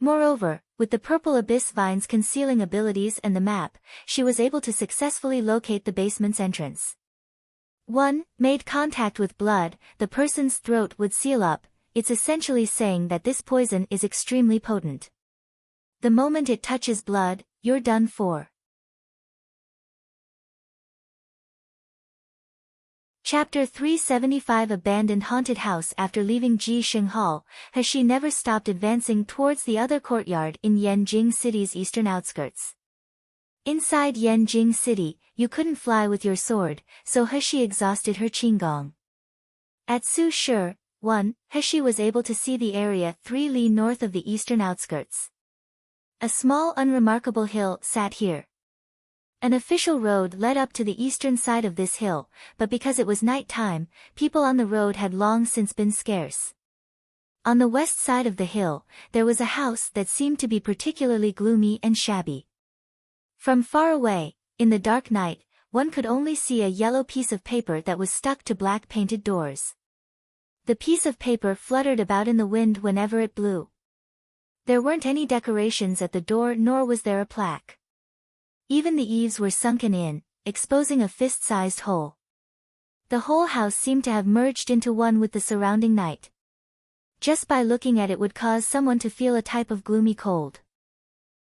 Moreover, with the purple abyss vine's concealing abilities and the map, she was able to successfully locate the basement's entrance. 1. Made contact with blood, the person's throat would seal up. It's essentially saying that this poison is extremely potent. The moment it touches blood, you're done for. Chapter 375 Abandoned Haunted House. After leaving Ji Xing Hall, Heshi never stopped advancing towards the other courtyard in Yanjing City's eastern outskirts. Inside Yanjing City, you couldn't fly with your sword, so Heshi exhausted her qinggong. At Su Shi, 1, Heshi was able to see the area 3 li north of the eastern outskirts. A small unremarkable hill sat here. An official road led up to the eastern side of this hill, but because it was night time, people on the road had long since been scarce. On the west side of the hill, there was a house that seemed to be particularly gloomy and shabby. From far away, in the dark night, one could only see a yellow piece of paper that was stuck to black painted doors. The piece of paper fluttered about in the wind whenever it blew. There weren't any decorations at the door, nor was there a plaque. Even the eaves were sunken in, exposing a fist-sized hole. The whole house seemed to have merged into one with the surrounding night. Just by looking at it would cause someone to feel a type of gloomy cold.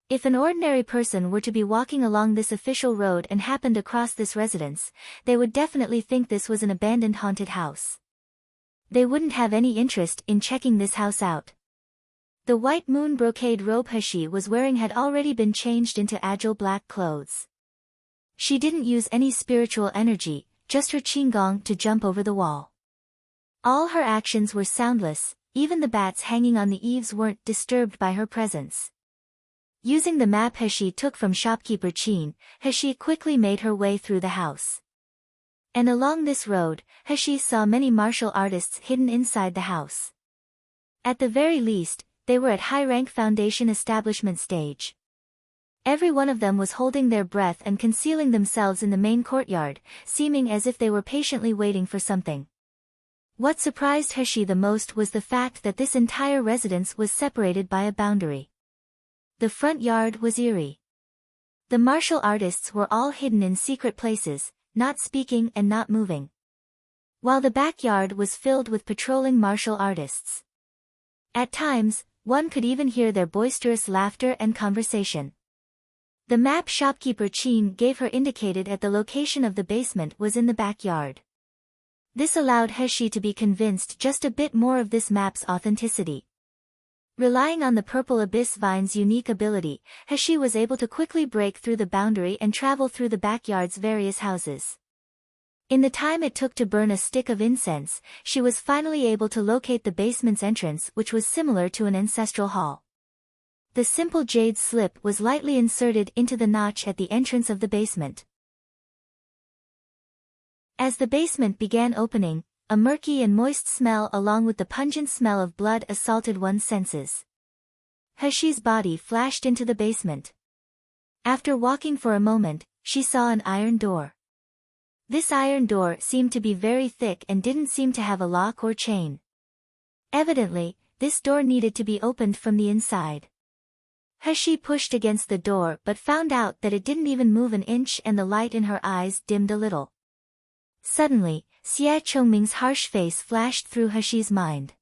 If an ordinary person were to be walking along this official road and happened across this residence, they would definitely think this was an abandoned haunted house. They wouldn't have any interest in checking this house out. The white moon brocade robe Hashi was wearing had already been changed into agile black clothes. She didn't use any spiritual energy, just her qigong to jump over the wall. All her actions were soundless, even the bats hanging on the eaves weren't disturbed by her presence. Using the map Hashi took from shopkeeper Chin, Hashi quickly made her way through the house. And along this road, Hashi saw many martial artists hidden inside the house. At the very least, they were at high-rank foundation establishment stage. Every one of them was holding their breath and concealing themselves in the main courtyard, seeming as if they were patiently waiting for something. What surprised Hashi the most was the fact that this entire residence was separated by a boundary. The front yard was eerie. The martial artists were all hidden in secret places, not speaking and not moving. While the backyard was filled with patrolling martial artists. At times, one could even hear their boisterous laughter and conversation. The map shopkeeper Chin gave her indicated at the location of the basement was in the backyard. This allowed Hashi to be convinced just a bit more of this map's authenticity. Relying on the purple abyss vine's unique ability, Hashi was able to quickly break through the boundary and travel through the backyard's various houses. In the time it took to burn a stick of incense, she was finally able to locate the basement's entrance, which was similar to an ancestral hall. The simple jade slip was lightly inserted into the notch at the entrance of the basement. As the basement began opening, a murky and moist smell along with the pungent smell of blood assaulted one's senses. Hashi's body flashed into the basement. After walking for a moment, she saw an iron door. This iron door seemed to be very thick and didn't seem to have a lock or chain. Evidently, this door needed to be opened from the inside. Hashi pushed against the door but found out that it didn't even move an inch and the light in her eyes dimmed a little. Suddenly, Xie Chongming's harsh face flashed through Hashi's mind.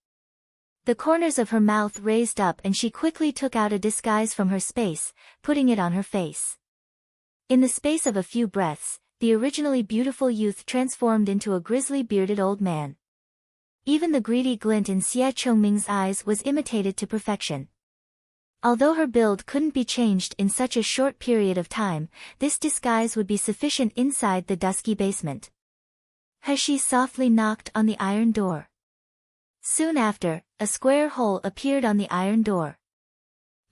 The corners of her mouth raised up and she quickly took out a disguise from her space, putting it on her face. In the space of a few breaths, the originally beautiful youth transformed into a grisly bearded old man. Even the greedy glint in Xie Chongming's eyes was imitated to perfection. Although her build couldn't be changed in such a short period of time, this disguise would be sufficient inside the dusky basement. Hashi softly knocked on the iron door. Soon after, a square hole appeared on the iron door.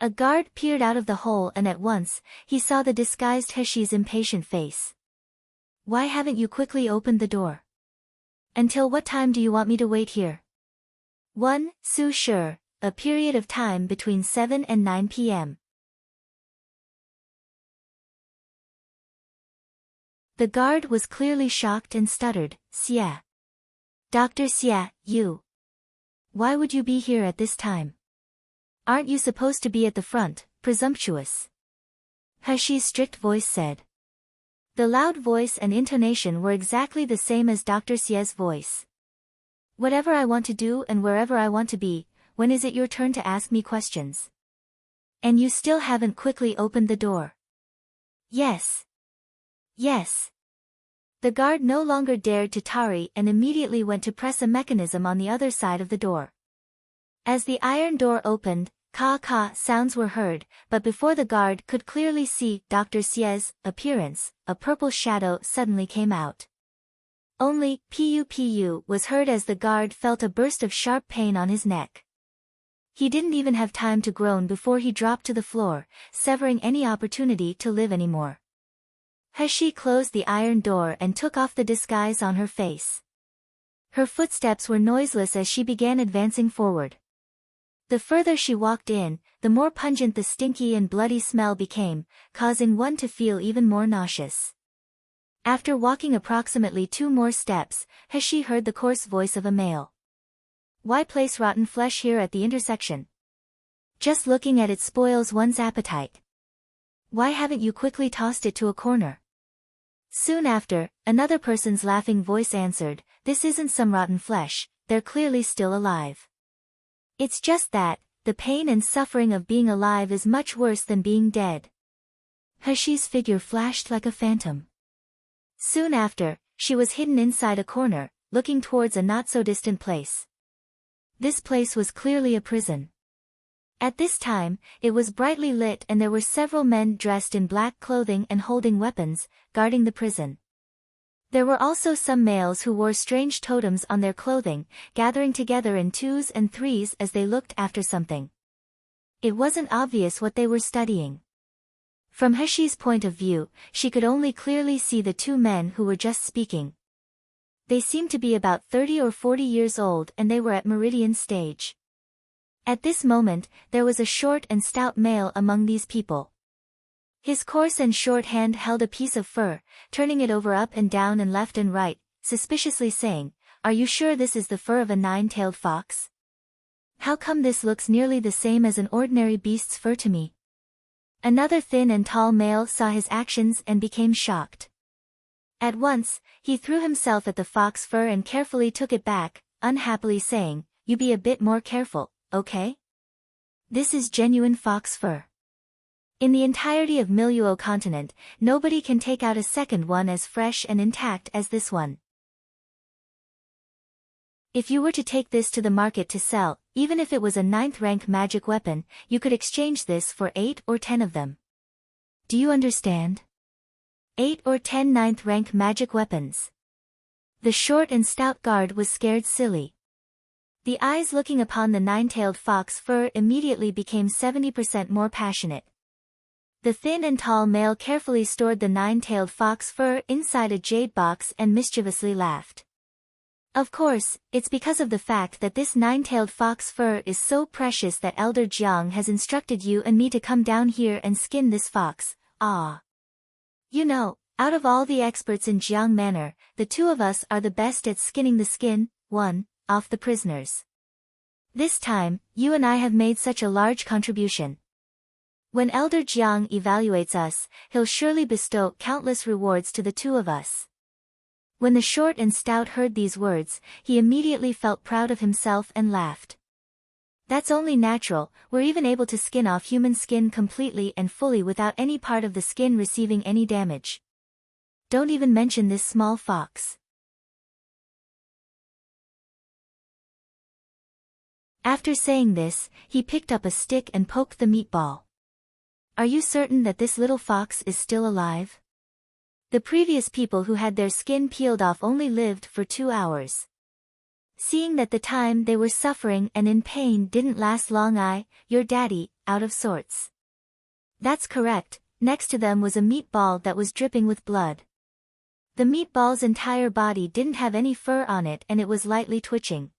A guard peered out of the hole and at once, he saw the disguised Hashi's impatient face. "Why haven't you quickly opened the door? Until what time do you want me to wait here?" 1. Su Shi, a period of time between 7 and 9 p.m. The guard was clearly shocked and stuttered, "Xie. Dr. Xie, you. Why would you be here at this time? Aren't you supposed to be at the front, presumptuous?" Hashi's strict voice said. The loud voice and intonation were exactly the same as Dr. Xie's voice. "Whatever I want to do and wherever I want to be, when is it your turn to ask me questions? And you still haven't quickly opened the door." "Yes. Yes." The guard no longer dared to tarry and immediately went to press a mechanism on the other side of the door. As the iron door opened, ka-ka sounds were heard, but before the guard could clearly see Dr. Xie's appearance, a purple shadow suddenly came out. Only pu was heard as the guard felt a burst of sharp pain on his neck. He didn't even have time to groan before he dropped to the floor, severing any opportunity to live anymore. Hashi closed the iron door and took off the disguise on her face. Her footsteps were noiseless as she began advancing forward. The further she walked in, the more pungent the stinky and bloody smell became, causing one to feel even more nauseous. After walking approximately 2 more steps, Hashi heard the coarse voice of a male. "Why place rotten flesh here at the intersection? Just looking at it spoils one's appetite. Why haven't you quickly tossed it to a corner?" Soon after, another person's laughing voice answered, "This isn't some rotten flesh, they're clearly still alive. It's just that, the pain and suffering of being alive is much worse than being dead." Hushi's figure flashed like a phantom. Soon after, she was hidden inside a corner, looking towards a not-so-distant place. This place was clearly a prison. At this time, it was brightly lit and there were several men dressed in black clothing and holding weapons, guarding the prison. There were also some males who wore strange totems on their clothing, gathering together in twos and threes as they looked after something. It wasn't obvious what they were studying. From Hushi's point of view, she could only clearly see the two men who were just speaking. They seemed to be about 30 or 40 years old and they were at meridian stage. At this moment, there was a short and stout male among these people. His coarse and short hand held a piece of fur, turning it over up and down and left and right, suspiciously saying, "Are you sure this is the fur of a nine-tailed fox? How come this looks nearly the same as an ordinary beast's fur to me?" Another thin and tall male saw his actions and became shocked. At once, he threw himself at the fox fur and carefully took it back, unhappily saying, "You be a bit more careful, okay? This is genuine fox fur. In the entirety of Miluo continent, nobody can take out a second one as fresh and intact as this one. If you were to take this to the market to sell, even if it was a 9th-rank magic weapon, you could exchange this for 8 or 10 of them. Do you understand? 8 or 10 9th-rank magic weapons." The short and stout guard was scared silly. The eyes looking upon the nine-tailed fox fur immediately became 70% more passionate. The thin and tall male carefully stored the nine-tailed fox fur inside a jade box and mischievously laughed. "Of course, it's because of the fact that this nine-tailed fox fur is so precious that Elder Jiang has instructed you and me to come down here and skin this fox. Ah. You know, out of all the experts in Jiang Manor, the two of us are the best at skinning the skin, off the prisoners. This time, you and I have made such a large contribution. When Elder Jiang evaluates us, he'll surely bestow countless rewards to the two of us." When the short and stout heard these words, he immediately felt proud of himself and laughed. "That's only natural, we're even able to skin off human skin completely and fully without any part of the skin receiving any damage. Don't even mention this small fox." After saying this, he picked up a stick and poked the meatball. "Are you certain that this little fox is still alive? The previous people who had their skin peeled off only lived for 2 hours. Seeing that the time they were suffering and in pain didn't last long, your daddy, out of sorts." "That's correct." Next to them was a meatball that was dripping with blood. The meatball's entire body didn't have any fur on it and it was lightly twitching.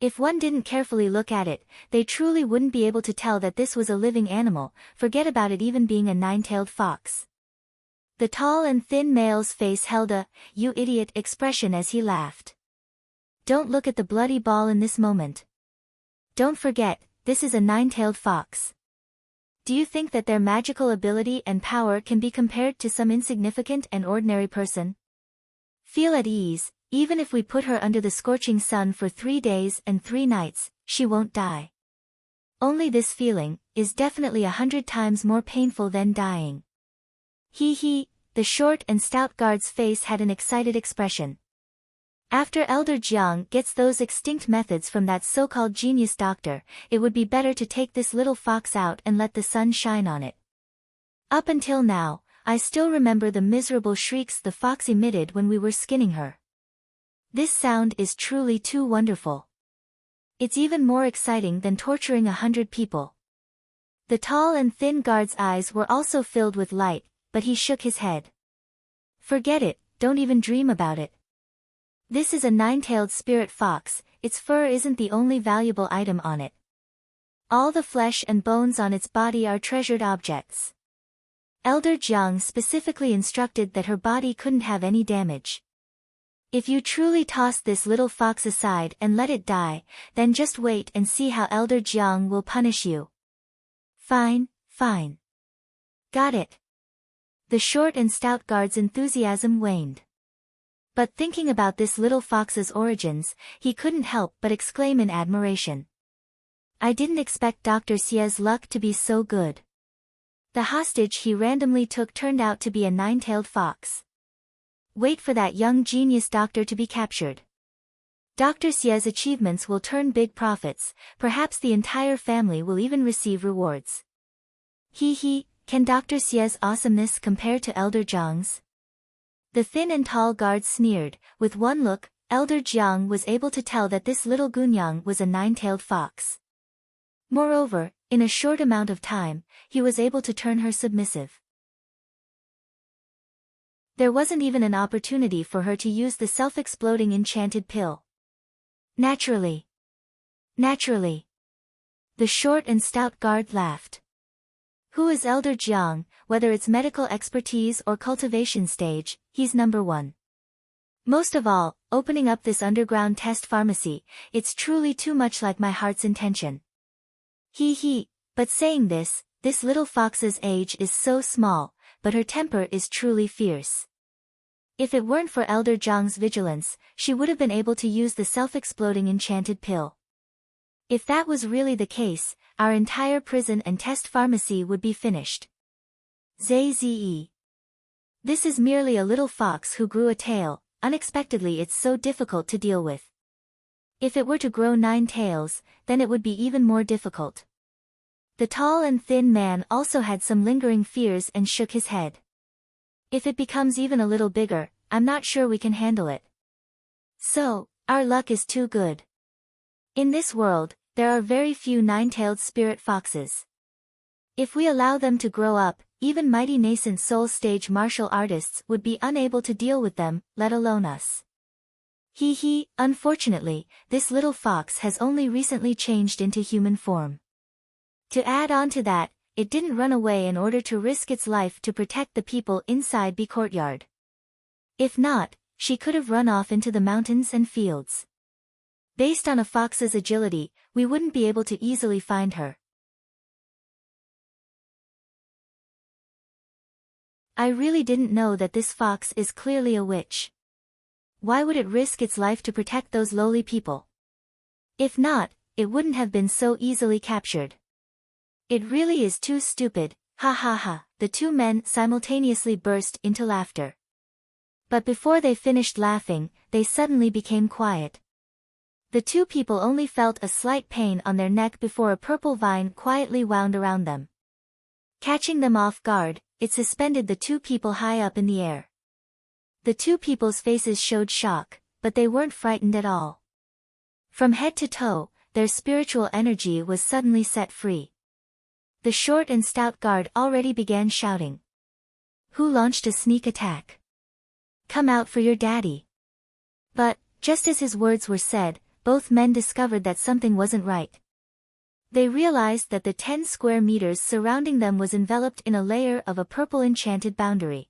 If one didn't carefully look at it, they truly wouldn't be able to tell that this was a living animal, forget about it even being a nine-tailed fox. The tall and thin male's face held a, "You idiot" expression as he laughed. "Don't look at the bloody ball in this moment. Don't forget, this is a nine-tailed fox. Do you think that their magical ability and power can be compared to some insignificant and ordinary person? Feel at ease. Even if we put her under the scorching sun for 3 days and 3 nights, she won't die. Only this feeling is definitely 100 times more painful than dying." He, the short and stout guard's face had an excited expression. After Elder Jiang gets those extinct methods from that so-called genius doctor, it would be better to take this little fox out and let the sun shine on it. Up until now, I still remember the miserable shrieks the fox emitted when we were skinning her. This sound is truly too wonderful. It's even more exciting than torturing 100 people. The tall and thin guard's eyes were also filled with light, but he shook his head. "Forget it, don't even dream about it. This is a nine-tailed spirit fox, its fur isn't the only valuable item on it. All the flesh and bones on its body are treasured objects." Elder Jiang specifically instructed that her body couldn't have any damage. "If you truly toss this little fox aside and let it die, then just wait and see how Elder Jiang will punish you." Fine. Got it." The short and stout guard's enthusiasm waned. But thinking about this little fox's origins, he couldn't help but exclaim in admiration. I didn't expect Dr. Xie's luck to be so good. The hostage he randomly took turned out to be a nine-tailed fox. Wait for that young genius doctor to be captured. Dr. Xie's achievements will turn big profits, perhaps the entire family will even receive rewards. He, can Dr. Xie's awesomeness compare to Elder Jiang's? The thin and tall guard sneered. With one look, Elder Jiang was able to tell that this little Gunyang was a nine-tailed fox. Moreover, in a short amount of time, he was able to turn her submissive. There wasn't even an opportunity for her to use the self-exploding enchanted pill. Naturally. The short and stout guard laughed. Who is Elder Jiang? Whether it's medical expertise or cultivation stage, he's number one. Most of all, opening up this underground test pharmacy, it's truly too much like my heart's intention. But saying this little fox's age is so small, but her temper is truly fierce. If it weren't for Elder Jiang's vigilance, she would have been able to use the self-exploding enchanted pill. If that was really the case, our entire prison and test pharmacy would be finished. Zhe. This is merely a little fox who grew a tail. Unexpectedly it's so difficult to deal with. If it were to grow 9 tails, then it would be even more difficult. The tall and thin man also had some lingering fears and shook his head. If it becomes even a little bigger, I'm not sure we can handle it. So, our luck is too good. In this world, there are very few 9-tailed spirit foxes. If we allow them to grow up, even mighty nascent soul stage martial artists would be unable to deal with them, let alone us. Unfortunately, this little fox has only recently changed into human form. To add on to that, it didn't run away in order to risk its life to protect the people inside the courtyard. If not, she could have run off into the mountains and fields. Based on a fox's agility, we wouldn't be able to easily find her. I really didn't know that this fox is clearly a witch. Why would it risk its life to protect those lowly people? If not, it wouldn't have been so easily captured. It really is too stupid, ha. The two men simultaneously burst into laughter. But before they finished laughing, they suddenly became quiet. The two people only felt a slight pain on their neck before a purple vine quietly wound around them. Catching them off guard, it suspended the two people high up in the air. The two people's faces showed shock, but they weren't frightened at all. From head to toe, their spiritual energy was suddenly set free. The short and stout guard already began shouting. Who launched a sneak attack? Come out for your daddy. But, just as his words were said, both men discovered that something wasn't right. They realized that the 10 square meters surrounding them was enveloped in a layer of a purple enchanted boundary.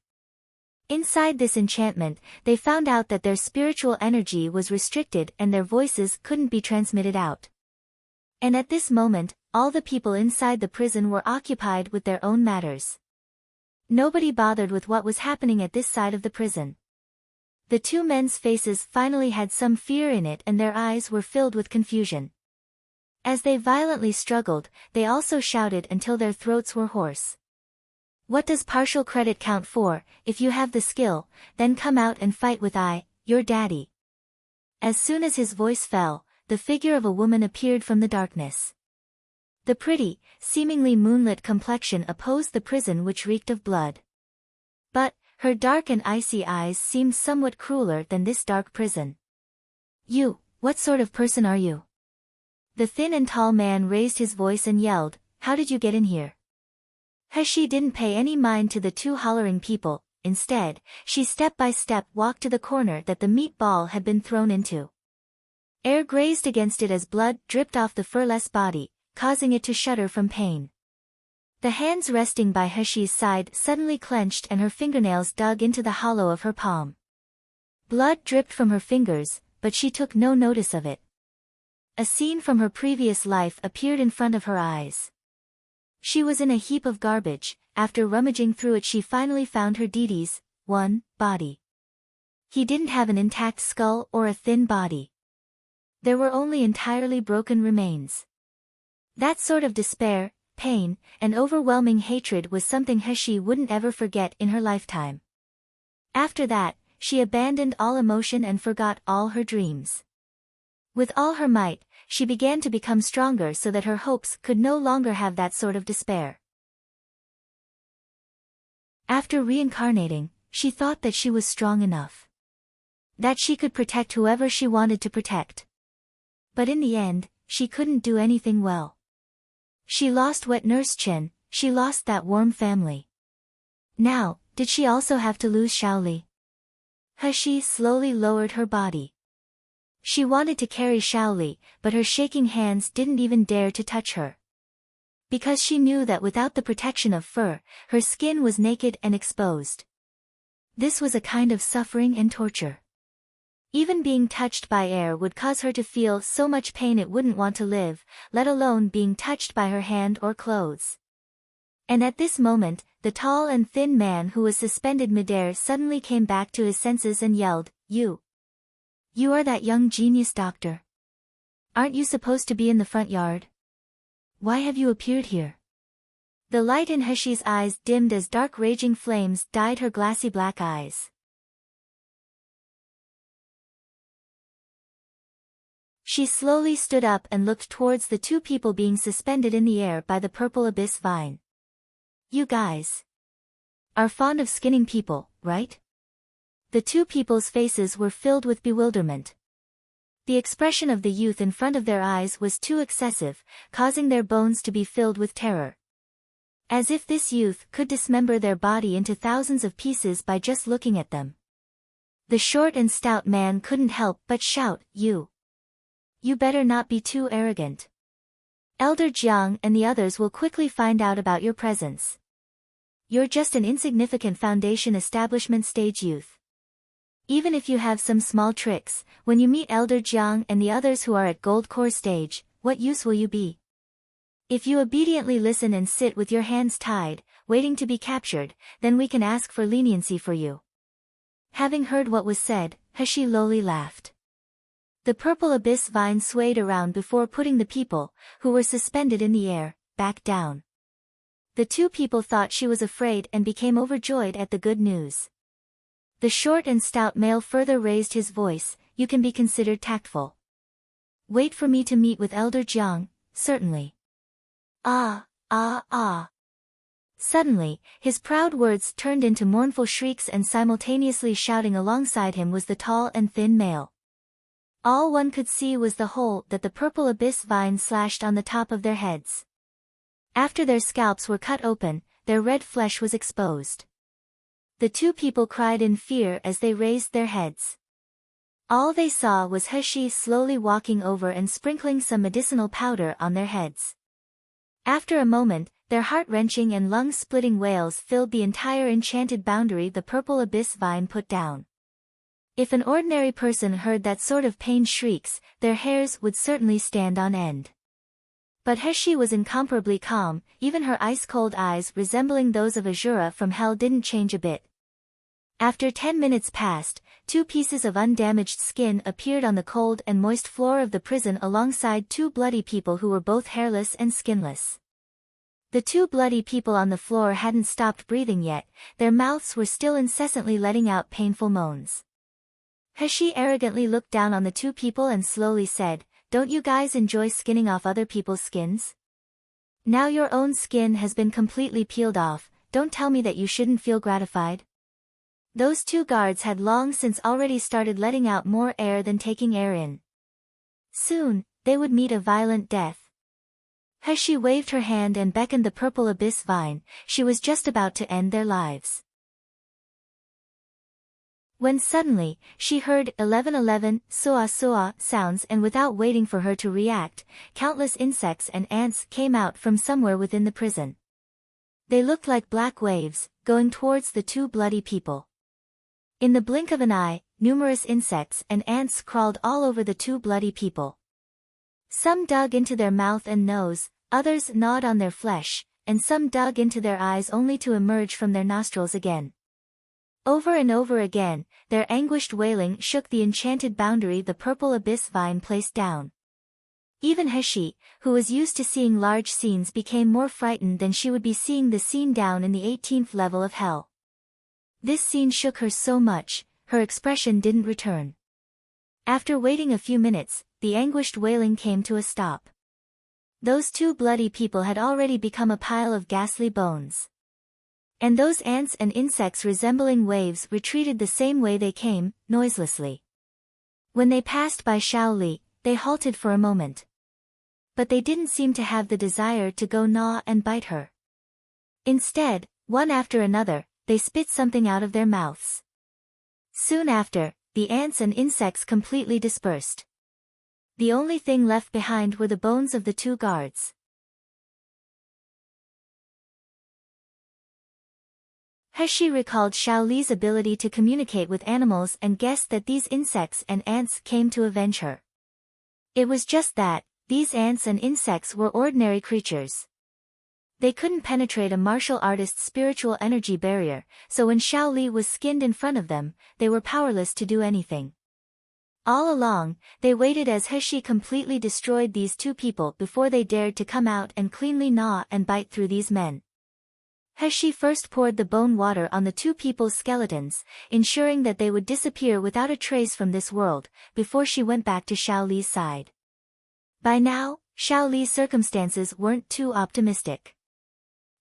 Inside this enchantment, they found out that their spiritual energy was restricted and their voices couldn't be transmitted out. And at this moment, all the people inside the prison were occupied with their own matters. Nobody bothered with what was happening at this side of the prison. The two men's faces finally had some fear in it and their eyes were filled with confusion. As they violently struggled, they also shouted until their throats were hoarse. What does partial credit count for? If you have the skill, then come out and fight with your daddy. As soon as his voice fell, the figure of a woman appeared from the darkness. The pretty, seemingly moonlit complexion opposed the prison which reeked of blood. But, her dark and icy eyes seemed somewhat crueler than this dark prison. You, what sort of person are you? The thin and tall man raised his voice and yelled, how did you get in here? She didn't pay any mind to the two hollering people. Instead, she step by step walked to the corner that the meatball had been thrown into. Air grazed against it as blood dripped off the furless body, causing it to shudder from pain. The hands resting by Heshi's side suddenly clenched and her fingernails dug into the hollow of her palm. Blood dripped from her fingers, but she took no notice of it. A scene from her previous life appeared in front of her eyes. She was in a heap of garbage, after rummaging through it she finally found her Didi's body. He didn't have an intact skull or a thin body. There were only entirely broken remains. That sort of despair, pain, and overwhelming hatred was something He wouldn't ever forget in her lifetime. After that, she abandoned all emotion and forgot all her dreams. With all her might, she began to become stronger so that her hopes could no longer have that sort of despair. After reincarnating, she thought that she was strong enough. That she could protect whoever she wanted to protect. But in the end, she couldn't do anything well. She lost wet Nurse Chen, she lost that warm family. Now, did she also have to lose Xiaoli? He slowly lowered her body. She wanted to carry Xiaoli, but her shaking hands didn't even dare to touch her. Because she knew that without the protection of fur, her skin was naked and exposed. This was a kind of suffering and torture. Even being touched by air would cause her to feel so much pain it wouldn't want to live, let alone being touched by her hand or clothes. And at this moment, the tall and thin man who was suspended midair suddenly came back to his senses and yelled, You are that young genius doctor. Aren't you supposed to be in the front yard? Why have you appeared here? The light in He's eyes dimmed as dark raging flames dyed her glassy black eyes. She slowly stood up and looked towards the two people being suspended in the air by the purple abyss vine. You guys are fond of skinning people, right? The two people's faces were filled with bewilderment. The expression of the youth in front of their eyes was too excessive, causing their bones to be filled with terror. As if this youth could dismember their body into thousands of pieces by just looking at them. The short and stout man couldn't help but shout, You better not be too arrogant. Elder Jiang and the others will quickly find out about your presence. You're just an insignificant foundation establishment stage youth. Even if you have some small tricks, when you meet Elder Jiang and the others who are at Gold Core stage, what use will you be? If you obediently listen and sit with your hands tied, waiting to be captured, then we can ask for leniency for you. Having heard what was said, He lowly laughed. The purple abyss vine swayed around before putting the people, who were suspended in the air, back down. The two people thought she was afraid and became overjoyed at the good news. The short and stout male further raised his voice, You can be considered tactful. Wait for me to meet with Elder Jiang, certainly. Ah. Suddenly, his proud words turned into mournful shrieks and simultaneously shouting alongside him was the tall and thin male. All one could see was the hole that the purple abyss vine slashed on the top of their heads. After their scalps were cut open, their red flesh was exposed. The two people cried in fear as they raised their heads. All they saw was He slowly walking over and sprinkling some medicinal powder on their heads. After a moment, their heart-wrenching and lung-splitting wails filled the entire enchanted boundary the purple abyss vine put down. If an ordinary person heard that sort of pain shrieks, their hairs would certainly stand on end. But He was incomparably calm, even her ice-cold eyes resembling those of Azura from hell didn't change a bit. After 10 minutes passed, 2 pieces of undamaged skin appeared on the cold and moist floor of the prison alongside 2 bloody people who were both hairless and skinless. The 2 bloody people on the floor hadn't stopped breathing yet, their mouths were still incessantly letting out painful moans. He arrogantly looked down on the 2 people and slowly said, Don't you guys enjoy skinning off other people's skins? Now your own skin has been completely peeled off, don't tell me that you shouldn't feel gratified. Those 2 guards had long since already started letting out more air than taking air in. Soon, they would meet a violent death. He waved her hand and beckoned the purple abyss vine, she was just about to end their lives. When suddenly, she heard 1111 soa sounds and without waiting for her to react, countless insects and ants came out from somewhere within the prison. They looked like black waves, going towards the 2 bloody people. In the blink of an eye, numerous insects and ants crawled all over the 2 bloody people. Some dug into their mouth and nose, others gnawed on their flesh, and some dug into their eyes only to emerge from their nostrils again. Over and over again, their anguished wailing shook the enchanted boundary the purple abyss vine placed down. Even Heshi, who was used to seeing large scenes, became more frightened than she would be seeing the scene down in the 18th level of hell. This scene shook her so much, her expression didn't return. After waiting a few minutes, the anguished wailing came to a stop. Those two bloody people had already become a pile of ghastly bones. And those ants and insects resembling waves retreated the same way they came, noiselessly. When they passed by Xiao Li, they halted for a moment. But they didn't seem to have the desire to go gnaw and bite her. Instead, one after another, they spit something out of their mouths. Soon after, the ants and insects completely dispersed. The only thing left behind were the bones of the two guards. Heshi recalled Xiao Li's ability to communicate with animals and guessed that these insects and ants came to avenge her. It was just that, these ants and insects were ordinary creatures. They couldn't penetrate a martial artist's spiritual energy barrier, so when Xiao Li was skinned in front of them, they were powerless to do anything. All along, they waited as Heshi completely destroyed these two people before they dared to come out and cleanly gnaw and bite through these men. Heshi first poured the bone water on the two people's skeletons, ensuring that they would disappear without a trace from this world, before she went back to Xiao Li's side. By now, Xiao Li's circumstances weren't too optimistic.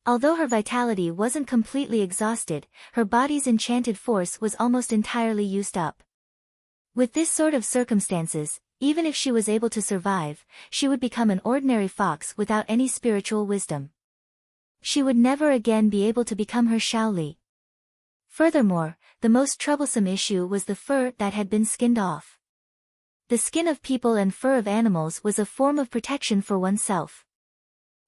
Although her vitality wasn't completely exhausted, her body's enchanted force was almost entirely used up. With this sort of circumstances, even if she was able to survive, she would become an ordinary fox without any spiritual wisdom. She would never again be able to become her Xiao Li. Furthermore, the most troublesome issue was the fur that had been skinned off. The skin of people and fur of animals was a form of protection for oneself.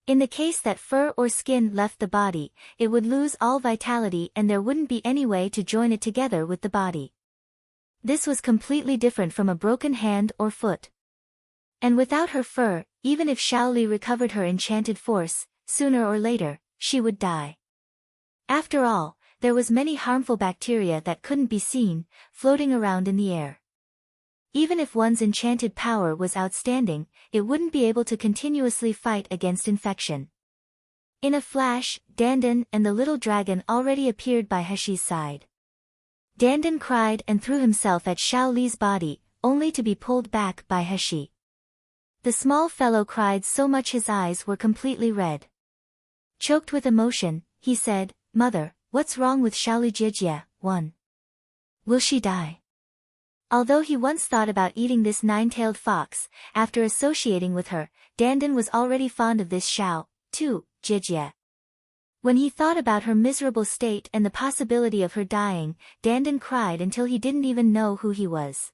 In the case that fur or skin left the body, it would lose all vitality and there wouldn't be any way to join it together with the body. This was completely different from a broken hand or foot. And without her fur, even if Xiao Li recovered her enchanted force, sooner or later, she would die. After all, there was many harmful bacteria that couldn't be seen, floating around in the air. Even if one's enchanted power was outstanding, it wouldn't be able to continuously fight against infection. In a flash, Dandan and the little dragon already appeared by Heshi's side. Dandan cried and threw himself at Xiao Li's body, only to be pulled back by Heshi. The small fellow cried so much his eyes were completely red. Choked with emotion, he said, "Mother, what's wrong with Xiao Li Jijie? Will she die?" Although he once thought about eating this nine-tailed fox, after associating with her, Dandan was already fond of this Xiao, too, Jijie. When he thought about her miserable state and the possibility of her dying, Dandan cried until he didn't even know who he was.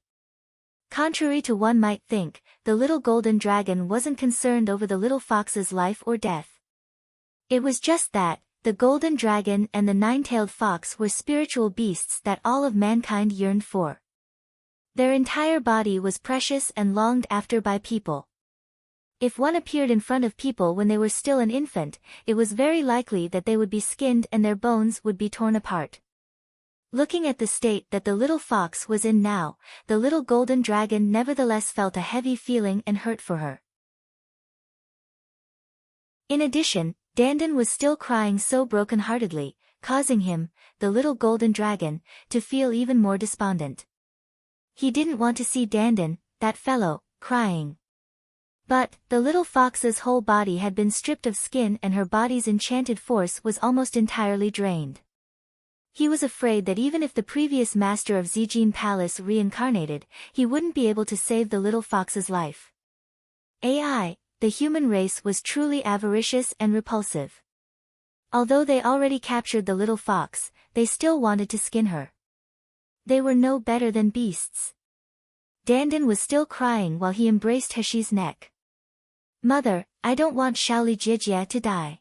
Contrary to one might think, the little golden dragon wasn't concerned over the little fox's life or death. It was just that, the golden dragon and the nine-tailed fox were spiritual beasts that all of mankind yearned for. Their entire body was precious and longed after by people. If one appeared in front of people when they were still an infant, it was very likely that they would be skinned and their bones would be torn apart. Looking at the state that the little fox was in now, the little golden dragon nevertheless felt a heavy feeling and hurt for her. In addition, Dandan was still crying so broken-heartedly, causing him, the little golden dragon, to feel even more despondent. He didn't want to see Dandan, that fellow, crying. But, the little fox's whole body had been stripped of skin and her body's enchanted force was almost entirely drained. He was afraid that even if the previous master of Zijin Palace reincarnated, he wouldn't be able to save the little fox's life. AI, the human race was truly avaricious and repulsive. Although they already captured the little fox, they still wanted to skin her. They were no better than beasts. Dandan was still crying while he embraced Heshi's neck. "Mother, I don't want Xiao Li Jijie to die.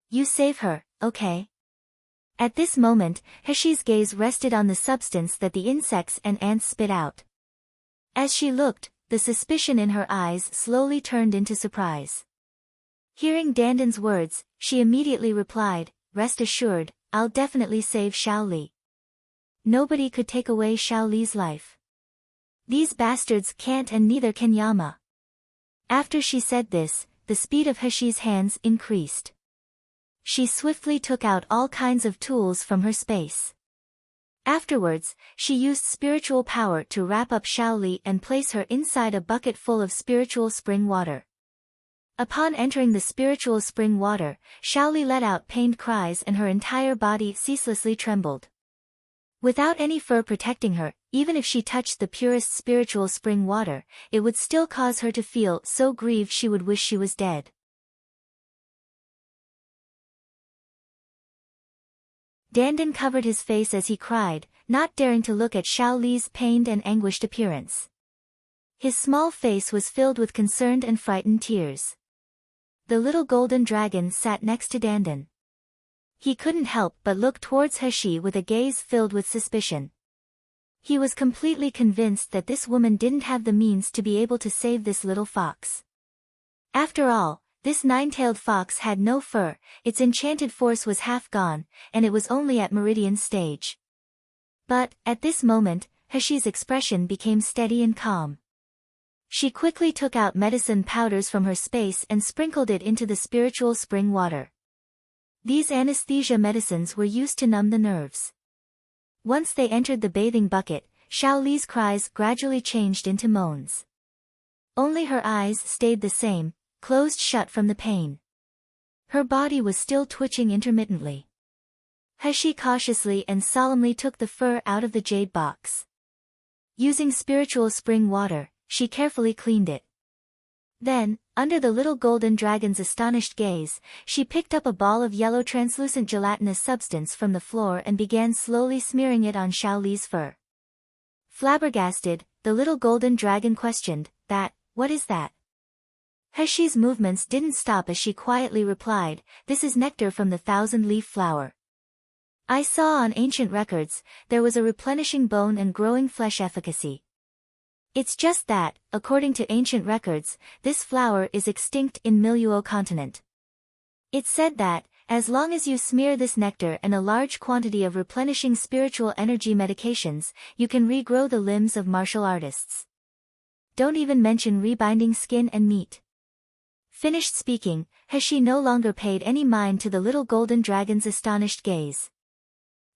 You save her, okay?" At this moment, Heshi's gaze rested on the substance that the insects and ants spit out. As she looked, the suspicion in her eyes slowly turned into surprise. Hearing Dandan's words, she immediately replied, "Rest assured, I'll definitely save Xiao Li. Nobody could take away Xiao Li's life. These bastards can't, and neither can Yama." After she said this, the speed of Heshi's hands increased. She swiftly took out all kinds of tools from her space. Afterwards, she used spiritual power to wrap up Xiao Li and place her inside a bucket full of spiritual spring water. Upon entering the spiritual spring water, Xiao Li let out pained cries and her entire body ceaselessly trembled. Without any fur protecting her, even if she touched the purest spiritual spring water, it would still cause her to feel so grieved she would wish she was dead. Dandan covered his face as he cried, not daring to look at Xiao Li's pained and anguished appearance. His small face was filled with concerned and frightened tears. The little golden dragon sat next to Dandan. He couldn't help but look towards Heshi with a gaze filled with suspicion. He was completely convinced that this woman didn't have the means to be able to save this little fox. After all, this nine-tailed fox had no fur, its enchanted force was half gone, and it was only at Meridian stage. But, at this moment, Heshi's expression became steady and calm. She quickly took out medicine powders from her space and sprinkled it into the spiritual spring water. These anesthesia medicines were used to numb the nerves. Once they entered the bathing bucket, Xiao Li's cries gradually changed into moans. Only her eyes stayed the same, closed shut from the pain. Her body was still twitching intermittently. Heshi cautiously and solemnly took the fur out of the jade box. Using spiritual spring water, she carefully cleaned it. Then, under the little golden dragon's astonished gaze, she picked up a ball of yellow translucent gelatinous substance from the floor and began slowly smearing it on Xiao Li's fur. Flabbergasted, the little golden dragon questioned, "What is that?" Heshi's movements didn't stop as she quietly replied, "This is nectar from the thousand-leaf flower. I saw on ancient records, there was a replenishing bone and growing flesh efficacy. It's just that, according to ancient records, this flower is extinct in Miluo continent. It's said that, as long as you smear this nectar and a large quantity of replenishing spiritual energy medications, you can regrow the limbs of martial artists. Don't even mention rebinding skin and meat." Finished speaking, Heshi no longer paid any mind to the little golden dragon's astonished gaze.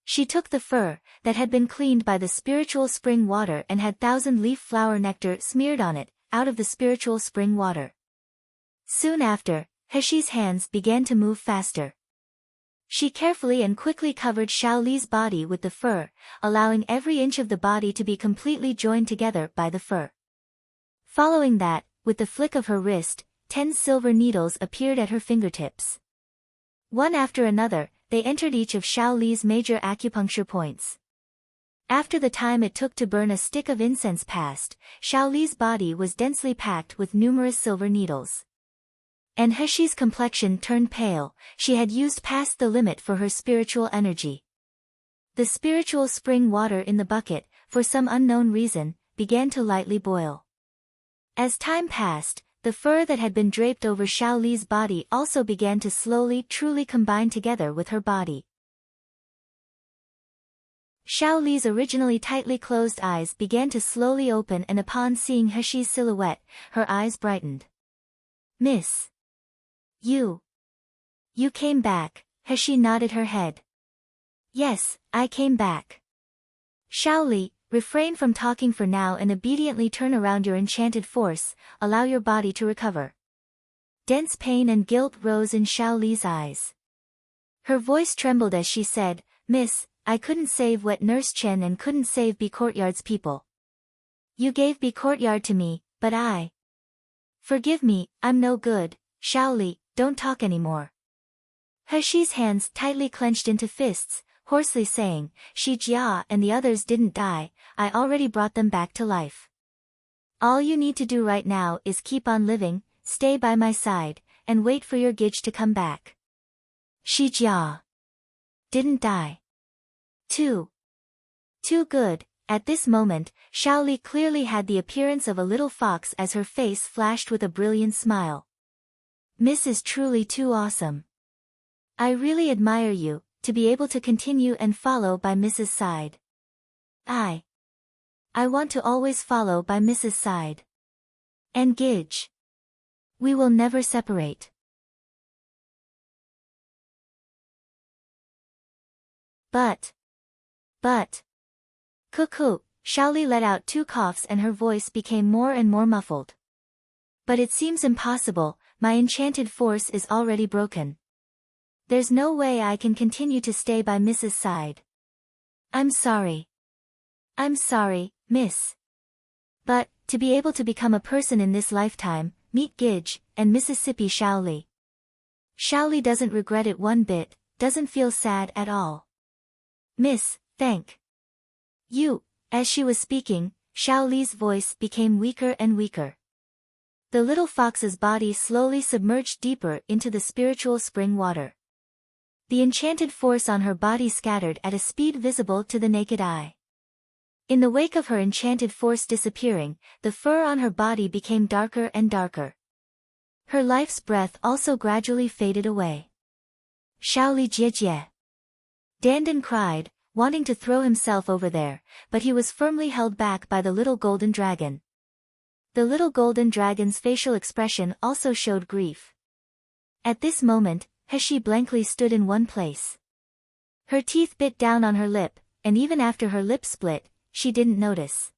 She took the fur, that had been cleaned by the spiritual spring water and had thousand-leaf flower nectar smeared on it, out of the spiritual spring water. Soon after, Heshi's hands began to move faster. She carefully and quickly covered Xiao Li's body with the fur, allowing every inch of the body to be completely joined together by the fur. Following that, with the flick of her wrist, 10 silver needles appeared at her fingertips. One after another, they entered each of Xiao Li's major acupuncture points. After the time it took to burn a stick of incense passed, Xiao Li's body was densely packed with numerous silver needles. And Heshi's complexion turned pale, she had used past the limit for her spiritual energy. The spiritual spring water in the bucket, for some unknown reason, began to lightly boil. As time passed, the fur that had been draped over Xiao Li's body also began to slowly truly combine together with her body. Xiao Li's originally tightly closed eyes began to slowly open, and upon seeing Heshi's silhouette, her eyes brightened. "Miss. You came back," Heshi nodded her head. "Yes, I came back." "Xiao Li, refrain from talking for now and obediently turn around your enchanted force, allow your body to recover." Dense pain and guilt rose in Xiao Li's eyes. Her voice trembled as she said, "Miss, I couldn't save Wet Nurse Chen and couldn't save B Courtyard's people. You gave B Courtyard to me, but I... Forgive me, I'm no good, Xiao Li, don't talk anymore." Heshi's hands tightly clenched into fists, hoarsely saying, "Shi Jia and the others didn't die, I already brought them back to life. All you need to do right now is keep on living, stay by my side, and wait for your Gidge to come back." Shi Jia didn't die. Too good. At this moment, Xiao Li clearly had the appearance of a little fox as her face flashed with a brilliant smile. Miss is truly too awesome. I really admire you, to be able to continue and follow by Mrs. side. I want to always follow by Mrs. side. And Gidge. We will never separate. But. Cuckoo, Xiaoli let out 2 coughs and her voice became more and more muffled. But it seems impossible, my enchanted force is already broken. There's no way I can continue to stay by Mrs. side. I'm sorry. I'm sorry, miss. But, to be able to become a person in this lifetime, meet Gidge, and Mississippi Xiaoli. Xiaoli doesn't regret it one bit, doesn't feel sad at all. Miss, thank you. As she was speaking, Xiaoli's voice became weaker and weaker. The little fox's body slowly submerged deeper into the spiritual spring water. The enchanted force on her body scattered at a speed visible to the naked eye. In the wake of her enchanted force disappearing, the fur on her body became darker and darker. Her life's breath also gradually faded away. Xiaoli Jiejie. Dandan cried, wanting to throw himself over there, but he was firmly held back by the little golden dragon. The little golden dragon's facial expression also showed grief. At this moment, Heshi blankly stood in one place. Her teeth bit down on her lip, and even after her lip split, she didn't notice.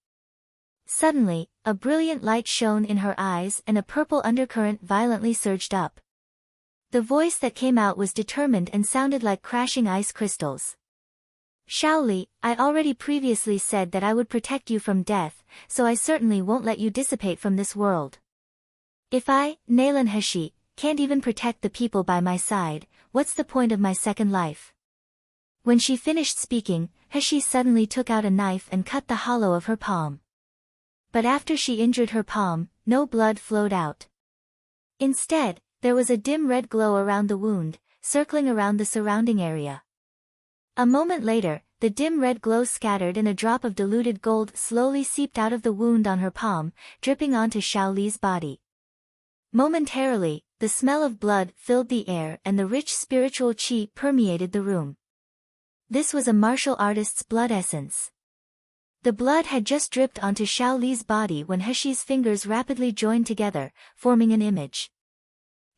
Suddenly, a brilliant light shone in her eyes and a purple undercurrent violently surged up. The voice that came out was determined and sounded like crashing ice crystals. Xiaoli, I already previously said that I would protect you from death, so I certainly won't let you dissipate from this world. If I, Nalan Heshi, can't even protect the people by my side, what's the point of my second life? When she finished speaking, Heshi suddenly took out a knife and cut the hollow of her palm. But after she injured her palm, no blood flowed out. Instead, there was a dim red glow around the wound, circling around the surrounding area. A moment later, the dim red glow scattered and a drop of diluted gold slowly seeped out of the wound on her palm, dripping onto Xiaoli's body. Momentarily, the smell of blood filled the air and the rich spiritual qi permeated the room. This was a martial artist's blood essence. The blood had just dripped onto Xiaoli's body when Heshi's fingers rapidly joined together, forming an image.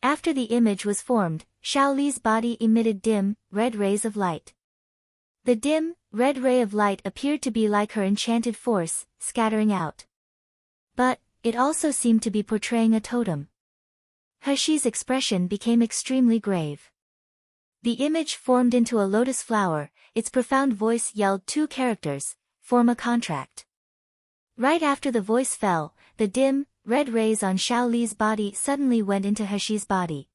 After the image was formed, Xiaoli's body emitted dim, red rays of light. The dim, red ray of light appeared to be like her enchanted force, scattering out. But, it also seemed to be portraying a totem. Heshi's expression became extremely grave. The image formed into a lotus flower, its profound voice yelled 2 characters, form a contract. Right after the voice fell, the dim, red rays on Xiaoli's body suddenly went into Heshi's body.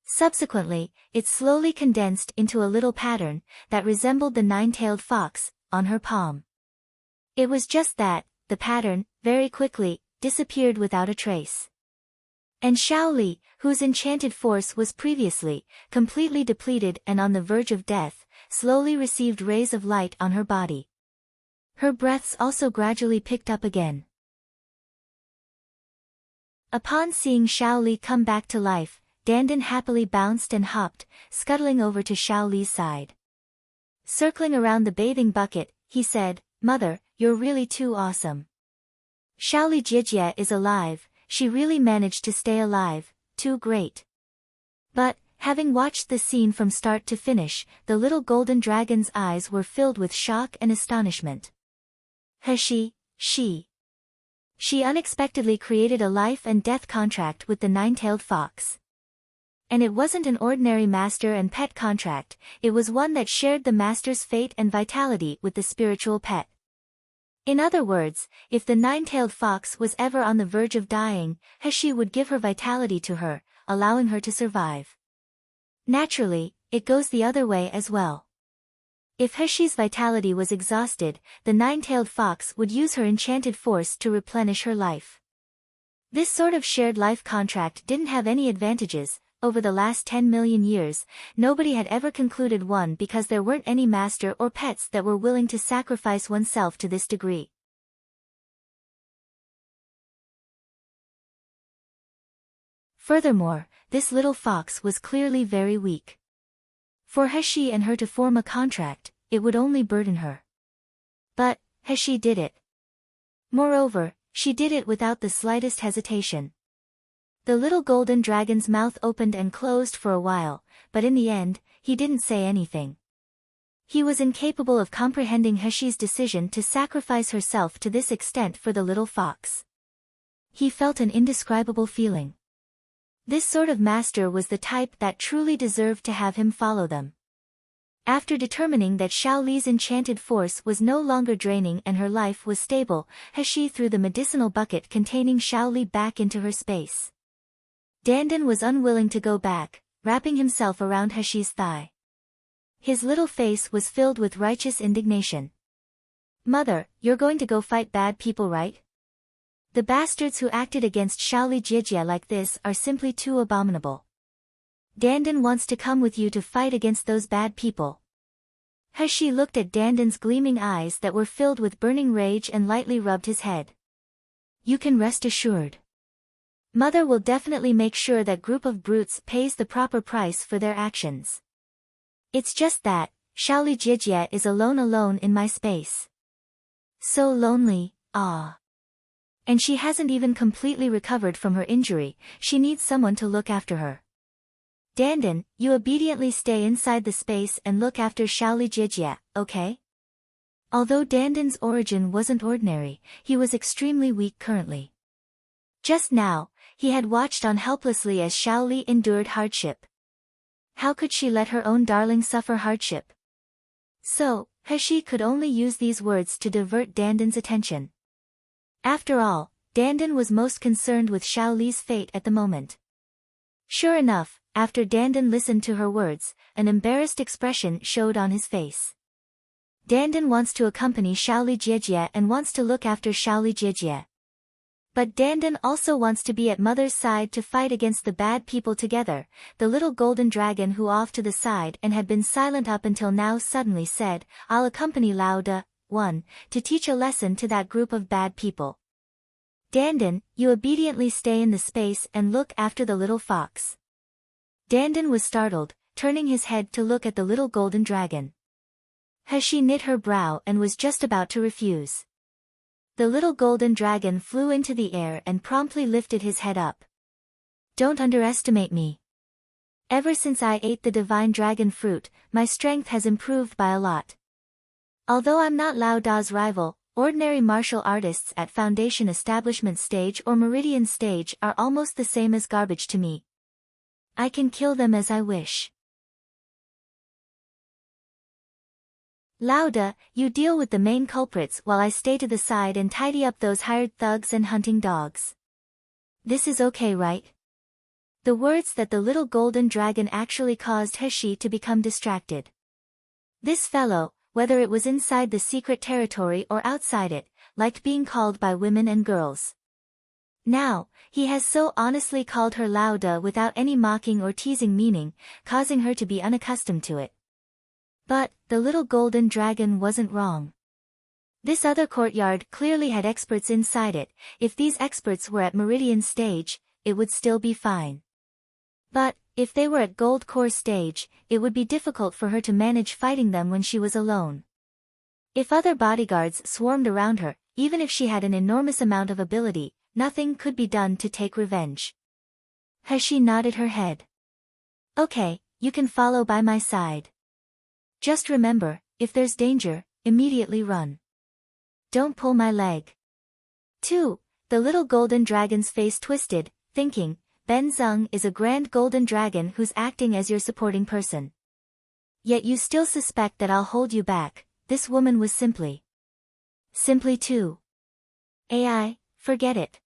Subsequently, it slowly condensed into a little pattern, that resembled the 9-tailed fox, on her palm. It was just that, the pattern, very quickly, disappeared without a trace. And Xiaoli, whose enchanted force was previously, completely depleted and on the verge of death, slowly received rays of light on her body. Her breaths also gradually picked up again. Upon seeing Xiaoli come back to life, Dandan happily bounced and hopped, scuttling over to Xiaoli's side. Circling around the bathing bucket, he said, Mother, you're really too awesome. Xiaoli Jiejie is alive, she really managed to stay alive, too great. But, having watched the scene from start to finish, the little golden dragon's eyes were filled with shock and astonishment. She unexpectedly created a life and death contract with the 9-tailed fox. And it wasn't an ordinary master and pet contract, it was one that shared the master's fate and vitality with the spiritual pet. In other words, if the 9-tailed fox was ever on the verge of dying, Heshi would give her vitality to her, allowing her to survive. Naturally, it goes the other way as well. If Heshi's vitality was exhausted, the 9-tailed fox would use her enchanted force to replenish her life. This sort of shared life contract didn't have any advantages. Over the last 10 million years, nobody had ever concluded one because there weren't any master or pets that were willing to sacrifice oneself to this degree. Furthermore, this little fox was clearly very weak. For Heshi and her to form a contract, it would only burden her. But, Heshi did it. Moreover, she did it without the slightest hesitation. The little golden dragon's mouth opened and closed for a while, but in the end, he didn't say anything. He was incapable of comprehending Heshi's decision to sacrifice herself to this extent for the little fox. He felt an indescribable feeling. This sort of master was the type that truly deserved to have him follow them. After determining that Xiao Li's enchanted force was no longer draining and her life was stable, Heshi threw the medicinal bucket containing Xiao Li back into her space. Dandan was unwilling to go back, wrapping himself around Heshi's thigh. His little face was filled with righteous indignation. "Mother, you're going to go fight bad people, right? The bastards who acted against Xiao Li Jijia like this are simply too abominable. Dandan wants to come with you to fight against those bad people." Heshi looked at Dandan's gleaming eyes that were filled with burning rage and lightly rubbed his head. "You can rest assured. Mother will definitely make sure that group of brutes pays the proper price for their actions. It's just that, Xiao Li Jijie is alone in my space. So lonely, ah. And she hasn't even completely recovered from her injury, she needs someone to look after her. Dandan, you obediently stay inside the space and look after Xiao Li Jijie, okay?" Although Dandan's origin wasn't ordinary, he was extremely weak currently. Just now, he had watched on helplessly as Xiao Li endured hardship. How could she let her own darling suffer hardship? So, Heshi could only use these words to divert Dandan's attention. After all, Dandan was most concerned with Xiao Li's fate at the moment. Sure enough, after Dandan listened to her words, an embarrassed expression showed on his face. Dandan wants to accompany Xiao Li Jijie and wants to look after Xiao Li Jijie. But Dandan also wants to be at Mother's side to fight against the bad people together. The little golden dragon who off to the side and had been silent up until now suddenly said, "I'll accompany Lauda, 1, to teach a lesson to that group of bad people. Dandan, you obediently stay in the space and look after the little fox." Dandan was startled, turning his head to look at the little golden dragon. Heshi knit her brow and was just about to refuse. The little golden dragon flew into the air and promptly lifted his head up. "Don't underestimate me. Ever since I ate the divine dragon fruit, my strength has improved by a lot. Although I'm not Lao Da's rival, ordinary martial artists at foundation establishment stage or meridian stage are almost the same as garbage to me. I can kill them as I wish. Lauda, you deal with the main culprits while I stay to the side and tidy up those hired thugs and hunting dogs. This is okay, right?" The words that the little golden dragon actually caused Heshi to become distracted. This fellow, whether it was inside the secret territory or outside it, liked being called by women and girls. Now, he has so honestly called her Lauda without any mocking or teasing meaning, causing her to be unaccustomed to it. But, the little golden dragon wasn't wrong. This other courtyard clearly had experts inside it. If these experts were at meridian stage, it would still be fine. But, if they were at gold core stage, it would be difficult for her to manage fighting them when she was alone. If other bodyguards swarmed around her, even if she had an enormous amount of ability, nothing could be done to take revenge. Heshi nodded her head. "Okay, you can follow by my side. Just remember, if there's danger, immediately run. Don't pull my leg." 2. The little golden dragon's face twisted, thinking, Ben Zeng is a grand golden dragon who's acting as your supporting person. Yet you still suspect that I'll hold you back. This woman was simply too AI, forget it.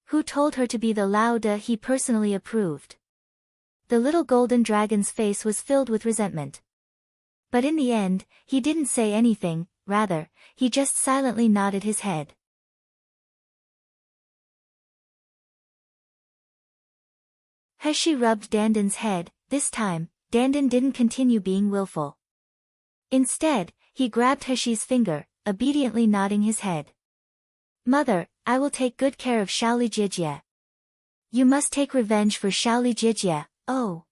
Who told her to be the Lauda he personally approved? The little golden dragon's face was filled with resentment. But in the end, he didn't say anything, rather, he just silently nodded his head. Heshi rubbed Dandan's head. This time, Dandan didn't continue being willful. Instead, he grabbed Heshi's finger, obediently nodding his head. "Mother, I will take good care of Xiao Li Jijie." You must take revenge for Xiaoli Jijie, oh.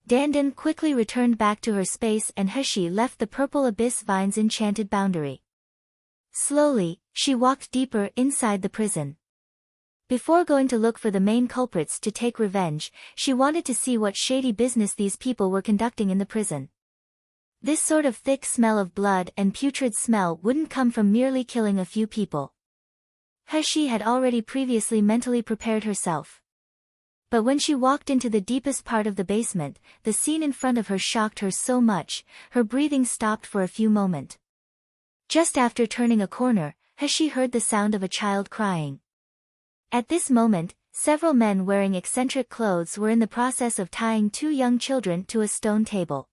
Dandan quickly returned back to her space and Heshi left the purple abyss vine's enchanted boundary. Slowly, she walked deeper inside the prison. Before going to look for the main culprits to take revenge, she wanted to see what shady business these people were conducting in the prison. This sort of thick smell of blood and putrid smell wouldn't come from merely killing a few people. Heshi had already previously mentally prepared herself. But when she walked into the deepest part of the basement, the scene in front of her shocked her so much, her breathing stopped for a few moments. Just after turning a corner, Heshi heard the sound of a child crying. At this moment, several men wearing eccentric clothes were in the process of tying two young children to a stone table.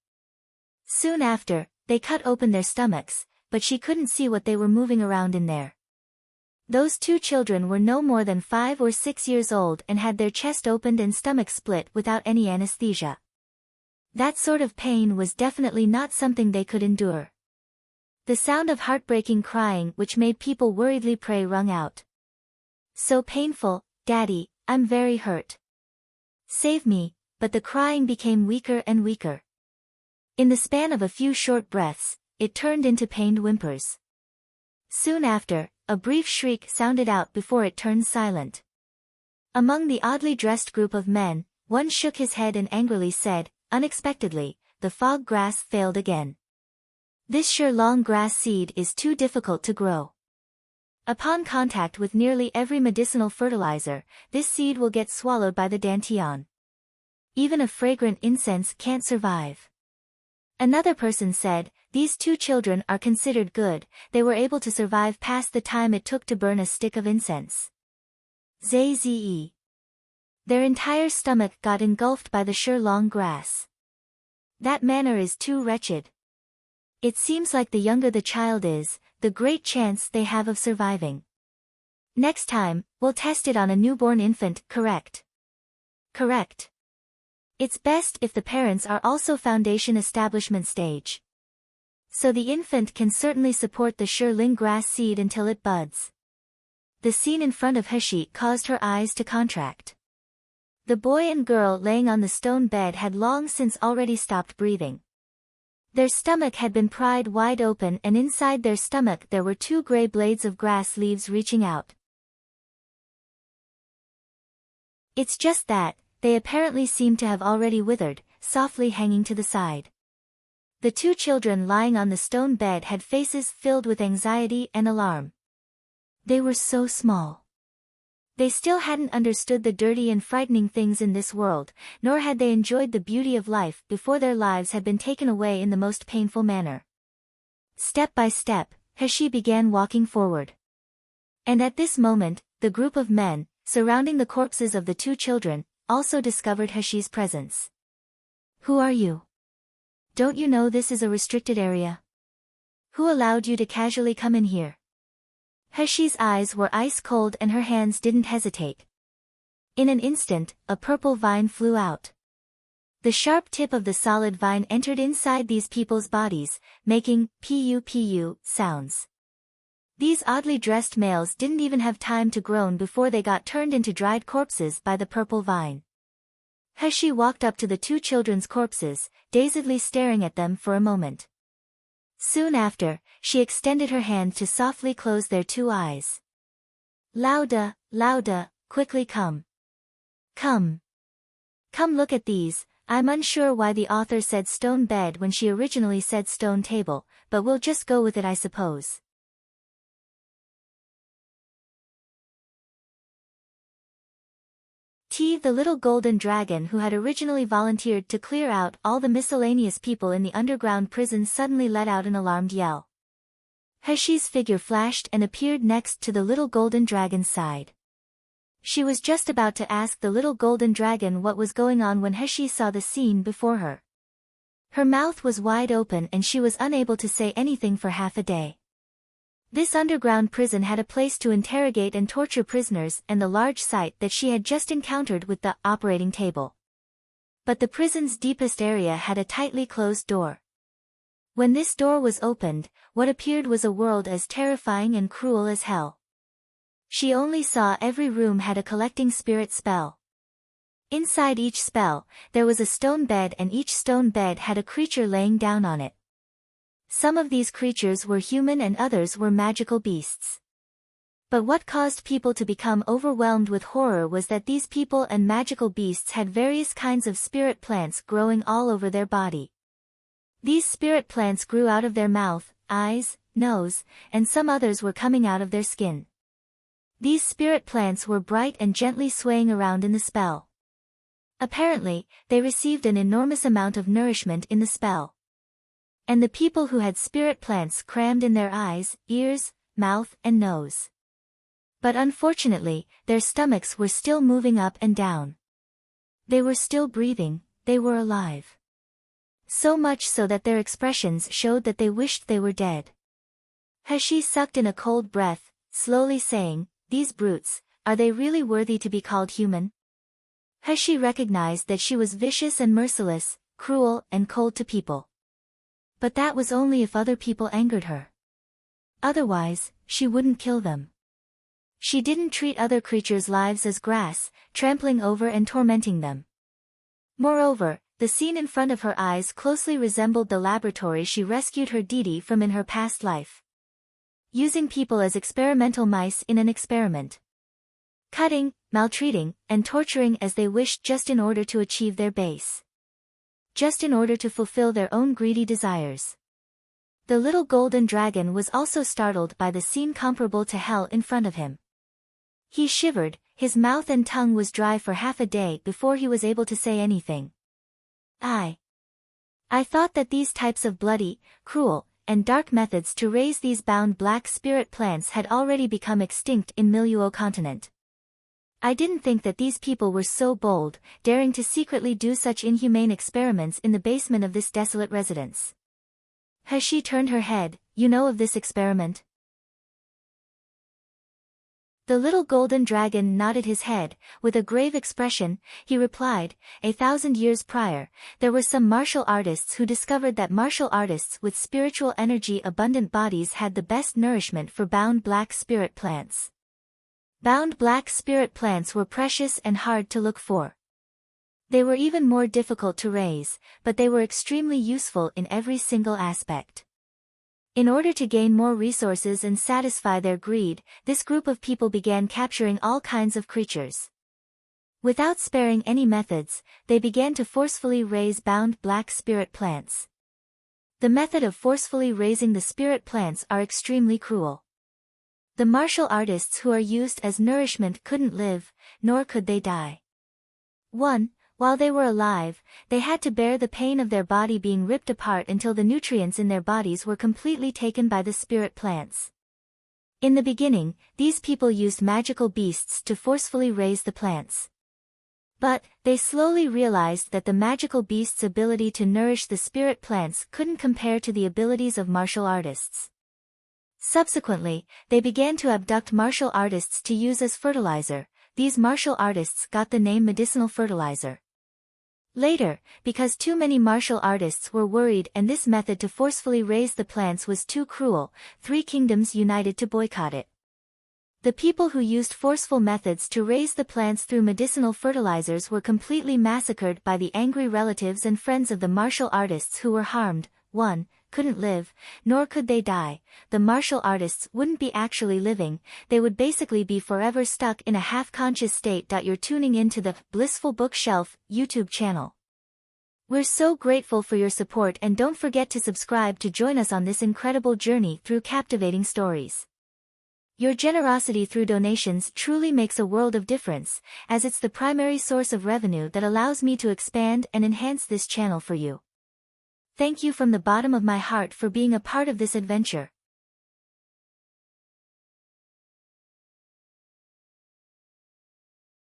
Soon after, they cut open their stomachs, but she couldn't see what they were moving around in there. Those two children were no more than 5 or 6 years old and had their chest opened and stomach split without any anesthesia. That sort of pain was definitely not something they could endure. The sound of heartbreaking crying which made people worriedly pray rung out. So painful, Daddy, I'm very hurt. Save me, but the crying became weaker and weaker. In the span of a few short breaths, it turned into pained whimpers. Soon after, a brief shriek sounded out before it turned silent. Among the oddly dressed group of men, one shook his head and angrily said, unexpectedly, the fog grass failed again. This sure long grass seed is too difficult to grow. Upon contact with nearly every medicinal fertilizer, this seed will get swallowed by the dantian. Even a fragrant incense can't survive. Another person said, these two children are considered good, they were able to survive past the time it took to burn a stick of incense. Zze. Their entire stomach got engulfed by the sure long grass. That manner is too wretched. It seems like the younger the child is, the great chance they have of surviving. Next time, we'll test it on a newborn infant, correct? Correct. It's best if the parents are also foundation establishment stage. So the infant can certainly support the sure ling grass seed until it buds. The scene in front of Heshi caused her eyes to contract. The boy and girl laying on the stone bed had long since already stopped breathing. Their stomach had been pried wide open and inside their stomach there were 2 gray blades of grass leaves reaching out. It's just that, they apparently seemed to have already withered, softly hanging to the side. The 2 children lying on the stone bed had faces filled with anxiety and alarm. They were so small. They still hadn't understood the dirty and frightening things in this world, nor had they enjoyed the beauty of life before their lives had been taken away in the most painful manner. Step by step, Heshi began walking forward. And at this moment, the group of men, surrounding the corpses of the 2 children, also discovered Heshi's presence. Who are you? Don't you know this is a restricted area? Who allowed you to casually come in here? Heshi's eyes were ice cold and her hands didn't hesitate. In an instant, a purple vine flew out. The sharp tip of the solid vine entered inside these people's bodies, making pu sounds. These oddly dressed males didn't even have time to groan before they got turned into dried corpses by the purple vine. Heshi walked up to the 2 children's corpses, dazedly staring at them for a moment. Soon after, she extended her hand to softly close their 2 eyes. Lauda, Lauda, quickly come. Come. Come look at these. I'm unsure why the author said stone bed when she originally said stone table, but we'll just go with it I suppose. The little golden dragon who had originally volunteered to clear out all the miscellaneous people in the underground prison suddenly let out an alarmed yell. Heshi's figure flashed and appeared next to the little golden dragon's side. She was just about to ask the little golden dragon what was going on when Heshi saw the scene before her. Her mouth was wide open and she was unable to say anything for half a day. This underground prison had a place to interrogate and torture prisoners and the large site that she had just encountered with the operating table. But the prison's deepest area had a tightly closed door. When this door was opened, what appeared was a world as terrifying and cruel as hell. She only saw every room had a collecting spirit spell. Inside each spell, there was a stone bed, and each stone bed had a creature laying down on it. Some of these creatures were human and others were magical beasts. But what caused people to become overwhelmed with horror was that these people and magical beasts had various kinds of spirit plants growing all over their body. These spirit plants grew out of their mouth, eyes, nose, and some others were coming out of their skin. These spirit plants were bright and gently swaying around in the spell. Apparently, they received an enormous amount of nourishment in the spell. And the people who had spirit plants crammed in their eyes, ears, mouth, and nose. But unfortunately, their stomachs were still moving up and down. They were still breathing, they were alive. So much so that their expressions showed that they wished they were dead. She sucked in a cold breath, slowly saying, "These brutes, are they really worthy to be called human?" She recognized that she was vicious and merciless, cruel and cold to people. But that was only if other people angered her. Otherwise, she wouldn't kill them. She didn't treat other creatures' lives as grass, trampling over and tormenting them. Moreover, the scene in front of her eyes closely resembled the laboratory she rescued her deity from in her past life. Using people as experimental mice in an experiment. Cutting, maltreating, and torturing as they wished just in order to achieve their base. Just in order to fulfill their own greedy desires. The little golden dragon was also startled by the scene comparable to hell in front of him. He shivered, his mouth and tongue was dry for half a day before he was able to say anything. I thought that these types of bloody, cruel, and dark methods to raise these bound black spirit plants had already become extinct in Miluo continent. I didn't think that these people were so bold, daring to secretly do such inhumane experiments in the basement of this desolate residence. Has she turned her head? You know of this experiment? The little golden dragon nodded his head, with a grave expression. He replied, 1,000 years prior, there were some martial artists who discovered that martial artists with spiritual energy abundant bodies had the best nourishment for bound black spirit plants. Bound black spirit plants were precious and hard to look for. They were even more difficult to raise, but they were extremely useful in every single aspect. In order to gain more resources and satisfy their greed, this group of people began capturing all kinds of creatures. Without sparing any methods, they began to forcefully raise bound black spirit plants. The method of forcefully raising the spirit plants are extremely cruel. The martial artists who are used as nourishment couldn't live, nor could they die. 1. While they were alive, they had to bear the pain of their body being ripped apart until the nutrients in their bodies were completely taken by the spirit plants. In the beginning, these people used magical beasts to forcefully raise the plants. But, they slowly realized that the magical beasts' ability to nourish the spirit plants couldn't compare to the abilities of martial artists. Subsequently, they began to abduct martial artists to use as fertilizer. These martial artists got the name medicinal fertilizer. Later, because too many martial artists were worried and this method to forcefully raise the plants was too cruel, 3 kingdoms united to boycott it. The people who used forceful methods to raise the plants through medicinal fertilizers were completely massacred by the angry relatives and friends of the martial artists who were harmed. 1. Couldn't live, nor could they die. The martial artists wouldn't be actually living, they would basically be forever stuck in a half-conscious state. You're tuning into the Blissful Bookshelf YouTube channel. We're so grateful for your support, and don't forget to subscribe to join us on this incredible journey through captivating stories. Your generosity through donations truly makes a world of difference, as it's the primary source of revenue that allows me to expand and enhance this channel for you. Thank you from the bottom of my heart for being a part of this adventure.